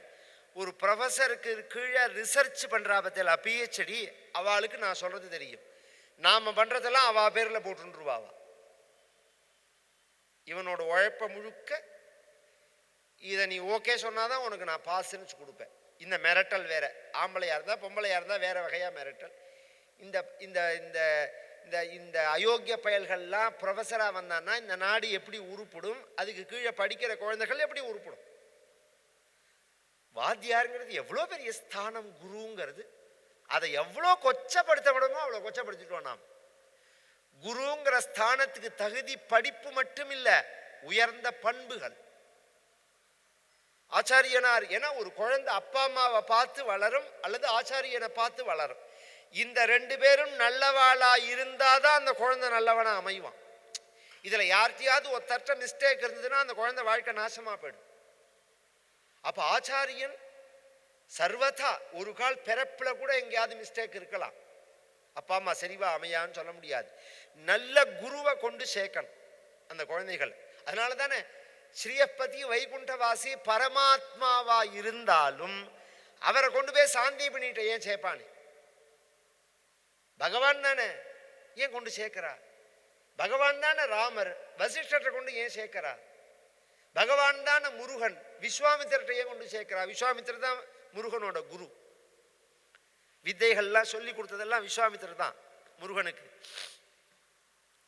ஒரு ப்ரொஃபஸருக்கு கீழே ரிசர்ச் பண்ணுறா பற்றியில் பிஹெச்டி, அவளுக்கு நான் சொல்கிறது தெரியும். நாம் பண்ணுறதெல்லாம் அவள் பேரில் போட்டுருவாவா. இவனோட உழைப்ப முழுக்க இதை நீ ஓகே சொன்னாதான் உனக்கு நான் பாஸ்ன்னு கொடுப்பேன். இந்த மிரட்டல் வேற, ஆம்பளையாக இருந்தால் பொம்பளையாக இருந்தால் வேற வகையாக மிரட்டல். இந்த இந்த இந்த இந்த இந்த அயோக்கிய பயல்கள்லாம் ப்ரொஃபஸராக வந்தான்னா இந்த நாடு எப்படி உருப்படும்? அதுக்கு கீழே படிக்கிற குழந்தைகள் எப்படி உருப்படும்? வாத்தியாருங்கிறது எவ்வளோ பெரிய ஸ்தானம், குருங்கிறது அதை எவ்வளோ கொச்சப்படுத்த விடமோ அவ்வளோ கொச்சப்படுத்திட்டோம் நாம். குருங்கிற ஸ்தானத்துக்கு தகுதி படிப்பு மட்டும் இல்லை, உயர்ந்த பண்புகள். ஆச்சாரியனார். ஏன்னா ஒரு குழந்தை அப்பா அம்மாவை பார்த்து வளரும் அல்லது ஆச்சாரியனை பார்த்து வளரும். இந்த ரெண்டு பேரும் நல்லவாளா இருந்தாதான் அந்த குழந்தை நல்லவனா அமைவான். இதுல யார்கிட்டயாவது ஒருத்தட்ட மிஸ்டேக் இருந்ததுன்னா அந்த குழந்தை வாழ்க்கை நாசமா போயிடும். அப்ப ஆச்சாரியன் சர்வதா ஒரு கால் பிறப்புல கூட எங்கேயாவது மிஸ்டேக் இருக்கலாம். அப்பா அம்மா சரிவா அமையான்னு சொல்ல முடியாது. நல்ல குருவை கொண்டு சேர்க்கணும் அந்த குழந்தைகள். அதனால தானே ஸ்ரீயப்பதி வைகுண்டவாசி பரமாத்மாவா இருந்தாலும் அவரை கொண்டு போய் சாந்தி பண்ணிட்ட ஏன் சேர்ப்பானே? பகவான் தானே, ஏன் கொண்டு சேர்க்கிறா? பகவான் தானே ராமர், வசிஷ்டரை கொண்டு ஏன் சேர்க்கிறா? பகவான் தானே முருகன், விஸ்வாமித்திரத்தை ஏன் கொண்டு சேர்க்கிறா? விஸ்வாமித்திரர் தான் முருகனோட குரு. வித்தைகள்லாம் சொல்லி கொடுத்ததெல்லாம் விஸ்வாமித்திரர் தான் முருகனுக்கு.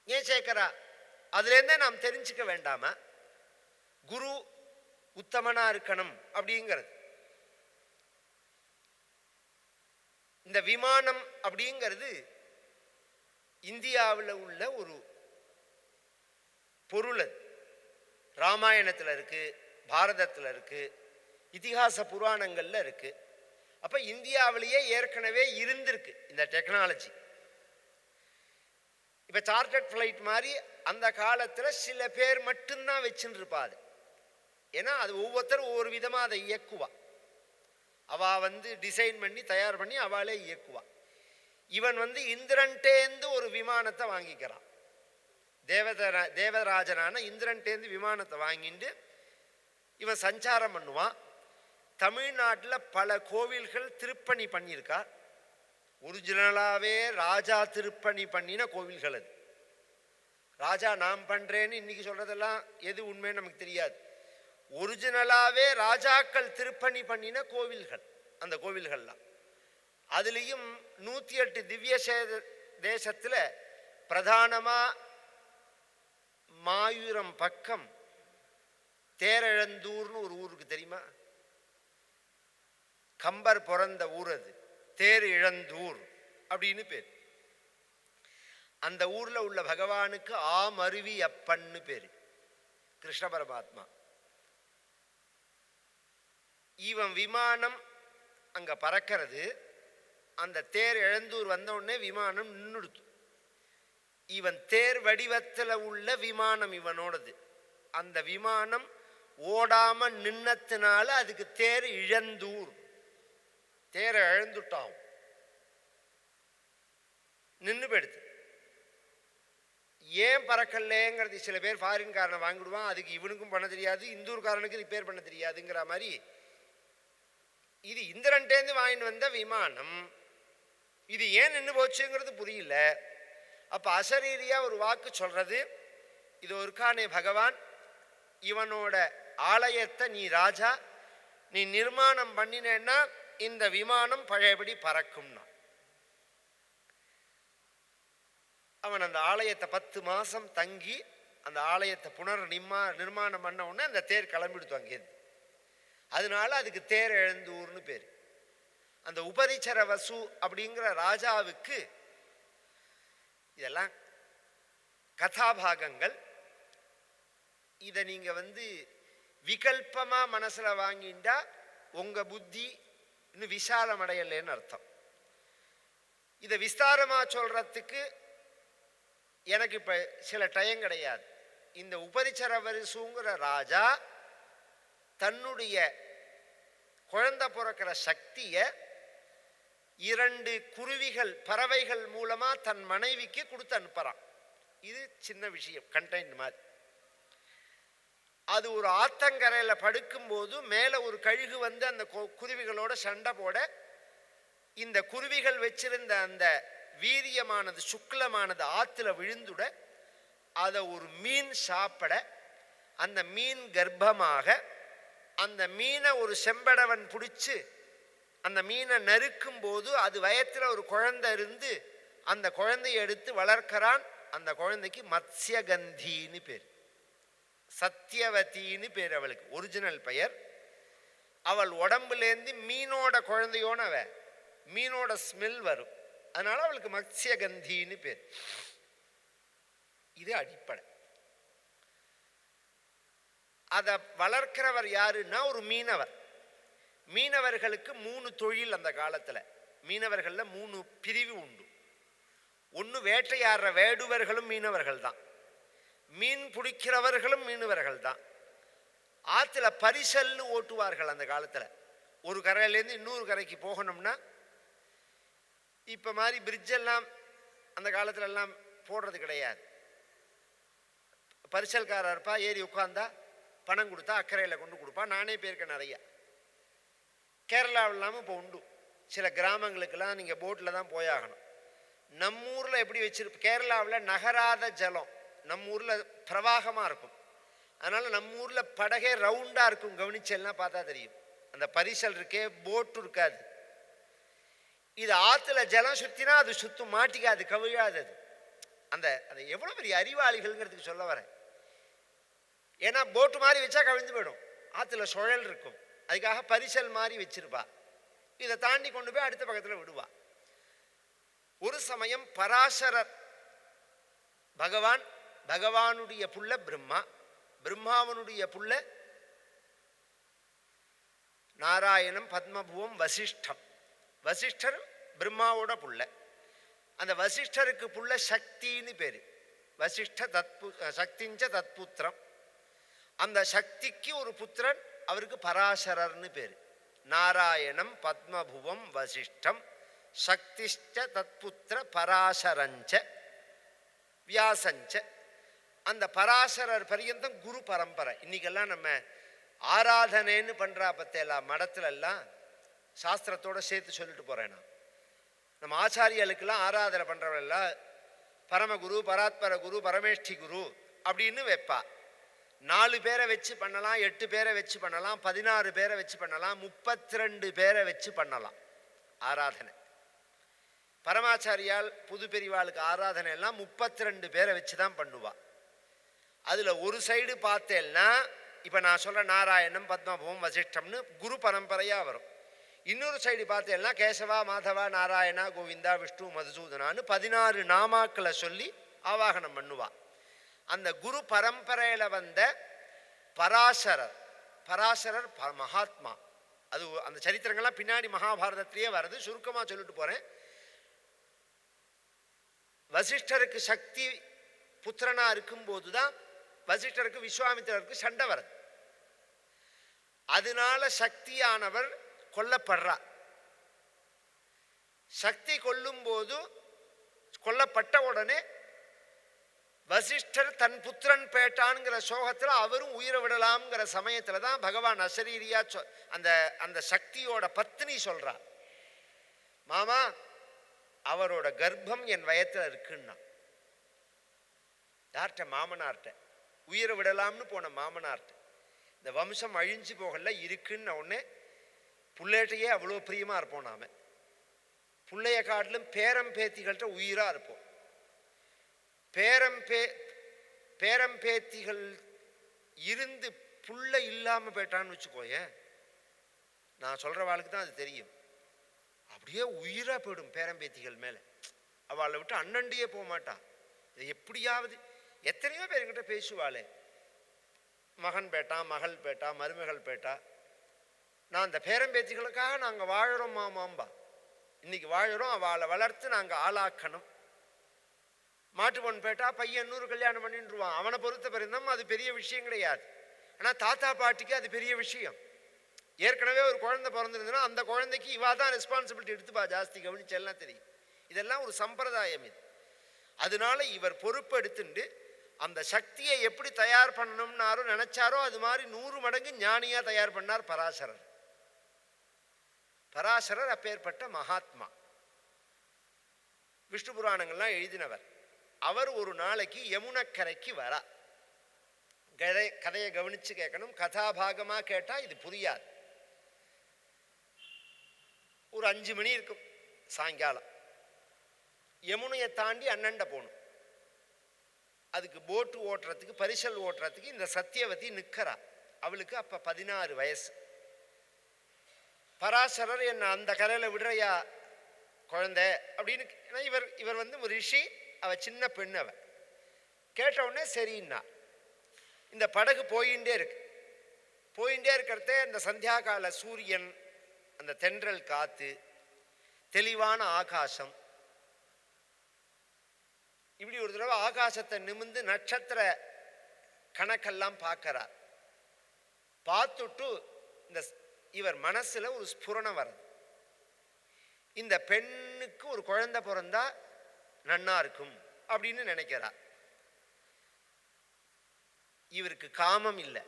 ஏன் சேர்க்கிறா? அதுலேருந்தே நாம் தெரிஞ்சுக்க வேண்டாமா குரு உத்தமனா இருக்கணும் அப்படிங்கிறது? இந்த விமானம் அப்படிங்கிறது இந்தியாவில் உள்ள ஒரு பொருள். அது ராமாயணத்தில் இருக்கு, பாரதத்தில் இருக்கு, இதிகாச புராணங்கள்ல இருக்கு. அப்ப இந்தியாவிலேயே ஏற்கனவே இருந்திருக்கு இந்த டெக்னாலஜி. இப்ப சார்ட்டர்ட் ஃபிளைட் மாதிரி அந்த காலத்துல சில பேர் மட்டும்தான் வச்சுட்டு இருப்பாது. ஏன்னா அது ஒவ்வொருத்தரும் ஒவ்வொரு விதமா அதை இயக்குவா. அவ டிசைன் பண்ணி தயார் பண்ணி அவளே இயக்குவா. இவன் இந்திரன்டேந்து ஒரு விமானத்தை வாங்கிக்கிறான். தேவராஜனான இந்திரன்டேந்து விமானத்தை வாங்கிட்டு இவன் சஞ்சாரம் பண்ணுவான். தமிழ்நாட்டில் பல கோவில்கள் திருப்பணி பண்ணியிருக்கார். ஒரிஜினலாகவே ராஜா திருப்பணி பண்ணின கோவில்கள் அது. ராஜா நாம் பண்ணுறேன்னு இன்னைக்கு சொல்கிறதெல்லாம் எது உண்மைன்னு நமக்கு தெரியாது. ஒரிஜினலாகவே ராஜாக்கள் திருப்பணி பண்ணின கோவில்கள் அந்த கோவில்கள்லாம். அதுலேயும் 108 திவ்ய தேசத்தில் பிரதானமாக மாயூரம் பக்கம் தேரெழுந்தூர்னு ஒரு ஊருக்கு தெரியுமா? கம்பர் பிறந்த ஊர் அது. தேர் இழந்தூர் அப்படின்னு பேர். அந்த ஊர்ல உள்ள பகவானுக்கு ஆமருவி அப்பன்னு பேரு. கிருஷ்ண பரமாத்மா. இவன் விமானம் அங்க பறக்கிறது. அந்த தேர் இழந்தூர் வந்த உடனே விமானம் நின்றுடுத்து. இவன் தேர் வடிவத்தில் உள்ள விமானம் இவனோடது. அந்த விமானம் ஓடாம நின்னத்தினால அதுக்கு தேர் இழந்தூர். தேரை இழந்துட்டான், நின்று போயிடுது. ஏன் பறக்கல்லேங்கிறது சில பேர் ஃபாரின்காரனை வாங்கிடுவான். அதுக்கு இவனுக்கும் பண்ண தெரியாது, இந்தூர்காரனுக்கு ரிப்பேர் பண்ண தெரியாதுங்கிற மாதிரி. இது இந்திரன்டேந்து வாங்கிட்டு வந்த விமானம். இது ஏன் நின்று போச்சுங்கிறது புரியல. அப்ப அசரீரியா ஒரு வாக்கு சொல்றது, இது ஒருக்கானே பகவான், இவனோட ஆலயத்தை நீ ராஜா நீ நிர்மாணம் பண்ணினேன்னா இந்த விமானம் பழையபடி பறக்கும்னா. அவன் அந்த ஆலயத்தை 10 மாசம் தங்கி அந்த ஆலயத்தை நிர்மாணம் பண்ண உடனே அந்த தேர் கிளம்பிடுத்து அங்கேருந்து. அதனால அதுக்கு தேர் எழுந்தூர்னு பேர். அந்த உபரிச்சர வசு அப்படிங்கிற ராஜாவுக்கு இதெல்லாம் கதாபாகங்கள். இதை நீங்க விகல்பமா மனசுல வாங்கிண்டா உங்க புத்தி இன்னும் விசாலம் அடையலைன்னு அர்த்தம். இதை விஸ்தாரமா சொல்றதுக்கு எனக்கு இப்ப சில டைம் கிடையாது. இந்த உபரிச்சர வரிசுங்கிற ராஜா தன்னுடைய குழந்தை பிறக்கிற சக்தியை 2 குருவிகள் பறவைகள் மூலமா தன் மனைவிக்கு கொடுத்து அனுப்புறான். இது சின்ன விஷயம், கண்டெய்ன்ட் மாதிரி. அது ஒரு ஆத்தங்கரையில படுக்கும்போது மேல ஒரு கழுகு அந்த குருவிகளோட சண்டை போட, இந்த குருவிகள் வச்சிருந்த அந்த வீரியமானது சுக்லமானது ஆத்துல விழுந்துட, அதை ஒரு மீன் சாப்பிட, அந்த மீன் கர்ப்பமாக அந்த மீனை ஒரு செம்படவன் பிடிச்சு அந்த மீனை நறுக்கும் போது அது வயத்துல ஒரு குழந்தை இருந்து அந்த குழந்தையை எடுத்து வளர்க்கிறான். அந்த குழந்தைக்கு மத்ஸ்யகந்தின்னு பேர், சத்தியவதின்னு பேர் அவளுக்கு ஒரிஜினல் பெயர். அவள் உடம்புலேருந்து மீனோட குழந்தையோன மீனோட ஸ்மெல் வரும். அதனால அவளுக்கு மத்ஸ்யகந்தின்னு பேர். இது அடிப்படை. அதை வளர்க்கிறவர் யாருன்னா ஒரு மீனவர். மீனவர்களுக்கு 3 தொழில் அந்த காலத்தில். மீனவர்களில் 3 பிரிவு உண்டு. ஒன்று வேட்டையாடுற வேடுவர்களும் மீனவர்கள் தான், மீன் பிடிக்கிறவர்களும் மீனவர்கள் தான், ஆற்றுல பரிசல்னு ஓட்டுவார்கள் அந்த காலத்தில். ஒரு கரையிலேருந்து இன்னொரு கரைக்கு போகணும்னா இப்போ மாதிரி பிரிட்ஜெல்லாம் அந்த காலத்துல எல்லாம் போடுறது கிடையாது. பரிசல்காரர் இருப்பா, ஏறி உட்காந்தா பணம் கொடுத்தா அக்கறையில் கொண்டு கொடுப்பா. நானே போயிருக்கேன் நிறைய. கேரளாவில் இல்லாமல் இப்போ உண்டு. சில கிராமங்களுக்கெல்லாம் நீங்கள் போட்டில் தான் போயாகணும். நம்ம ஊரில் எப்படி வச்சிருப்போம், கேரளாவில் நகராத ஜலம், நம்ம ஊரில் பிரவாகமாக இருக்கும். அதனால் நம்ம ஊரில் படகே ரவுண்டாக இருக்கும். கவனிச்செல்லாம் பார்த்தா தெரியும். அந்த பரிசல் இருக்கே, போட்டு இருக்காது. இது ஆற்றுல ஜலம் சுற்றினா அது சுற்றும், மாட்டிக்காது, கவிழாது. அது அந்த அந்த எவ்வளோ பெரிய அறிவாளிகள்ங்கிறதுக்கு சொல்ல வரேன். ஏன்னா போட்டு மாதிரி வச்சா கவிழ்ந்து போயிடும், ஆற்றுல சுழல் இருக்கும். அதுக்காக பரிசல் மாதிரி வச்சிருப்பா. இதை தாண்டி கொண்டு போய் அடுத்த பக்கத்தில் விடுவா. ஒரு சமயம் பராசரர் பகவான், பகவானுடைய புள்ள பிரம்மா, பிரம்மாவனுடைய புள்ள நாராயணம், பத்மபுவம், வசிஷ்டம். வசிஷ்டர் பிரம்மாவோட புள்ள. அந்த வசிஷ்டருக்கு புள்ள சக்தின்னு பேரு. வசிஷ்ட சக்திஞ்ச தத்புத்திரம். அந்த சக்திக்கு ஒரு புத்திரன், அவருக்கு பராசரர்னு பேரு. நாராயணம், பத்மபுவம், வசிஷ்டம், சக்திஷ்ட தத்புத்திர பராசரஞ்ச வியாசஞ்ச. அந்த பராசரர் பரியந்தம் குரு பரம்பரை. இன்னைக்கெல்லாம் நம்ம ஆராதனைன்னு பண்றா பத்தேலாம் மடத்துல எல்லாம் சாஸ்திரத்தோட சேர்த்து சொல்லிட்டு போறேன் நான். நம்ம ஆச்சாரியர்களுக்கெல்லாம் ஆராதனை பண்றவெல்லாம் பரமகுரு, பராத்பர குரு, பரமேஷ்டி குரு அப்படின்னு வைப்பா. 4 பேரை வச்சு பண்ணலாம், 8 பேரை வச்சு பண்ணலாம், 16 பேரை வச்சு பண்ணலாம், 32 பேரை வச்சு பண்ணலாம் ஆராதனை. பரமாச்சாரியால் புது பெரிவாளுக்கு ஆராதனை எல்லாம் 32 பேரை வச்சு தான் பண்ணுவா. அதுல ஒரு சைடு பார்த்தேன்னா இப்ப நான் சொல்ற நாராயணம், பத்மபுவம், வசிஷ்டம்னு குரு பரம்பரையா வரும். இன்னொரு சைடு பார்த்தேன்னா கேசவா, மாதவா, நாராயணா, கோவிந்தா, விஷ்ணு, மதுசூதனான்னு 16 நாமாக்களை சொல்லி ஆவாகனம் பண்ணுவா. அந்த குரு பரம்பரையில வந்த பராசரர், பராசரர் மகாத்மா. அது அந்த சரித்திரங்கள்லாம் பின்னாடி மகாபாரதத்திலேயே வருது. சுருக்கமா சொல்லிட்டு போறேன். வசிஷ்டருக்கு சக்தி புத்திரனா இருக்கும்போது தான் வசிஷ்டருக்கு விஸ்வாமித்திரருக்கு சண்டை வருது. அதனால சக்தியானவர் கொல்லப்படுறார். சக்தி கொல்லும் போது, கொல்லப்பட்ட உடனே வசிஷ்டர் தன் புத்திரன் பேட்டான்ங்கிற சோகத்தில் அவரும் உயிரை விடலாம்ங்கிற சமயத்தில் தான் பகவான் அசரீரியா அந்த அந்த சக்தியோட பத்னி சொல்றா, மாமா அவரோட கர்ப்பம் என் வயத்தில் இருக்குன்னா. யார்கிட்ட? மாமனார்கிட்ட. உயிரை விடலாம்னு போன மாமனார்கிட்ட. இந்த வம்சம் அழிஞ்சு போகல, இருக்குன்னு உடனே புள்ளையிட்டையே அவ்வளோ பிரியமா இருப்போம் நாம. புள்ளைய காட்டிலும் பேரம்பேத்திகள்கிட்ட உயிரா இருப்போம். பேரம்பேத்திகள் இருந்து புள்ள இல்லாம போயிட்டான்னு வச்சுக்கோய, நான் சொல்ற வாழ்க்கை தான் அது தெரியும். அப்படியே உயிரா போயிடும் பேரம்பேத்திகள் மேல. அவளை விட்டு அண்ணண்டியே போக மாட்டான். எப்படியாவது எத்தனையோ பேருக்கிட்ட பேசுவாளே, மகன் பேட்டா, மகள் பேட்டா, மருமகள் பேட்டா. நான் அந்த பேரம்பேத்திகளுக்காக நாங்கள் வாழறோம் மாமாம்பா. இன்னைக்கு வாழறோம், அவளை வளர்த்து நாங்கள் ஆளாக்கணும். மாட்டு பொண்ணு பேட்டா பையன் 100 கல்யாணம் பண்ணிட்டுருவான். அவனை பொறுத்த பிறந்தம் அது பெரிய விஷயம் கிடையாது. ஆனால் தாத்தா பாட்டிக்கு அது பெரிய விஷயம். ஏற்கனவே ஒரு குழந்தை பிறந்திருந்ததுன்னா அந்த குழந்தைக்கு இவா தான் ரெஸ்பான்சிபிலிட்டி எடுத்துப்பா ஜாஸ்தி. கவனிச்செல்லாம் தெரியும். இதெல்லாம் ஒரு சம்பிரதாயம் இது. அதனால இவர் பொறுப்பு எடுத்துட்டு அந்த சக்தியை எப்படி தயார் பண்ணணும்னாரோ நினைச்சாரோ அது மாதிரி 100 மடங்கு ஞானியா தயார் பண்ணார் பராசரர். பராசரர் அப்பேற்பட்ட மகாத்மா, விஷ்ணு புராணங்கள்லாம் எழுதினவர். அவர் ஒரு நாளைக்கு யமுனக்கரைக்கு வரா. கதையை கவனிச்சு கேட்கணும். கதாபாகமா கேட்டா இது புரியாது. ஒரு 5 மணி இருக்கும் சாயங்காலம். யமுனையை தாண்டி அண்ணண்ட போகணும். அதுக்கு போட்டு ஓட்டுறதுக்கு, பரிசல் ஓட்டுறதுக்கு இந்த சத்தியவதி நிற்கிறா. அவளுக்கு அப்ப 16 வயசு. பராசரர் என்ன அந்த கரையில் விடுறையா குழந்தை அப்படின்னு. இவர் வந்து ஒரு ரிஷி, அவ சின்ன பெண். அவ கேட்ட உடனே சரின்னா இந்த படகு போயிட்டே இருக்கு. போயிட்டே இருக்கிறதே அந்த சந்தியாகால சூரியன், அந்த தென்றல் காத்து, தெளிவான ஆகாசம். இப்படி ஒரு தடவை ஆகாசத்தை நிமிர்ந்து நட்சத்திர கணக்கெல்லாம் பார்க்கிறார். பார்த்துட்டு இவர் மனசுல ஒரு ஸ்புரணம் வருது. இந்த பெண்ணுக்கு ஒரு குழந்தை பிறந்தா நன்னா இருக்கும் அப்படின்னு நினைக்கிறார். இவருக்கு காமம் இல்லை.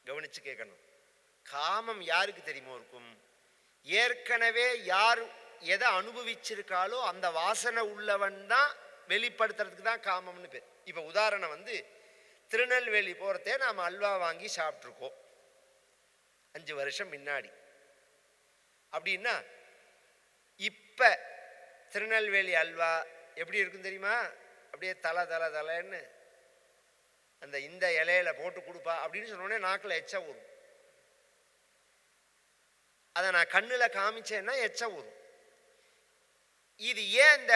கவனிச்சு கேட்கணும். காமம் யாருக்கு தெரியுமோ இருக்கும்? ஏற்கனவே யார் எதை அனுபவிச்சிருக்காளோ அந்த வாசனை உள்ளவன் தான் வெளிப்படுத்துறதுக்கு தான் காமம்னு பேர். இப்போ உதாரணம் திருநெல்வேலி போகிறதே நாம் அல்வா வாங்கி சாப்பிட்ருக்கோம் 5 வருஷம் முன்னாடி. அப்படின்னா இப்போ திருநெல்வேலி அல்வா எப்படி இருக்கும் தெரியுமா? அப்படியே தலைன்னு இந்த இலையில போட்டு கொடுப்பா அப்படின்னு சொன்னோடனே நாக்கில் எச்ச ஊறும். அதை நான் கண்ணில் காமிச்சேன்னா எச்ச ஊறும். இது ஏன்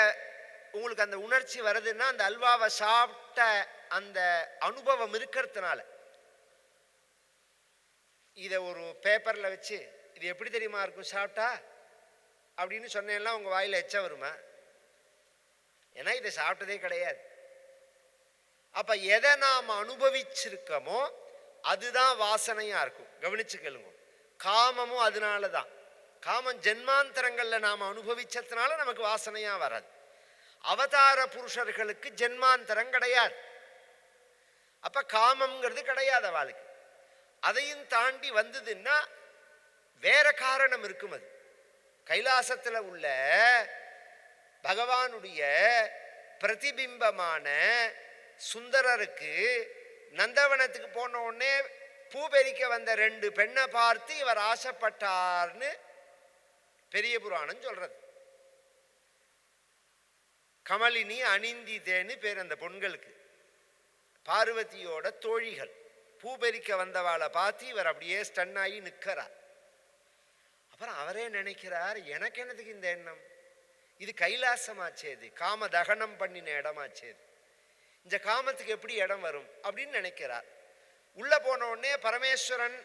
உங்களுக்கு அந்த உணர்ச்சி வருதுன்னா, அந்த அல்வாவை சாப்பிட்ட அந்த அனுபவம் இருக்கிறதுனால. இதை ஒரு பேப்பரில் வச்சு இது எப்படி தெரியுமா இருக்கும் சாப்பிட்டா அப்படின்னு சொன்னேன்னா உங்கள் வாயில் எச்ச வருமா? ஏன்னா இதை சாப்பிட்டதே கிடையாது. அப்போ எதை நாம் அனுபவிச்சிருக்கோமோ அதுதான் வாசனையாக இருக்கும். கவனிச்சு கேளுங்க. காமமும் அதனால தான். காமம் ஜென்மாந்தரங்களில் நாம் அனுபவிச்சதுனால நமக்கு வாசனையாக வராது. அவதார புருஷர்களுக்கு ஜென்மாந்தரம் கிடையாது. அப்போ காமம்ங்கிறது கிடையாது அவளுக்கு. அதையும் தாண்டி வந்ததுன்னா வேற காரணம் இருக்கும். அது கைலாசத்தில் உள்ள பகவானுடைய பிரதிபிம்பமான சுந்தரருக்கு நந்தவனத்துக்கு போன உடனே பூபெரிக்க வந்த 2 பெண்ணை பார்த்து இவர் ஆசைப்பட்டார்னு பெரிய புராணம் சொல்றது. கமலினி அணிந்திதேன்னு பேர் அந்த பொண்களுக்கு. பார்வதியோட தோழிகள். பூபெரிக்க வந்தவாளை பார்த்து இவர் அப்படியே ஸ்டன் ஆகி நிற்கிறார். அப்புறம் அவரே நினைக்கிறார், எனக்கு என்னதுக்கு இந்த எண்ணம்? இது கைலாசமாச்சேது, காம தகனம் பண்ணின இடமாச்சேது, இந்த காமத்துக்கு எப்படி இடம் வரும் அப்படின்னு நினைக்கிறார். உள்ள போன உடனே பரமேஸ்வரன்,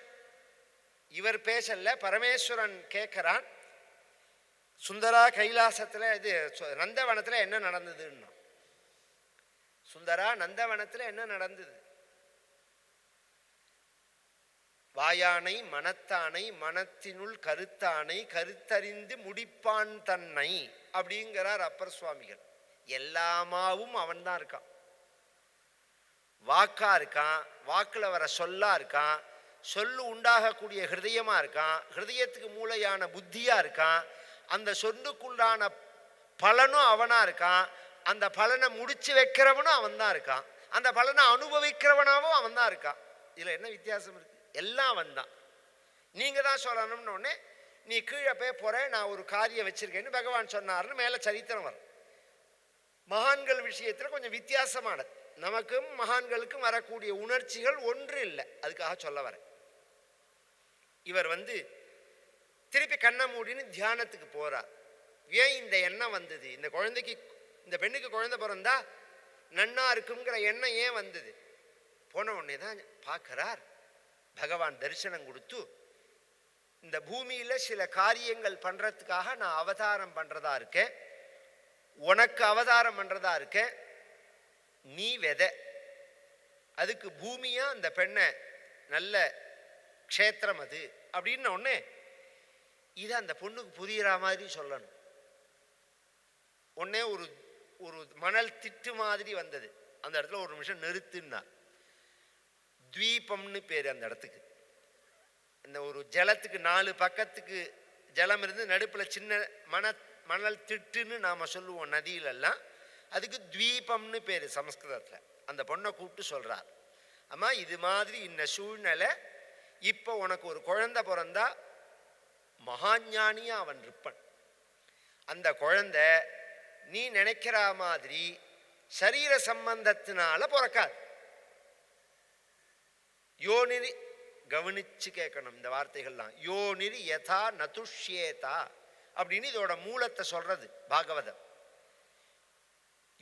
இவர் பேசல, பரமேஸ்வரன் கேட்கிறான், சுந்தரா கைலாசத்துல இது நந்தவனத்துல என்ன நடந்ததுன்னா. சுந்தரா நந்தவனத்துல என்ன நடந்தது? வாயானை மனத்தானை மனத்தினுள் கருத்தானை கருத்தறிந்து முடிப்பான் தன்னை அப்படிங்கிறார் அப்பர் சுவாமிகள். எல்லாமாவும் அவன் தான் இருக்கான். வாக்கா இருக்கான், வாக்குல வர சொல்லா இருக்கான், சொல்லு உண்டாகக்கூடிய ஹிருதயமா இருக்கான், ஹிருதயத்துக்கு மூளையான புத்தியா இருக்கான், அந்த சொல்லுக்குள்ளான பலனும் அவனா இருக்கான், அந்த பலனை முடிச்சு வைக்கிறவனும் அவன் தான் இருக்கான், அந்த பலனை அனுபவிக்கிறவனாவும் அவன் தான் இருக்கான். இதுல என்ன வித்தியாசம் இருக்கு? எல்லாம் அவன் தான். நீங்க தான் சொல்லணும்னு உடனே நீ கீழே போய் போற, நான் ஒரு காரியம் வச்சிருக்கேன்னு பகவான் சொன்னார்னு மேல சரித்திரம் வரும். மகான்கள் விஷயத்துல கொஞ்சம் வித்தியாசமானது. நமக்கும் மகான்களுக்கும் வரக்கூடிய உணர்ச்சிகள் ஒன்று இல்லை. அதுக்காக சொல்ல வரேன். இவர் திருப்பி கண்ணை மூடின்னு தியானத்துக்கு போறார். ஏன் இந்த எண்ணம் வந்தது? இந்த குழந்தைக்கு, இந்த பெண்ணுக்கு குழந்தை பிறந்தா நன்னா இருக்குங்கிற எண்ணம் ஏன் வந்தது? போன உடனே தான் பார்க்கிறார், பகவான் தரிசனம் கொடுத்து, இந்த பூமியில சில காரியங்கள் பண்றதுக்காக நான் அவதாரம் பண்றதா இருக்கேன், உனக்கு அவதாரம் பண்றதா இருக்கேன், நீ வெதை, அதுக்கு பூமியா அந்த பெண்ணை நல்ல க்ஷேத்திரம் அது அப்படின்னு உடனே இதை அந்த பொண்ணுக்கு புரிகிற மாதிரி சொல்லணும். உடனே ஒரு மணல் திட்டு மாதிரி வந்தது. அந்த இடத்துல ஒரு நிமிஷம் நிறுத்துன்னா, துவீபம்னு பேர் அந்த இடத்துக்கு. இந்த ஒரு ஜலத்துக்கு 4 பக்கத்துக்கு ஜலம் இருந்து நடுப்புல சின்ன மணல் திட்டுன்னு நாம சொல்லுவோம் நதியிலெல்லாம், அதுக்கு துவீபம்னு பேர் சமஸ்கிருதத்தில். அந்த பொண்ணை கூப்பிட்டு சொல்றார், அம்மா இது மாதிரி இந்த சூழ்நிலை, இப்போ உனக்கு ஒரு குழந்தை பிறந்தா மகாஞானியா அவன் இருப்பன். அந்த குழந்தை நீ நினைக்கிற மாதிரி சரீர சம்பந்தத்தினால பிறக்காது. யோனிரி, கவனிச்சு கேட்கணும் இந்த வார்த்தைகள்லாம். யோனிரி யதா நதுஷ்யேதா அப்படின்னு இதோட மூலத்தை சொல்றது பாகவதம்.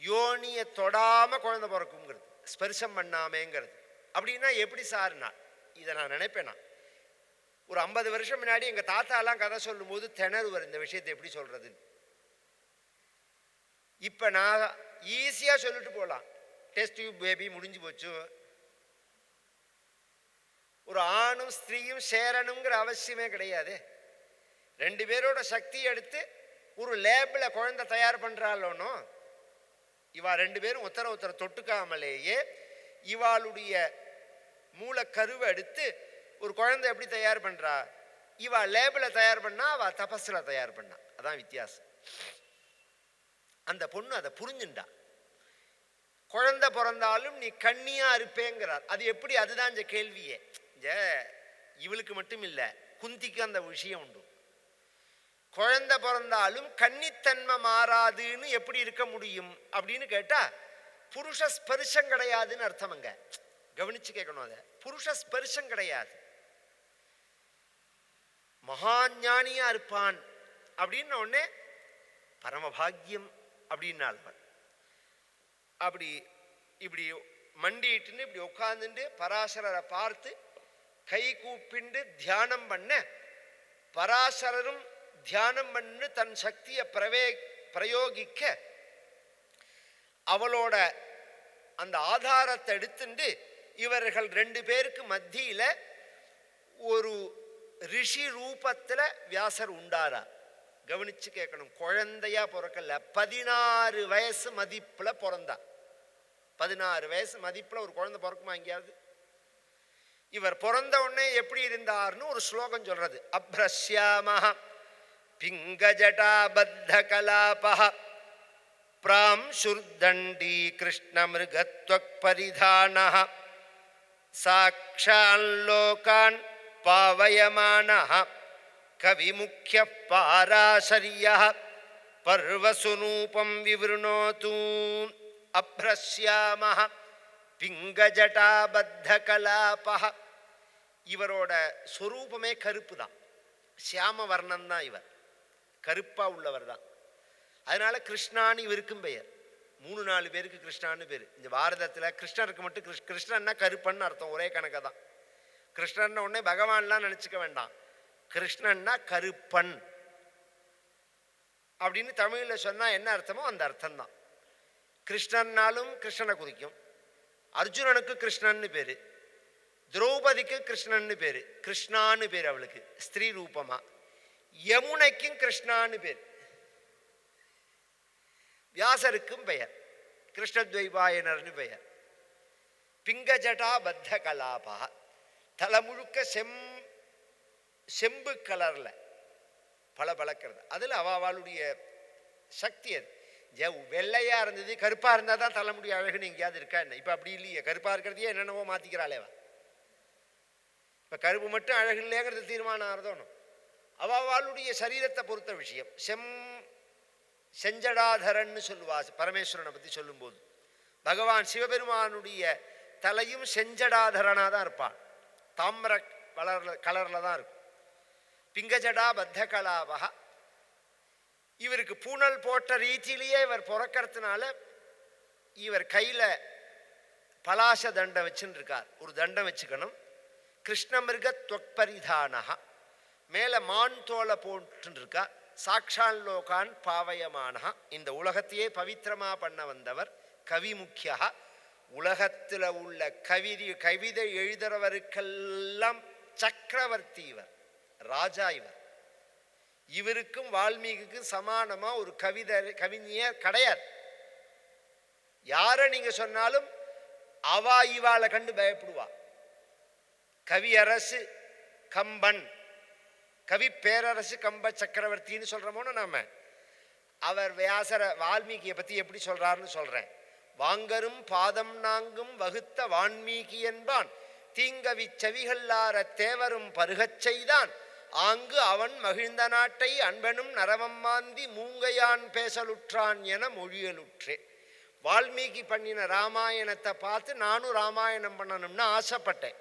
யோனியை தொடாம குழந்தை பிறக்குங்கிறது, ஸ்பர்சம் பண்ணாமேங்கிறது. அப்படின்னா எப்படி சார்னா, இதை நான் நினைப்பேன். நான் ஒரு 50 வருஷம் முன்னாடி எங்கள் தாத்தாலாம் கதை சொல்லும் போது திணறுவர் இந்த விஷயத்தை எப்படி சொல்றதுன்னு. இப்போ நான் ஈஸியாக சொல்லிட்டு போகலாம், டெஸ்ட் டியூப் பேபி முடிஞ்சு போச்சு, ஒரு ஆணும் ஸ்திரீயும் சேரணுங்கிற அவசியமே கிடையாது. 2 பேரோட சக்தி எடுத்து ஒரு லேபில் குழந்தை தயார் பண்ணுறாளோனோ, இவா 2 பேரும் ஒருத்தரை தொட்டுக்காமலேயே இவாளுடைய மூலக்கருவை எடுத்து ஒரு குழந்தை எப்படி தயார் பண்ணுறா, இவா லேபில் தயார் பண்ணா, அவ தபஸில் தயார் பண்ணா. அதான் வித்தியாசம். அந்த பொண்ணு அதை புரிஞ்சுண்டா. குழந்தை பிறந்தாலும் நீ கண்ணியா இருப்பேங்கிறார். அது எப்படி? அதுதான் இந்த கேள்வியே. இவளுக்கு மட்டும் இல்லை, குந்திக்கு அந்த விஷயம் உண்டு. குழந்தை பிறந்தாலும் கன்னித்தன்மை மாறாதுன்னு எப்படி இருக்க முடியும் அப்படின்னு கேட்டா, புருஷ ஸ்பர்ஷம் கிடையாதுன்னு அர்த்தமங்க. கவனிச்சு கேட்கணும். அதை புருஷ ஸ்பர்ஷம் கிடையாது, மகாஞானியா இருப்பான் அப்படின்னு உடனே பரமபாகியம் அப்படின்னாள். அப்படி இப்படி மண்டிட்டுன்னு இப்படி உட்கார்ந்துட்டு பராசரரை பார்த்து கை கூப்பிண்டு தியானம் பண்ண, பராசரரும் தியானம் பண்ணு தன் சக்தியை பிரயோகிக்க, அவளோட அந்த ஆதாரத்தை எடுத்துட்டு இவர்கள் 2 பேருக்கு மத்தியில ஒரு ரிஷி ரூபத்துல வியாசர் உண்டாரா. கவனிச்சு கேட்கணும். குழந்தையா பிறக்கல, 16 வயசு மதிப்புல பிறந்தா. 16 வயசு மதிப்புல ஒரு குழந்தை பிறக்குமா எங்கேயாவது? இவர் பிறந்த உடனே எப்படி இருந்தார்னு ஒரு ஸ்லோகம் சொல்றது. அப்ரஸ்யாமஹ பிங்கஜடா பத்த கலாபஹ பிராம் சுர்தண்டி கிருஷ்ண மிருகத்வக் பரிதானஹ சாக்ஷான் லோகான் பாவயமானஹ கவிமுக்கிய பாராசரியஹ பர்வசுனூபம் விவருணோது. அப்ரஸ்யாமஹ பிங்கஜடா பத்த கலாபஹ. இவரோட சொரூபமே கருப்பு தான், சியாம வர்ணம் தான். இவர் கருப்பா உள்ளவர் தான். அதனால கிருஷ்ணான்னு இவருக்கும் பெயர். 3-4 பேருக்கு கிருஷ்ணான்னு பேர். இந்த பாரதத்தில் கிருஷ்ணருக்கு மட்டும் கிருஷ்ணன்னா கருப்பன்னு அர்த்தம், ஒரே கணக்கு தான். கிருஷ்ணன் உடனே பகவான்லாம் நினச்சிக்க வேண்டாம். கிருஷ்ணன்னா கருப்பன் அப்படின்னு தமிழில் சொன்னால் என்ன அர்த்தமோ அந்த அர்த்தம் தான். கிருஷ்ணன்னாலும் கிருஷ்ணனை குறிக்கும். அர்ஜுனனுக்கு கிருஷ்ணன்னு பேர், திரௌபதிக்கு கிருஷ்ணன்னு பேர், கிருஷ்ணான்னு பேர் அவளுக்கு ஸ்திரீ ரூபமா. யமுனைக்கும் கிருஷ்ணான்னு பேர். வியாசருக்கும் பெயர் கிருஷ்ணத்வைபாயனர்னு பெயர். பிங்கஜடா பத்த கலாபா. தலை முழுக்க செம்பு கலர்ல பளபளக்கிறது. அதில் அவளுடைய சக்தி அது. வெள்ளையா இருந்தது, கருப்பா இருந்தா தான் தலைமுடி அழகுன்னு எங்கேயாவது இருக்கா என்ன? இப்ப அப்படி இல்லையே. கருப்பா இருக்கிறதையே என்னென்னவோ மாத்திக்கிறாளேவா. இப்ப கருப்பு மட்டும் அழகு இல்லைங்கிறது தீர்மானம் ஆறுதோணும். அவளுடைய சரீரத்தை பொறுத்த விஷயம். செஞ்சடாதரன்னு சொல்லுவா பரமேஸ்வரனை பத்தி சொல்லும்போது. பகவான் சிவபெருமானுடைய தலையும் செஞ்சடாதரனா தான் இருப்பான், தாமிர கலர்ல தான் இருக்கும். பிங்கஜடா பத்த கலாபா. இவருக்கு பூனல் போட்ட ரீதியிலேயே இவர் பிறக்கிறதுனால இவர் கையில பலாச தண்டம் வச்சுன்னு இருக்கார். ஒரு தண்டம் வச்சுக்கணும். கிருஷ்ணமிருக தொக்பரிதானஹா. மேல மான் தோலை போட்டு இருக்கார். சாக்ஷான் லோகான் பாவயமானஹா. இந்த உலகத்தையே பவித்திரமா பண்ண வந்தவர் கவிமுக்கியா. உலகத்தில் உள்ள கவிதை எழுதுறவருக்கெல்லாம் சக்கரவர்த்தி இவர், ராஜா இவர். இவருக்கும் வால்மீகிக்கும் சமானமா ஒரு கவிஞர் கிடையாது. யார நீங்க சொன்னாலும் அவா இவாளை கண்டு பயப்படுவா. கவியரசு கம்பன், கவி பேரரசு கம்ப சக்கரவர்த்தின்னு சொல்றோமோன்னு நாம. அவர் வால்மீகியை பத்தி எப்படி சொல்றாருன்னு சொல்றேன். வாங்கரும் பாதம் நாங்கும் வகுத்த வான்மீகி என்பான் தீங்கவி செவிகல்லார தேவரும் பருகச் செய்தான் ஆங்கு அவன் மகிழ்ந்த நாட்டை அன்பனும் நரவம் மாந்தி மூங்கையான் பேசலுற்றான் என மொழியலுற்றே. வால்மீகி பண்ணின ராமாயணத்தை பார்த்து நானும் ராமாயணம் பண்ணணும்னு ஆசைப்பட்டேன்.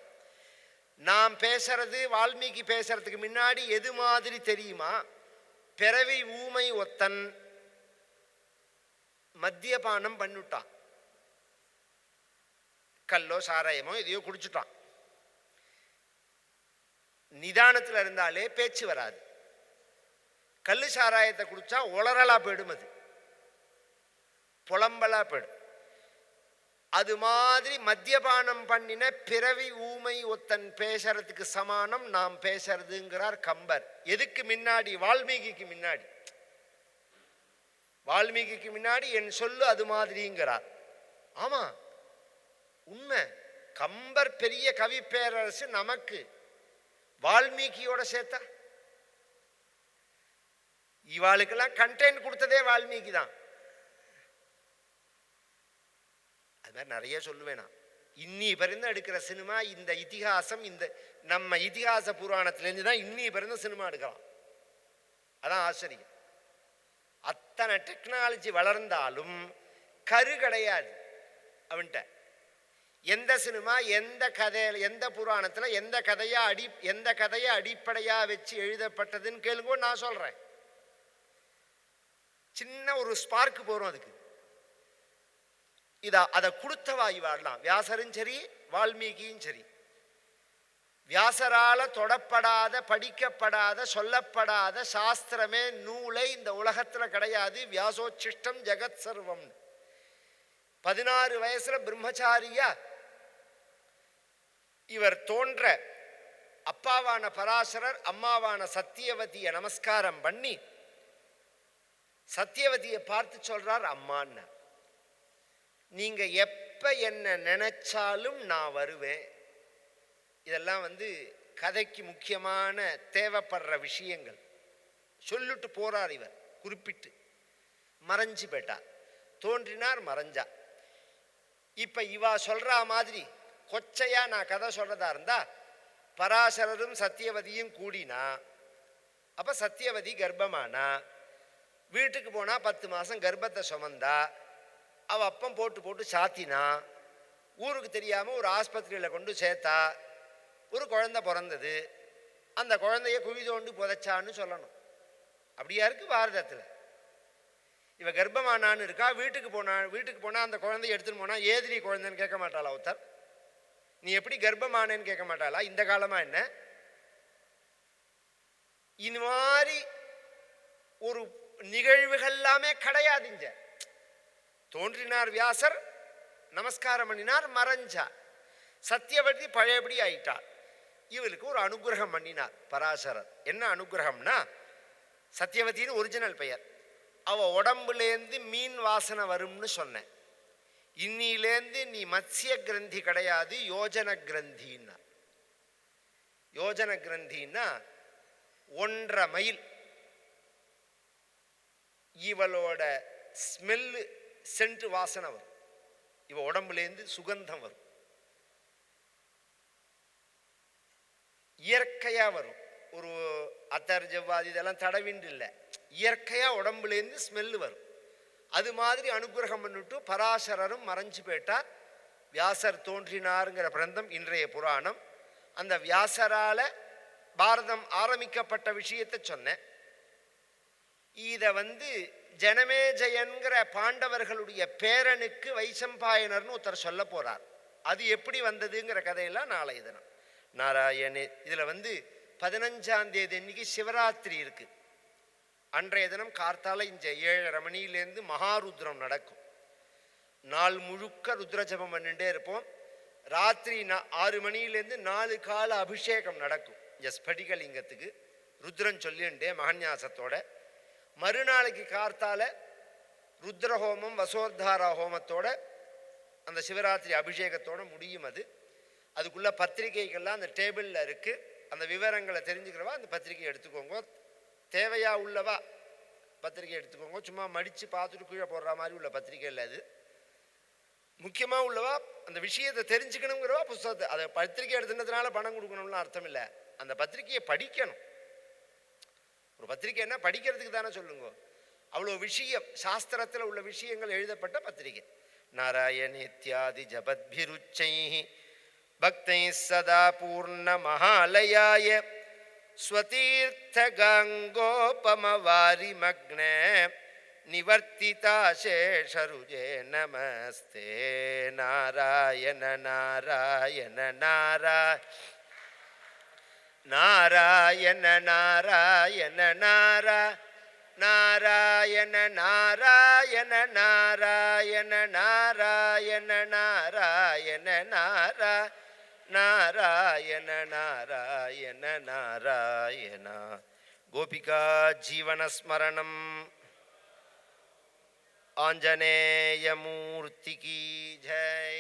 நாம் பேசுறது, வால்மீகி பேசுறதுக்கு முன்னாடி எது மாதிரி தெரியுமா? பிறவி ஊமை ஒத்தன் மத்தியபானம் பண்ணிட்டான். கல்லோ சாராயமோ எதையோ குடிச்சுட்டான். நிதானத்தில் இருந்தாலே பேச்சு வராது. கள்ளு சாராயத்தை குடிச்சா உளறலா போயிடும், அது புலம்பலா போயிடும். அது மாதிரி மத்தியபானம் பண்ணின பிறவி ஊமை ஒத்தன் பேசுறதுக்கு சமானம் நாம் பேசுறதுங்கிறார் கம்பர். எதுக்கு முன்னாடி? வால்மீகிக்கு முன்னாடி. வால்மீகிக்கு முன்னாடி என் சொல்லு அது மாதிரிங்கிறார். ஆமா, உண்மை. கம்பர் பெரிய கவி பேரரசு, நமக்கு வால்மீகியோட சேர்த்தா இவாளுக்கெல்லாம் கண்டென்ட் கொடுத்ததே வால்மீகி தான். அது மாதிரி நிறைய சொல்லுவேனா. இன்னி பிறந்து எடுக்கிற சினிமா, இந்த இதிகாசம், இந்த நம்ம இதிகாச புராணத்திலேருந்து தான் இன்னி பிறந்த சினிமா எடுக்கலாம். அதான் ஆச்சரியம். அத்தனை டெக்னாலஜி வளர்ந்தாலும் கரு கிடையாது அவன்கிட்ட. எந்த சினிமா, எந்த கதையில், எந்த புராணத்தில் எந்த கதையை அடிப்படையாக வச்சு எழுதப்பட்டதுன்னு கேளுங்கோ, நான் சொல்கிறேன். சின்ன ஒரு ஸ்பார்க்கு போகிறோம் அதுக்கு. அதை கொடுத்தவா இவாடலாம். வியாசரும் சரி, வால்மீகியும் சரி. வியாசரால தொடப்படாத, படிக்கப்படாத, சொல்லப்படாத சாஸ்திரமே, நூலை இந்த உலகத்தில் கிடையாது. வியாசோச்சிஷ்டம் ஜெகத் சர்வம். 16 வயசுல பிரம்மச்சாரியா இவர் தோன்ற அப்பாவான பராசரர் அம்மாவான சத்தியவதியை நமஸ்காரம் பண்ணி சத்தியவதியை பார்த்து சொல்றார், அம்மான்னு, நீங்க எப்ப என்ன நினைச்சாலும் நான் வருவேன். இதெல்லாம் கதைக்கு முக்கியமான தேவைப்படுற விஷயங்கள் சொல்லிட்டு போறார் இவர். குறிப்பிட்டு மறைஞ்சு போயிட்டார். தோன்றினார், மறைஞ்சா. இப்ப இவா சொல்ற மாதிரி கொச்சையா நான் கதை சொல்றதா இருந்தா, பராசரரும் சத்தியவதியும் கூடினா, அப்ப சத்தியவதி கர்ப்பமானா, வீட்டுக்கு போனா 10 மாசம் கர்ப்பத்தை சுமந்தா, அவ அப்பம் போட்டு போட்டு சாத்தினா, ஊருக்கு தெரியாம ஒரு ஆஸ்பத்திரியில கொண்டு சேர்த்தா, ஒரு குழந்தை பிறந்தது. அந்த குழந்தைய குழி தோண்டி புதைச்சான்னு சொல்லணும். அப்படியா இருக்கு பாரதத்தில். இவ கர்ப்பமானான்னு இருக்கா. வீட்டுக்கு போனா அந்த குழந்தைய எடுத்துன்னு போனா, ஏதிரி குழந்தைன்னு கேட்க மாட்டாளா ஒருத்தர்? நீ எப்படி கர்ப்பமானேன்னு கேட்க மாட்டாளா? இந்த காலமா என்ன? இந்த மாதிரி ஒரு நிகழ்வுகள் எல்லாமே கிடையாதுங்க. தோன்றினார் வியாசர், நமஸ்காரம் பண்ணினார், மறைஞ்சார். சத்தியவதி பழையபடி ஆயிட்டார். இவளுக்கு ஒரு அனுகிரகம் பண்ணினார் பராசரர். என்ன அனுகிரகம்னா, சத்தியவதின்னு ஒரிஜினல் பெயர். அவ உடம்புலேருந்து மீன் வாசனை வரும்னு சொன்னேன். இன்னிலேருந்து நீ மத்ய கிரந்தி கிடையாது, யோஜன கிரந்தின்னா. யோஜன கிரந்தின்னா 1.5 மைல் இவளோட ஸ்மெல்லு, சென்ட் வாசனை வரும். இவ உடம்புலேருந்து சுகந்தம் வரும். இயற்கையா வரும். ஒரு அத்தர் ஜவ்வாதி இதெல்லாம் தடவிண்டு இல்லை, இயற்கையா உடம்புலேருந்து ஸ்மெல்லு வரும். அது மாதிரி அனுகிரகம் பண்ணிட்டு பராசரரும் மறைஞ்சு போயிட்டார். வியாசர் தோன்றினாருங்கிற பிரந்தம் இன்றைய புராணம். அந்த வியாசரால பாரதம் ஆரம்பிக்கப்பட்ட விஷயத்தை சொன்னேன். இதை ஜனமேஜயன்கிற பாண்டவர்களுடைய பேரனுக்கு வைசம்பாயனர்னு ஒருத்தர் சொல்ல போறார். அது எப்படி வந்ததுங்கிற கதையெல்லாம் நாளைய தினம். நாராயணே. இதில் 15ஆம் தேதி அன்னைக்கு சிவராத்திரி இருக்கு. அன்றைய தினம் கார்த்தால இந்த 7:30 மணிலேருந்து மகாருத்ரம் நடக்கும். நாள் முழுக்க ருத்ர ஜபம் பண்ணிட்டே இருப்போம். ராத்திரி 6 மணிலேருந்து 4 கால அபிஷேகம் நடக்கும். ஸ்படிகலிங்கத்துக்கு ருத்ரன் சொல்லிண்டே மகன்யாசத்தோட. மறுநாளைக்கு கார்த்தால ருத்ரஹோமம் வசோத்தாரா ஹோமத்தோட அந்த சிவராத்திரி அபிஷேகத்தோட முடியும். அதுக்குள்ள பத்திரிகைகள்லாம் அந்த டேபிளில் இருக்கு. அந்த விவரங்களை தெரிஞ்சுக்கிறவா அந்த பத்திரிகை எடுத்துக்கோங்க. தேவையா உள்ளவா பத்திரிகை எடுத்துக்கோங்க. சும்மா மடித்து பார்த்துட்டு கீழே போடுற மாதிரி உள்ள பத்திரிகை இல்லை. அது முக்கியமாக உள்ளவா அந்த விஷயத்தை தெரிஞ்சுக்கணுங்கிறவா புஸ்தகத்தை. அதை பத்திரிகை எடுத்துனதுனால பணம் கொடுக்கணும்னு அர்த்தம் இல்லை. அந்த பத்திரிகையை படிக்கணும். ஒரு பத்திரிகை என்ன படிக்கிறதுக்கு தானே சொல்லுங்க. அவ்வளோ விஷயம், சாஸ்திரத்தில் உள்ள விஷயங்கள் எழுதப்பட்ட பத்திரிகை. நாராயணேத்யாதி ஜபத்பிருச்சை பக்தை சதா பூர்ண மகாலயாய ஸ்வதீர்த்த கங்கோபமவாரி மக்ன நிவர்த்திதா சேஷருஜே நமஸ்தே. நாராயண நாராயண நாராயண நாராயண நாராயண நாராயண நாராயண நாராயண நாராயண நாராயண நாராயண நாராயண நாராயண. கோபிகா ஜீவனஸ்மரணம். ஆஞ்சநேயமூர்த்திக்கு ஜெய்.